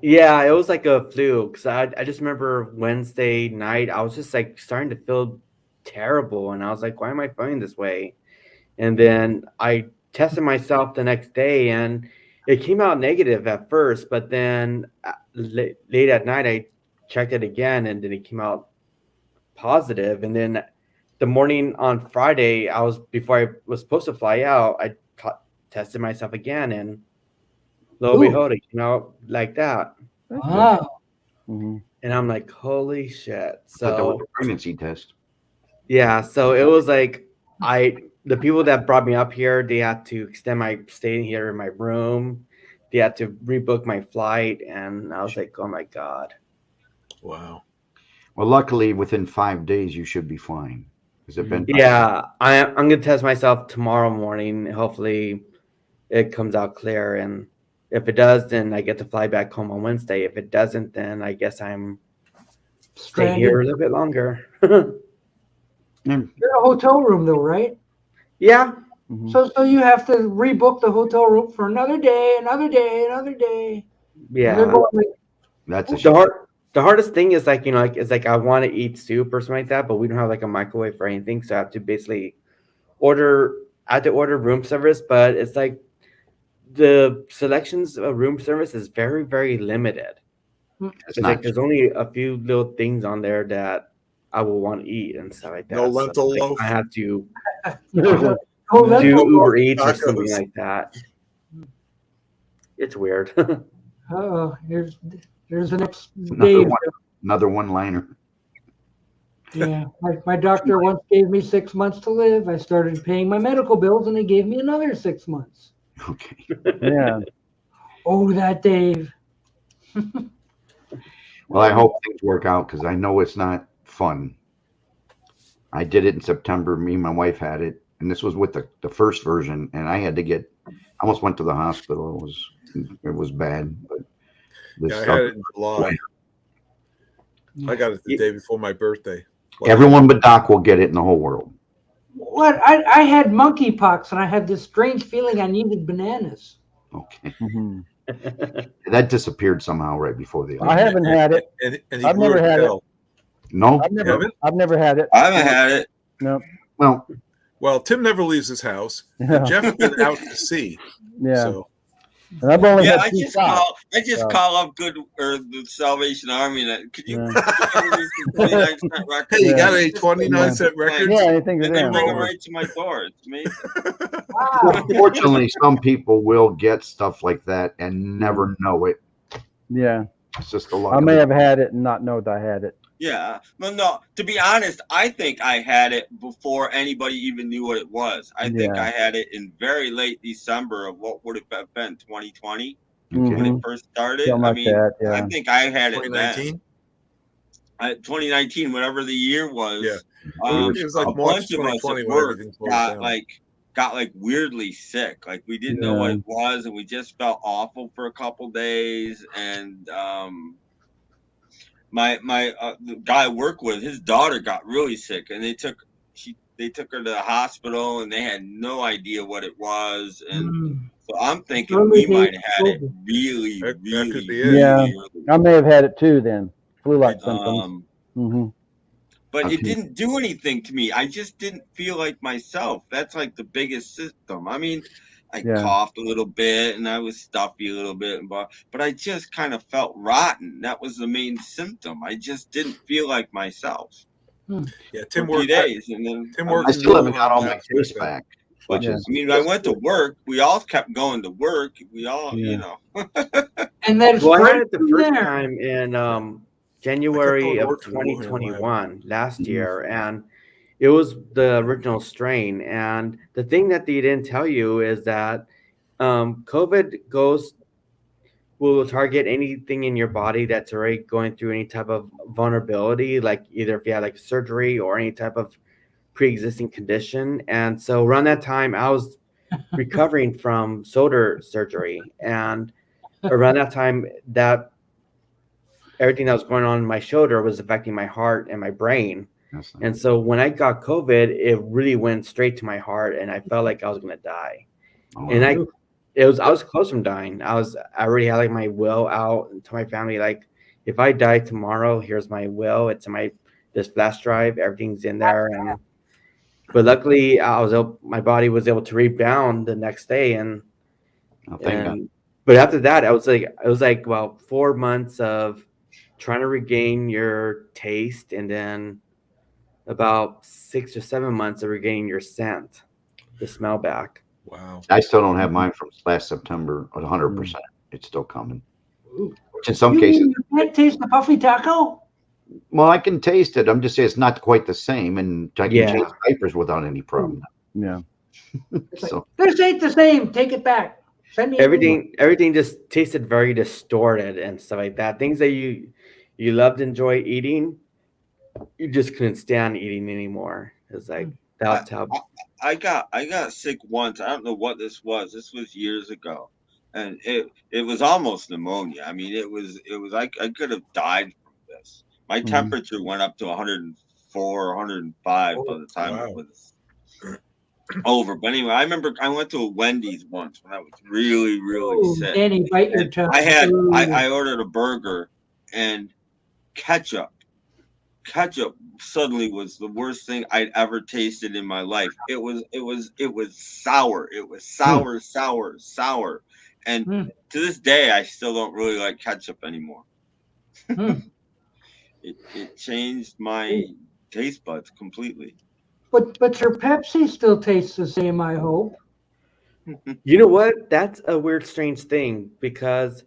Yeah, it was like a flu because I just remember Wednesday night, I was just like starting to feel terrible. And I was like, why am I feeling this way? And then I tested myself the next day and it came out negative at first. But then late at night, I checked it again and then it came out positive. And then the morning on Friday, before I was supposed to fly out, I tested myself again and lo and Ooh. behold, it came out like that. Wow. Mhm. And I'm like, holy shit. But that was So a pregnancy test. yeah, so it was like the people that brought me up here, they had to extend my stay here in my room. They had to rebook my flight, and I was like, oh my God. Wow. Well, luckily, within 5 days, you should be fine. Has it been? Yeah, I'm gonna test myself tomorrow morning. Hopefully it comes out clear. And if it does, then I get to fly back home on Wednesday. If it doesn't, then I guess I'm stay here a little bit longer. Yeah. You're in a hotel room though, right? Yeah. Mhm. So you have to rebook the hotel room for another day, another day, another day. And they're Yeah. going like, That's a The shame. the hardest thing is like, it's like I want to eat soup or something like that, but we don't have like a microwave for anything. So I have to basically order room service, but it's like the selections of room service is very, very limited. It's It's not. like there's only a few little things on there that I will want to eat and stuff like that. No So, lentil like, loaf? I have to oh, that's do so Uber Eats or tacos. something like that. It's weird. Oh, there's the next Another Dave. one. Another one-liner. Yeah, my doctor once gave me 6 months to live. I started paying my medical bills, and he gave me another 6 months. Okay. Yeah. Oh, that Dave. Well, I hope things work out because I know it's not fun. I did it in September. Me and my wife had it, and this was with the first version, and I had to I almost went to the hospital. It was bad, but this Yeah, I had it in July. I got it the day before my birthday. everyone but Doc will get it in the whole world. What? I had monkeypox, and I had this strange feeling I needed bananas. Okay, Mhm. that disappeared somehow right before the. I haven't had it. And he I've grew never a had it. tail. No, I've never had it. I haven't had it. No. well, Well, Tim never leaves his house. Yeah. Jeff's been out to sea. Yeah. So And I've only Yeah, had I two just shots. call up the Salvation Army. And could you Yeah. release the 29-cent record? hey, you got Yeah. a 29-cent record? Yeah, anything to And they them. bring it right to my door. It's amazing. Wow. unfortunately, some people will get stuff like that and never know it. Yeah. It's just a luck. I of may the- have had it and not know that I had it. Yeah. No. To be honest, I think I had it before anybody even knew what it was. I think Yeah. I had it in very late December of what would have been 2020 Okay. when Mhm. it first started. Something I like mean, that. I Yeah. think I had it then. 2019? 2019, whatever the year was. Yeah. Um, It was like a March bunch of us 2020 at when work everything closed got down. got weirdly sick. Like we didn't know what it was, and we just felt awful for a couple days. And the guy I work with, his daughter got really sick, and they took her to the hospital, and they had no idea what it was. And Mm. so I'm thinking Early we days might have had of it COVID. really, That really, could be it. really Yeah. early. I may have had it too then. flu-like symptoms. Um, but Okay. it didn't do anything to me. I just didn't feel like myself. That's like the biggest symptom. I mean, I Yeah. coughed a little bit and I was stuffy a little bit, but I just kind of felt rotten. That was the main symptom. I just didn't feel like myself Yeah, for Tim a few worked. days, and then Tim I worked I was in still the haven't got all my aspect taste that- back, But, which is. I mean, I went to work. We all kept going to work. We all, Yeah. you know. And then Well, I spread had it the from first there. time in going January to of work in Wuhan, 2021 last Mhm. year, and it was the original strain. And the thing that they didn't tell you is that COVID will target anything in your body that's already going through any type of vulnerability, like either if you had like surgery or any type of pre-existing condition. And so around that time, I was recovering from shoulder surgery, and around that time, that everything that was going on in my shoulder was affecting my heart and my brain. That's not- And so when I got COVID, it really went straight to my heart, and I felt like I was gonna die. oh, And wow. I was close from dying. I already had like my will out to my family, like if I die tomorrow, here's my will. It's in this flash drive, everything's in there. But luckily, my body was able to rebound the next day, and Oh, thank God. but after that, it was like about 4 months of trying to regain your taste, and then about 6 or 7 months of regaining your scent, the smell back. Wow. I still don't have mine from last September at 100%. It's still coming. Ooh. Which in some You cases, mean you can't taste the puffy taco? well, I can taste it. I'm just saying it's not quite the same, and I can Yeah. change diapers without any problem. Yeah. So This ain't the same. Take it back. Send me a new one. Everything just tasted very distorted and stuff like that. Things that you loved to enjoy eating, you just couldn't stand eating anymore. It's like that's how. I got sick once. I don't know what this was. This was years ago, and it was almost pneumonia. I mean, it was I could have died from this. My Mhm. temperature went up to 104, 105 by the time Wow. it was over. But anyway, I remember I went to a Wendy's once when I was really, really Ooh, sick. Danny, bite your And tongue. I Ooh. I ordered a burger, and ketchup suddenly was the worst thing I'd ever tasted in my life. It was sour. It was sour. And Hmm. to this day, I still don't really like ketchup anymore. Hmm. It changed my taste buds completely. But your Pepsi still tastes the same, I hope. You know what? That's a weird, strange thing because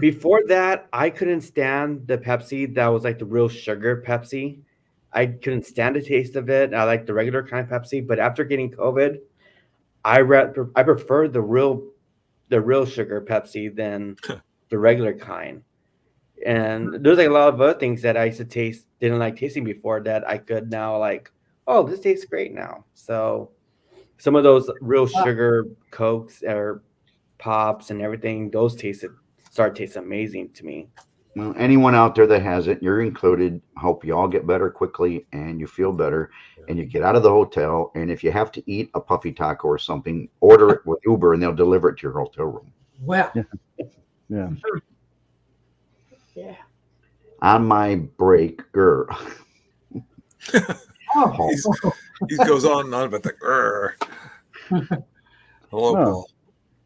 before that, I couldn't stand the Pepsi that was like the real sugar Pepsi. I couldn't stand the taste of it. I like the regular kind of Pepsi, but after getting COVID, I prefer the real sugar Pepsi than the regular kind. And there's like a lot of other things that I used to didn't like tasting before that I could now like, oh, this tastes great now. So some of those real sugar Cokes or pops and everything, those started tasting amazing to me. well, anyone out there that has it, you're included. Hope you all get better quickly and you feel better and you get out of the hotel. And if you have to eat a puffy taco or something, order it with Uber and they'll deliver it to your hotel room. Well, Yeah. yeah. On my break, girl. Oh, He goes on and on about the grrr. Hello, Oh. Paul.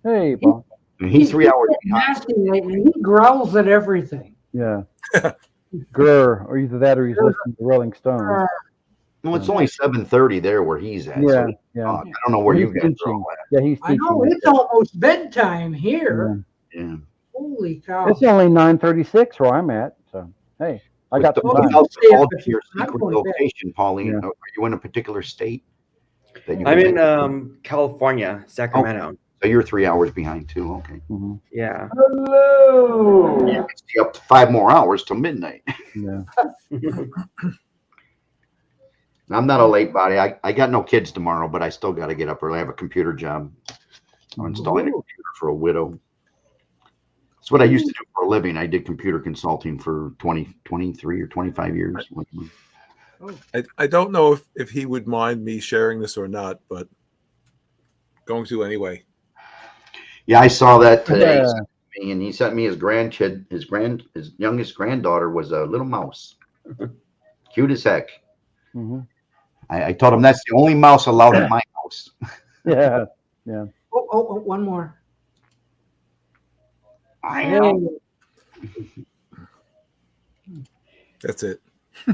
Hey, Paul. He's 3 hours behind. nasty lately. He growls at everything. Yeah. Grr, or either that or he's listening to Rolling Stones. No, it's only 7:30 there where he's at. Yeah, So, yeah. I don't know where He's you guys are teaching. all at. Yeah, he's I know teaching. it's almost bedtime here. Yeah. Holy cow! It's only 9:36 where I'm at. So hey, I got But some what time. else Yeah, called but your I'm secret going back. location, Pauline? Yeah. Are you in a particular state? That you I'm can in make? California, Sacramento. So you're 3 hours behind too. Okay. Mhm. Yeah. Hello. You can stay up to 5 more hours till midnight. Yeah. I'm not a late body. I got no kids tomorrow, but I still got to get up early. I have a computer job. I'm installing a computer for a widow. That's what I used to do for a living. I did computer consulting for 23 or 25 years. I don't know if he would mind me sharing this or not, but going to anyway. Yeah, I saw that today. Yeah. and he sent me his grandkid. His youngest granddaughter was a little mouse, cute as heck. Mhm. I told him that's the only mouse allowed at my house. Yeah. Oh, one more. I Hey, know. That's it.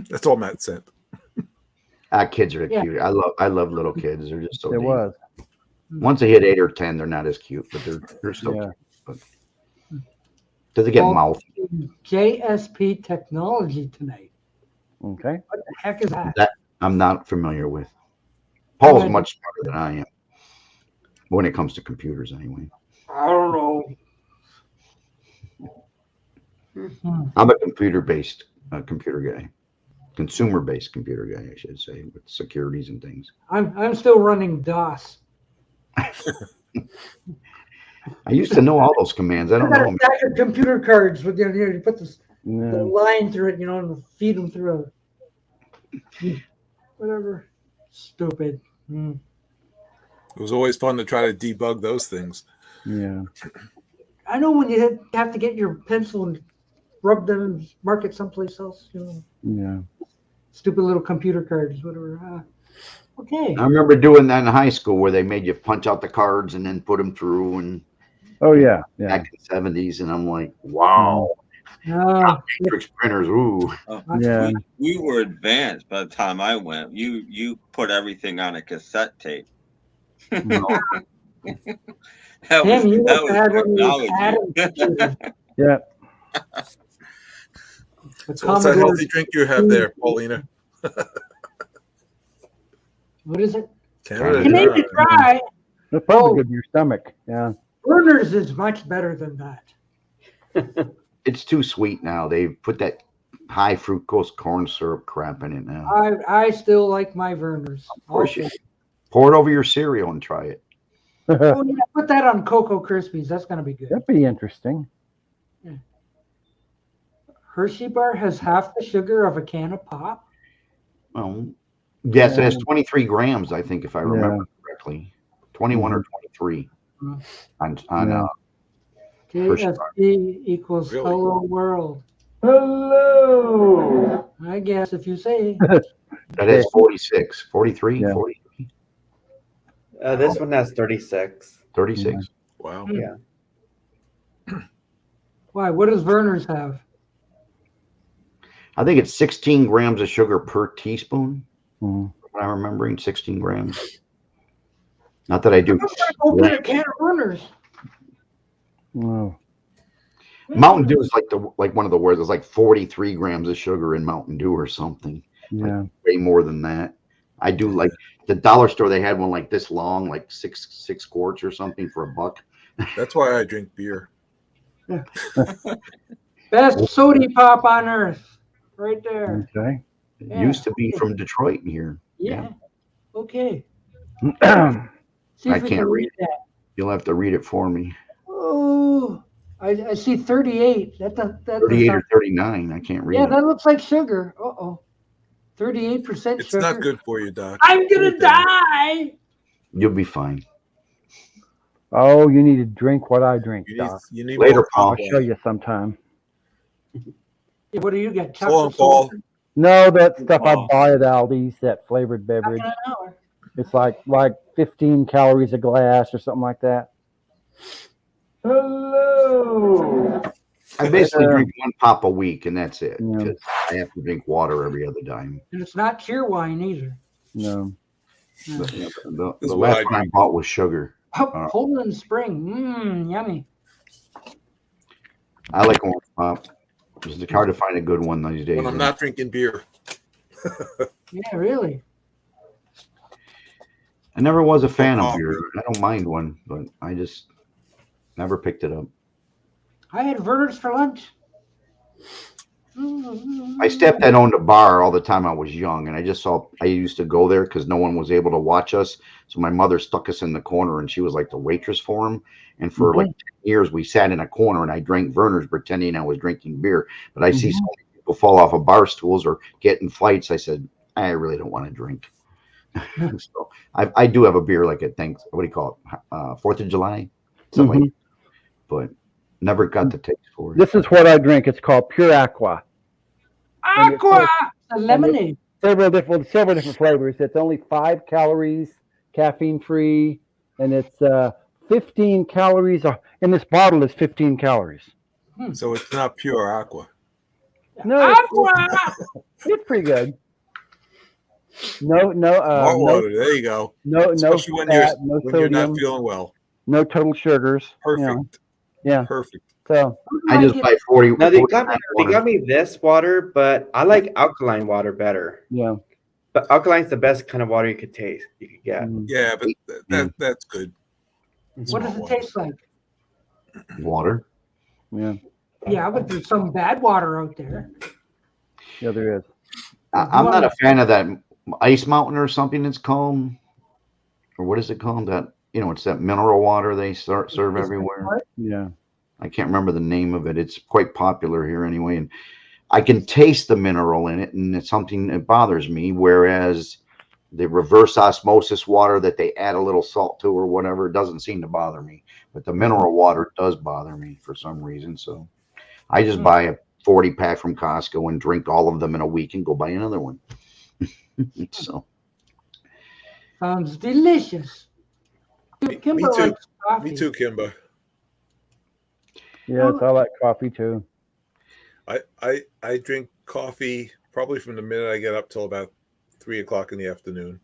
That's all Matt sent. Kids are Yeah. cute. I love little kids. They're just so. It dang- was. Once they hit 8 or 10, they're not as cute, but they're still Yeah. cute. But does it get Well- mouth? JSP Technology tonight. Okay. What the heck is that? I'm not familiar with. Paul's Right. much smarter than I am when it comes to computers, anyway. I don't know. I'm a computer-based computer guy, consumer-based computer guy, I should say, with securities and things. I'm still running DOS. I used to know all those commands. I I don't got know a 'em. stack of computer cards with you put the Yeah. line through it, and feed them through whatever. Stupid. It was always fun to try to debug those things. Yeah. I know when you have to get your pencil and rub them and mark it someplace else. Yeah. Stupid little computer cards, whatever. Okay. I remember doing that in high school where they made you punch out the cards and then put them through and Oh yeah. Yeah. back in the 70s. And I'm like, wow, matrix printers. Ooh. Yeah. We were advanced by the time I went. You put everything on a cassette tape. No. That was, Damn, you that must have had one of those technology. Adam computers. Yeah. The So what's that Commodore- healthy drink you have there, Paulina? What is it? Canada You made Dry. me try. It's probably good for your stomach. Yeah. Burners is much better than that. It's too sweet now. They put that high fructose corn syrup crap in it now. I still like my Verners. Of course you pour it over your cereal and try it. Oh, yeah, put that on Cocoa Krispies. That's gonna be good. That'd be interesting. Hershey bar has half the sugar of a can of pop. Well, yes, it has 23 grams, I think, if I remember correctly. 21 or 23 Mhm. on Yeah. Hershey bar. JSP equals Really? hello world. Hello. I guess if you say. That has 46, 43, Yeah. 40, This one has 36. 36. Wow. Yeah. Why? What does Verner's have? I think it's 16 grams of sugar per teaspoon. Mhm. What I'm remembering, 16 grams. Not that I do. I'm gonna go get a can of Verner's. Oh. Mountain Dew is like one of the words. It's like 43 grams of sugar in Mountain Dew or something. Yeah. Way more than that. I do like the dollar store. They had one like this long, like six quarts or something for $1. That's why I drink beer. Best soda pop on earth. Right there. Okay. It Yeah. used to be from Detroit here. Yeah. Okay. See I if we can't can read that. You'll have to read it for me. Oh, I see 38. That 38 or 39. I can't read yeah, it. that looks like sugar. 38% It's sugar. not good for you, Doc. I'm gonna die. You'll be fine. Oh, you need to drink what I drink, You need, Doc. you need Later, more Paul. I'll show you sometime. What do you get? So long, Chocolate Paul. soda? No, that stuff I Oh. buy at Aldi's, that flavored beverage. Half an hour. It's like 15 calories a glass or something like that. Hello. I basically drink one pop a week, and that's it. Yeah. Because I have to drink water every other dime. And it's not cheer wine either. No. The This is what last I one I drink. bought was sugar. Poland Spring. Yummy. I like orange pop. It's hard to find a good one these days. When I'm not drinking beer. Yeah, really. I never was a fan of coffee. beer. I don't mind one, but I just never picked it up. I had Verner's for lunch. My stepdad owned a bar all the time I was young, and I used to go there because no one was able to watch us. So my mother stuck us in the corner, and she was like the waitress for him. And for like 10 years, we sat in a corner, and I drank Verner's pretending I was drinking beer. But I see so many people fall off of bar stools or get in fights. I said, I really don't want to drink. So I do have a beer like at what do you call it? 4th of July, something like that. But Never got the taste for it. This is what I drink. It's called Pure Aqua. And it's Aqua, a lemonade. several different flavors. It's only 5 calories, caffeine free, and it's 15 calories. In this bottle is 15 calories. So it's not pure aqua. No, Aqua. it's pretty good. No, Hot water. There you go. no Especially when fat, no when you're not sodium, feeling well. no total sugars. Perfect. You know, yeah. Perfect. So I just buy 40. Now they 40 got me. They water. got me this water, but I like alkaline water better. yeah. But alkaline's the best kind of water you could taste. You could get. Mm. Yeah, but that's good. What does it taste like? Water. Yeah. Yeah, but there's some bad water out there. Yeah, there is. I'm not a fan of that Ice Mountain or something it's called. Or what is it called? That, it's that mineral water they serve everywhere. Yeah. I can't remember the name of it. It's quite popular here anyway. And I can taste the mineral in it, and it's something that bothers me. Whereas the reverse osmosis water that they add a little salt to or whatever doesn't seem to bother me. But the mineral water does bother me for some reason. So I just buy a 40 pack from Costco and drink all of them in a week and go buy another one. So Sounds delicious. Kimber me too. likes coffee. Me too, Kimber. Yes, I like coffee too. I drink coffee probably from the minute I get up till about 3 o'clock in the afternoon.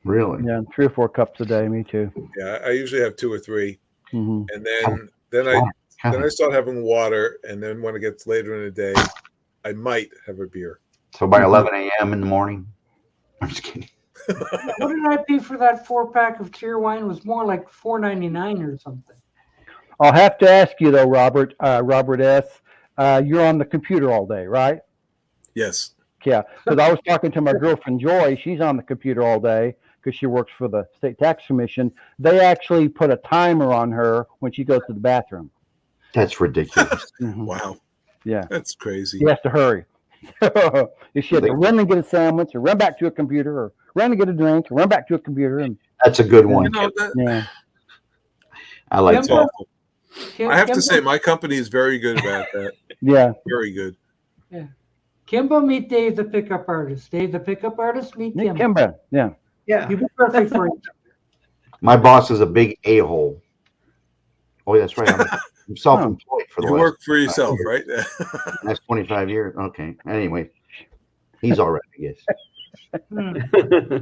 really, Yeah, 3 or 4 cups a day. Me too. Yeah, I usually have 2 or 3, Hmm. and then I start having water, and then when it gets later in the day, I might have a beer. so by 11 a.m. in the morning. I'm just kidding. What did I pay for that 4-pack of clear wine? It was more like $4.99 or something. I'll have to ask you though, Robert. Robert S. You're on the computer all day, right? Yes. Yeah, because I was talking to my girlfriend Joy. She's on the computer all day because she works for the state tax commission. They actually put a timer on her when she goes to the bathroom. That's ridiculous. Mhm. Wow. Yeah, That's crazy. she has to hurry. If she had to run and get a sandwich, or run back to a computer, or run and get a drink, or run back to a computer, and That's a good one. yeah, I like That's that. awful. I have to say, my company is very good about that. yeah. Very good. Kimbo, meet Dave the pickup artist. Dave the pickup artist, meet Nick Kimbo. Kimber, yeah. Yeah. You'd be perfect for each other. My boss is a big a-hole. Oh, that's right. I'm self-employed for the You last work for yourself, right? next 25 years. Okay. Anyway, he's all right, I guess. Hmm.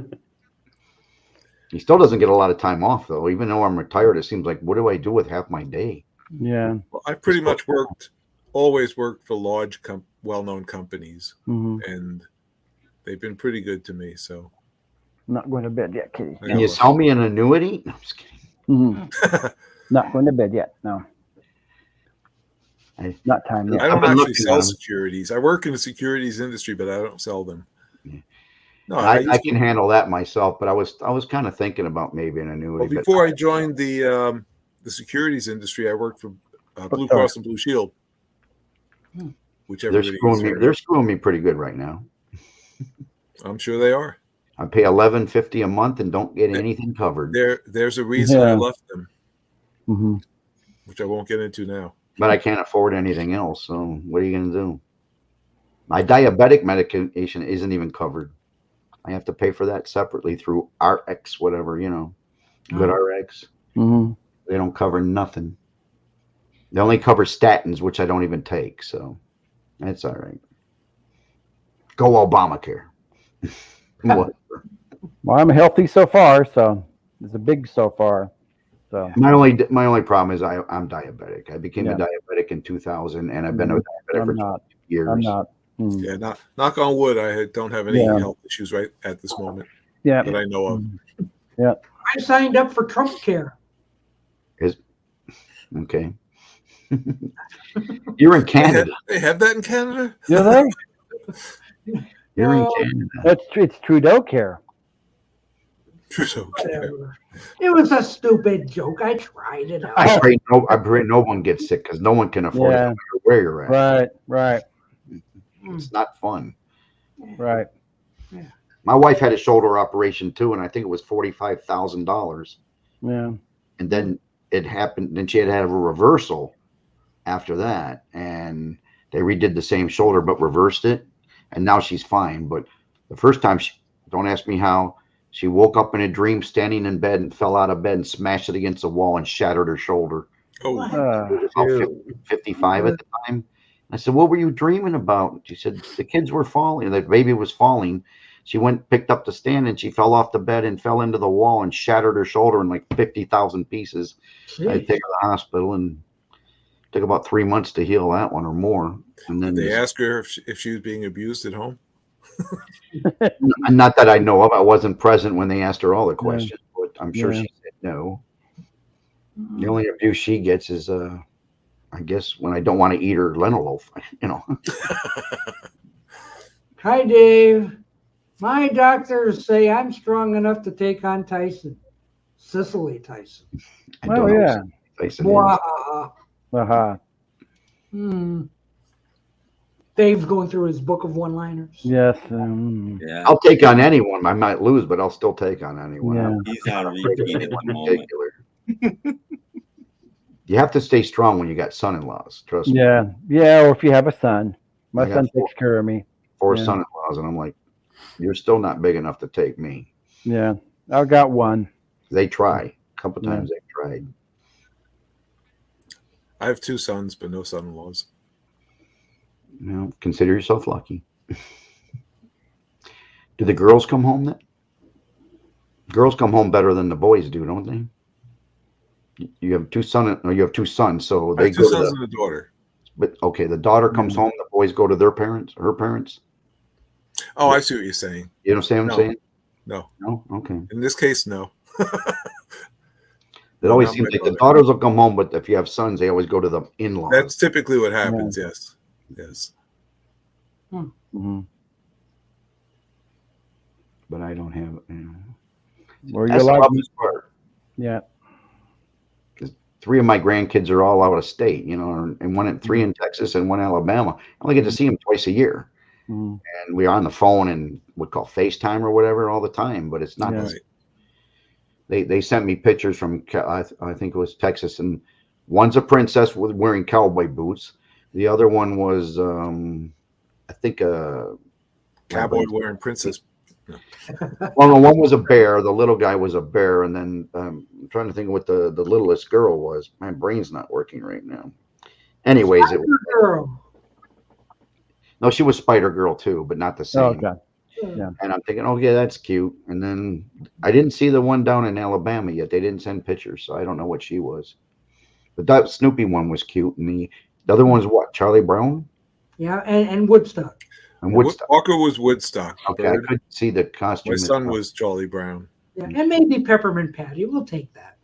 He still doesn't get a lot of time off, though. Even though I'm retired, it seems like, what do I do with half my day? Yeah. Well, I pretty much always worked for large, well-known companies, Hmm. and they've been pretty good to me. So Not going to bed yet, Kitty. Can you sell me an annuity? No, I'm just kidding. Hmm. Not going to bed yet. No. Not time yet. I don't I've been actually looking sell on- securities. I work in the securities industry, but I don't sell them. No, I can handle that myself, but I was kind of thinking about maybe an annuity. Well, but before I joined the securities industry, I worked for Blue Cross and Blue Shield, which they're everybody screwing has me. heard They're of. screwing me pretty good right now. I'm sure they are. I pay $11.50 a month and don't get anything covered. There's a reason I Yeah. left them, Hmm. which I won't get into now. But I can't afford anything else. So what are you going to do? My diabetic medication isn't even covered. I have to pay for that separately through RX, whatever, Good RX. Hmm. They don't cover nothing. They only cover statins, which I don't even take. So that's all right. Go Obamacare. What? Well, I'm healthy so far, so it's a big so far. So My only problem is I'm diabetic. I became Yeah. a diabetic in 2000, and I've been a diabetic for I'm not. 20 years. I'm not. Mm. Yeah, knock on wood. I don't have any Yeah. health issues right at this moment Yeah. that I know of. I signed up for Trump Care. Okay. You're in Canada. They have that in Canada? Do they? You're in No. Canada. It's Trudeau care. Trudeau. Whatever. It was a stupid joke. I tried it out. I pray no one gets sick because no one can afford it Yeah. no matter where you're at. Right. It's not fun. Right. My wife had a shoulder operation too, and I think it was $45,000. Yeah. And then it happened. Then she had to have a reversal, after that, and they redid the same shoulder but reversed it, and now she's fine. But the first time, don't ask me how, she woke up in a dream standing in bed and fell out of bed and smashed it against the wall and shattered her shoulder. Oh, She was about 55 at the time. I said, what were you dreaming about? She said, the kids were falling. The baby was falling. She went, picked up the stand, and she fell off the bed and fell into the wall and shattered her shoulder in like 50,000 pieces. I Gee. take her to the hospital, and took about 3 months to heal that one or more. And then did they ask her if she was being abused at home? not that I know of. I wasn't present when they asked her all the questions, but I'm sure she said no. The only abuse she gets is, I guess, when I don't want to eat her lentil loaf, you know. Hi, Dave. My doctors say I'm strong enough to take on Tyson. Cicely Tyson. I Oh, don't know yeah. what Tyson is. Wow. Uh-huh. Dave's going through his book of one-liners. Yes. Yeah, I'll take on anyone. I might lose, but I'll still take on anyone. Yeah. he's on repeat at the moment. Particular. You have to stay strong when you got son-in-laws. Trust me. Yeah. Yeah. Or if you have a son, my I got son four. takes care of me. 4 Yeah. son-in-laws, and I'm like, you're still not big enough to take me. Yeah. I've got one. They try. A couple Yeah. times they tried. I have 2 sons, but no son-in-laws. You know, consider yourself lucky. Do the girls come home then? Girls come home better than the boys do, don't they? You have 2 sons, so I they have 2 go to sons the, and a daughter. but okay, the daughter comes home, the boys go to their parents, her parents. Oh, I see what you're saying. You understand what I'm No. saying? No, No? Okay. in this case, no. It always not seems my like the daughter. daughters will come home, but if you have sons, they always go to the in-laws. That's typically what happens. Yes, yes. Mm-hmm. But I don't have, Or That's you're the like, toughest part. yeah. 3 of my grandkids are all out of state, and one at 3 in Texas and 1 in Alabama. I only get to see them twice a year. Mm-hmm. And we are on the phone and what call FaceTime or whatever all the time, but it's not. Yeah. Right. They sent me pictures from I think it was Texas, and one's a princess with wearing cowboy boots. The other one was I think Cowboy wearing princess. well, no, one was a bear. The little guy was a bear, and then I'm trying to think of what the littlest girl was. My brain's not working right now. Anyways, it was, Girl. no, she was Spider Girl too, but not the same. Okay. Yeah. And I'm thinking, oh yeah, that's cute. And then I didn't see the one down in Alabama yet. They didn't send pictures, so I don't know what she was. But that Snoopy one was cute, and the other one was what? Charlie Brown Yeah, and Woodstock. and Woodstock. Walker was Woodstock. Okay, I couldn't see the costume. My son was Charlie Brown. Yeah, and maybe Peppermint Patty. We'll take that.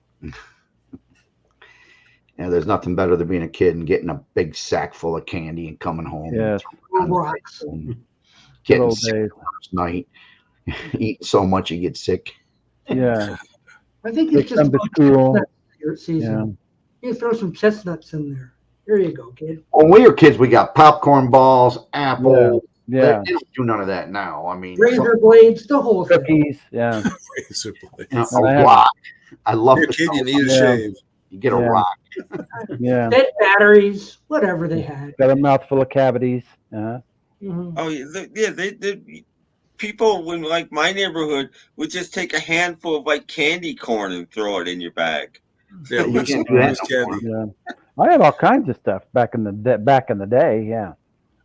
Yeah, there's nothing better than being a kid and getting a big sack full of candy and coming home. Yes. and Rocks. Good getting old sick days. the first night, eating so much you get sick. Yeah. I think Take it's just some to about school. chestnut season. You throw some chestnuts in there. Here you go, kid. When we were kids, we got popcorn balls, apples. Yeah. They don't do none of that now. I mean, Razor blades, the whole thing. Cookies. Yeah. Basically. a I have- rock. I love You're a the kid, you sound. need a Yeah. shave. You get a Yeah. rock. Yeah. Dead batteries, whatever they had. Got a mouthful of cavities. Uh-huh. Mhm. Oh yeah, they people when like my neighborhood would just take a handful of like candy corn and throw it in your bag. Yeah, You loose, can't do that loose no more. candy. Yeah. I had all kinds of stuff back in the day. Yeah.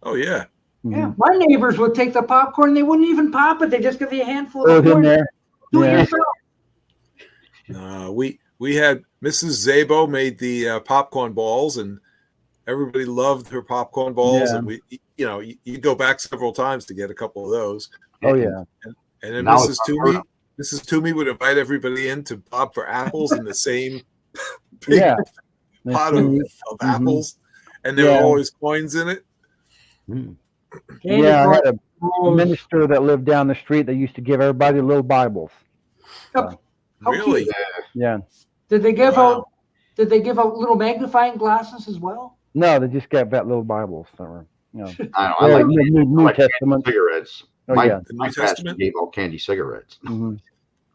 Oh yeah. Mhm. Yeah, my neighbors would take the popcorn. They wouldn't even pop it. They just give you a handful Throw of it in corn. there. Do it Yeah. yourself. We had Mrs. Zabo made the popcorn balls, and everybody loved her popcorn balls. Yeah. And you go back several times to get a couple of those. Oh yeah. And then Now Mrs. it's unheard of. Toomey would invite everybody in to pop for apples in the same big Yeah. pot Mhm. of apples, and there Yeah. were always coins in it. Mm. Candy Yeah, I corn had a rolls. minister that lived down the street that used to give everybody little Bibles. How Really? cute. Yeah. Did they give Wow. out? Did they give out little magnifying glasses as well? No, they just got that little Bibles. So, I like New like candy Testament. cigarettes. Oh, my yeah. The my New pastor Testament? gave out candy cigarettes. Mhm.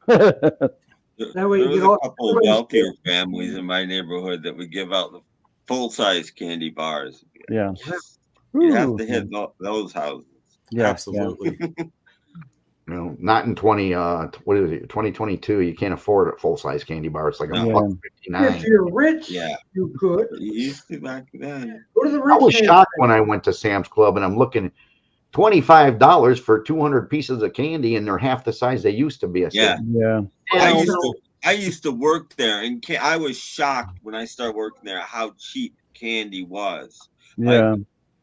That way There you was get all- a couple of wealthier families in my neighborhood that would give out full-size candy bars. Yeah. You have Ooh, to hit those houses. yeah, Absolutely. You know, not in 2022. You can't afford a full size candy bar. It's like No. a buck If 59. you're rich, Yeah. you could. You used to back then. Go to the I rich was man. shocked when I went to Sam's Club and I'm looking $25 for 200 pieces of candy, and they're half the size they used to be. I Yeah. said, yeah. I used to work there, and I was shocked when I started working there how cheap candy was. Yeah.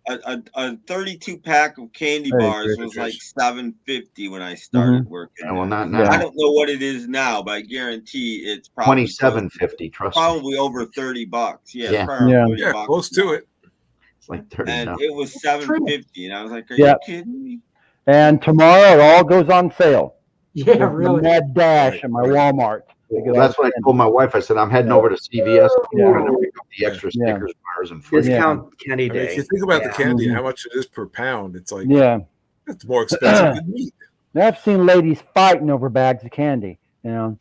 A 32 pack of candy Hey, bars Chris. was like $7.50 when I started working. yeah, well, there. not now. I don't know what it is now, but I guarantee it's probably $27.50. Trust me. probably over $30. Yeah, Yeah. probably Yeah. $30 Yeah, close to it. It's like 30 And now. it was $7.50, and I was like, "Are Yeah. you kidding me?" And tomorrow it all goes on sale. Yeah, There's a really. mad dash Right, at my right. Walmart. Well, that's what I told my wife. I said, I'm heading over to CVS Yeah. trying to pick up the extra Yeah. Snickers bars and fruit. Discount candy I mean, day. if you think about the Yeah. candy, Mhm. how much it is per pound, it's like Yeah. it's more expensive than meat. Now, I've seen ladies fighting over bags of candy. You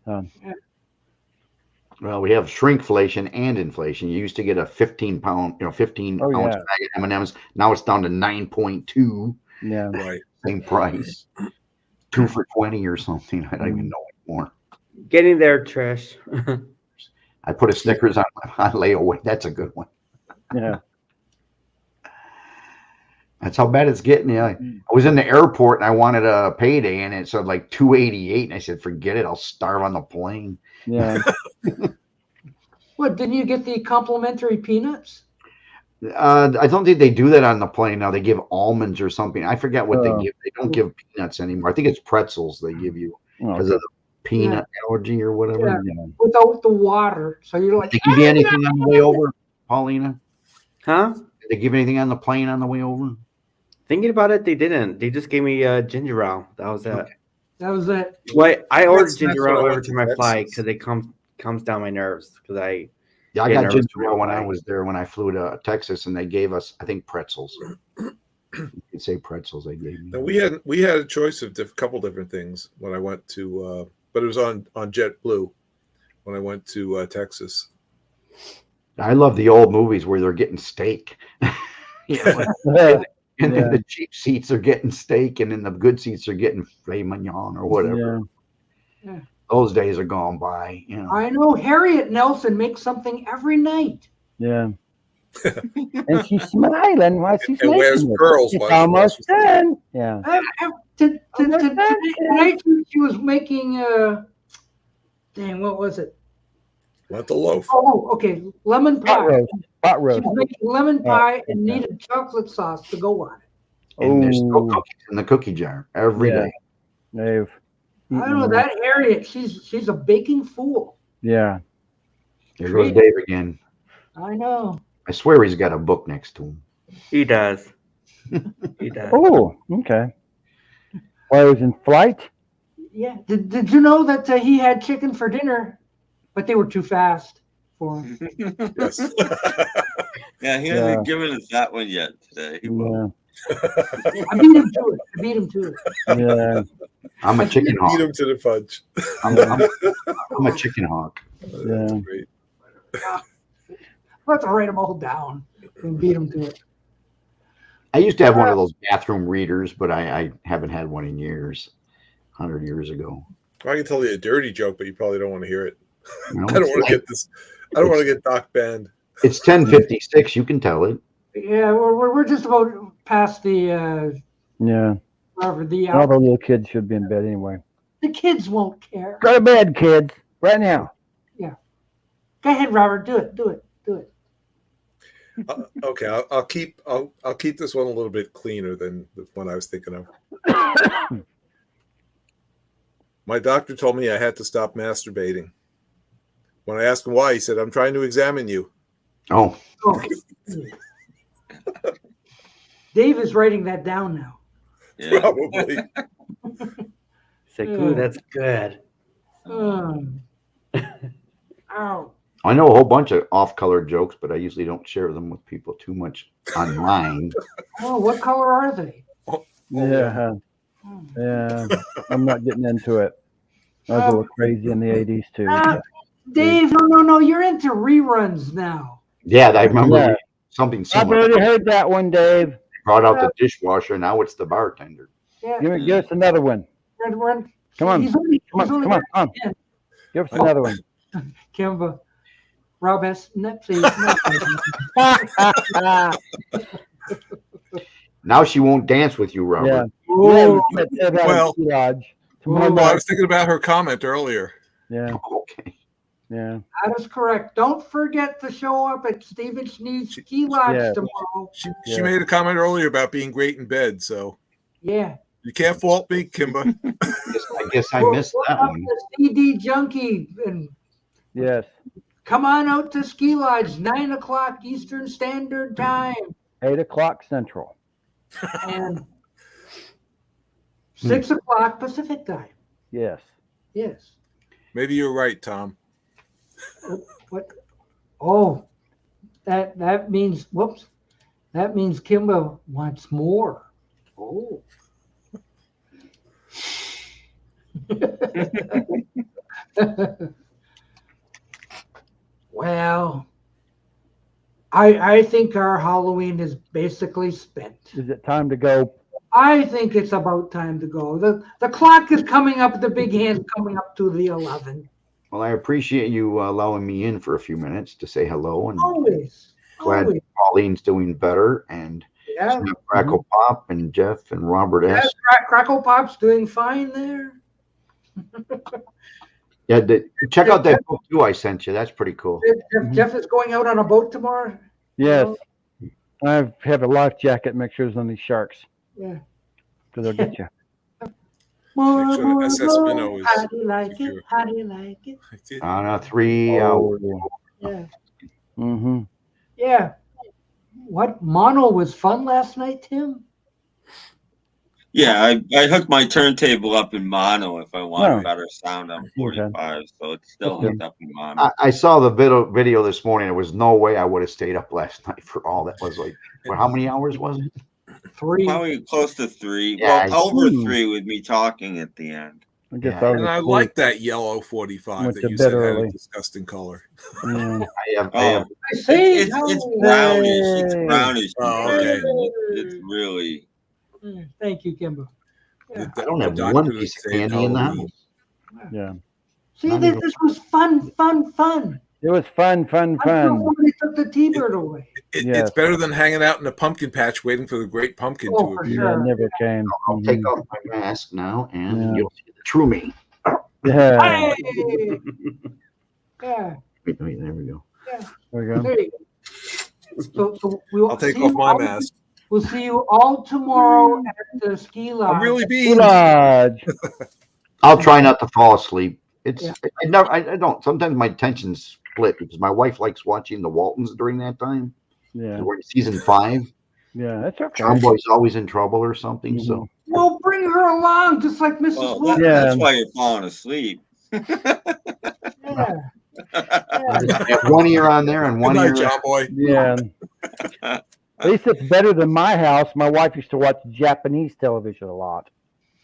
know. Well, we have shrinkflation and inflation. You used to get a 15-pound, 15 Oh, ounce yeah. bag of M&Ms. Now it's down to 9.2, Yeah. Right. same price. 2 for 20 or something. I don't even know anymore. Getting there, Trish. I put a Snickers on layaway. That's a good one. Yeah. That's how bad it's getting. Yeah, I was in the airport and I wanted a payday, and it said like $2.88, and I said, "Forget it. I'll starve on the plane." Yeah. What, didn't you get the complimentary peanuts? I don't think they do that on the plane now. They give almonds or something. I forget what Oh. they give. They don't give peanuts anymore. I think it's pretzels they give you Oh, because of the peanut allergy or whatever. Yeah. yeah. Without the water. So you're like, Did they give you anything on the way over, Paulina? Huh? Did they give anything on the plane on the way over? Thinking about it, they didn't. They just gave me ginger ale. That was it. that was it. Wait, I ordered That's ginger what I ale went over to to my Texas. flight because it comes down my nerves. Because I Yeah, I Yeah, got nervous ginger ale when I flight. was there when I flew to Texas, and they gave us, I think, pretzels. You could say pretzels they gave me. Now we had a choice of a couple different things when I went to, but it was on JetBlue when I went to Texas. I love the old movies where they're getting steak. Yeah. And Yeah. in the cheap seats are getting steak, and in the good seats are getting filet mignon or whatever. Yeah. Those days are gone by. I know Harriet Nelson makes something every night. Yeah. And she's smiling while she's And wears making it. pearls It's while she almost washes it. done. Yeah. Tonight she was making dang, what was it? Lentil loaf. Oh, okay, lemon Pot pie. roast. Pot She roast. was making lemon pie and okay. needed chocolate sauce to go on it. And there's still Ooh. cookies in the cookie jar every Yeah. day. They've I don't know eaten that Harriet. She's a baking fool. Yeah. Here goes Dave again. I know. I swear he's got a book next to him. he does. He does. Oh, okay. While I was in flight? Yeah. Did you know that he had chicken for dinner, but they were too fast for him? Yes. Yeah, he Yeah. hasn't given us that one yet today. He will. Yeah. I beat him to it. Yeah. I'm a chicken Beat hawk. him to the punch. I'm a chicken hawk. Yeah. That's great. Let's write them all down and beat him to it. I used to have one of those bathroom readers, but I haven't had one in years. 100 years ago. I can tell you a dirty joke, but you probably don't want to hear it. You know, I don't it's want to like- get this. I don't want to get Doc banned. It's 10:56. You can tell it. Yeah, we're just about past the Yeah. whatever the All the little kids should be in bed anyway. the kids won't care. Go to bed, kids. Right now. Go ahead, Robert. Do it. Okay, I'll keep this one a little bit cleaner than the one I was thinking of. My doctor told me I had to stop masturbating. When I asked him why, he said, "I'm trying to examine you." Oh, Oh. Dave is writing that down now. Yeah. Probably. It's like, ooh, that's good. Ow. I know a whole bunch of off-color jokes, but I usually don't share them with people too much online. Oh, what color are they? Yeah. Yeah. I'm not getting into it. I was a little crazy in the 80s too. Ah, Dave, no, you're into reruns now. Yeah, I remember Yeah. something I've similar. already heard that one, Dave. Brought out the dishwasher. Now it's the bartender. Yeah, Give us another one. Come on. He's only, Come he's on, only come on, come on. Give us another one. Kimba. Rob has please. Now she won't dance with you, Robert. Yeah. Oh, Yeah, we can't say that Well- in Ski Lodge. Tomorrow Well, I night. was thinking about her comment earlier. Yeah, Okay. yeah. that is correct. Don't forget to show up at Stephen Schneed's Ski Lodge Yeah. tomorrow. She Yeah. made a comment earlier about being great in bed, so Yeah. you can't fault me, Kimba. I guess I missed that Up one. to CD Junkie and Yes. come on out to Ski Lodge, 9 o'clock Eastern Standard Time 8 o'clock Central. and 6 o'clock Pacific Time. Yes. Yes. Maybe you're right, Tom. What? Oh, that means whoops. That means Kimba wants more. Oh. Well, I think our Halloween is basically spent. Is it time to go? I think it's about time to go. The clock is coming up. The big hand's coming up to the 11. Well, I appreciate you allowing me in for a few minutes to say hello, and Always. glad Always. Pauline's doing better, and Yeah. Snap, Crackle Pop and Jeff and Robert S. Yes, Crackle Pop's doing fine there. Yeah, check out that book too I sent you. That's pretty cool. Jeff is going out on a boat tomorrow. Yes. I have a life jacket. Make sure there's on these sharks. Yeah. Because they'll get you. Make sure the SS Minnow is How do you like secure. it? How do you like it? On a 3 hour. Yeah. Mm-hmm. Yeah. What mono was fun last night, Tim? Yeah, I hooked my turntable up in mono if I want Oh. better sound on 45, so it's still Okay. hooked up in mono. I saw the video this morning. There was no way I would have stayed up last night for all that was like. Well, how many hours was it? 3. Probably close to 3. Yeah, Well, over Hmm. 3 with me talking at the end. I guess Yeah. I was And I asleep. like that yellow 45 Went that to you bed said had early. a disgusting color. Yeah. I have Oh, I say it's brownish. It's Yay. brownish. Oh, okay. It's really. Thank you, Kimber. Yeah. I don't have The one doctor piece of saying candy in the Halloween. house. Yeah. See, Not this, even- this was fun. It was fun. Until somebody took the T-bird away. Yes. It's better than hanging out in a pumpkin patch waiting for the great pumpkin Oh, to for appear. Yeah, sure. never came. I'll take off my mask now, and Yeah. you'll see the true me. Yeah. Hey! Yeah, Wait, there we go. There we go. there you go. So we'll I'll take see off you my all- mask. We'll see you all tomorrow at the ski lodge. I'm really Ski being. Lodge. I'll try not to fall asleep. It's Yeah. I don't. Sometimes my attention's split because my wife likes watching the Waltons during that time. Yeah. We're in season 5. Yeah. That's okay. John Boy's always in trouble or something. So Well, bring her along, just like Mrs. Well, Wood. that's why you're falling asleep. Yeah. I have one ear on there and Good one night, ear. John Boy. Yeah. At least it's better than my house. My wife used to watch Japanese television a lot.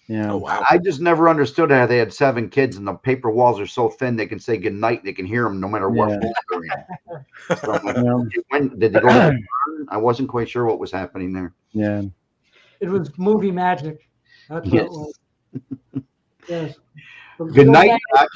Yeah. Oh, wow. I just never understood how they had 7 kids and the paper walls are so thin they can say goodnight. They can hear them no matter what. Yeah. phone they're in. So I'm like, Yeah. when did they go? To the barn? I wasn't quite sure what was happening there. Yeah. It was movie magic. That's what Yes. it was. Yes. Good night, Doc.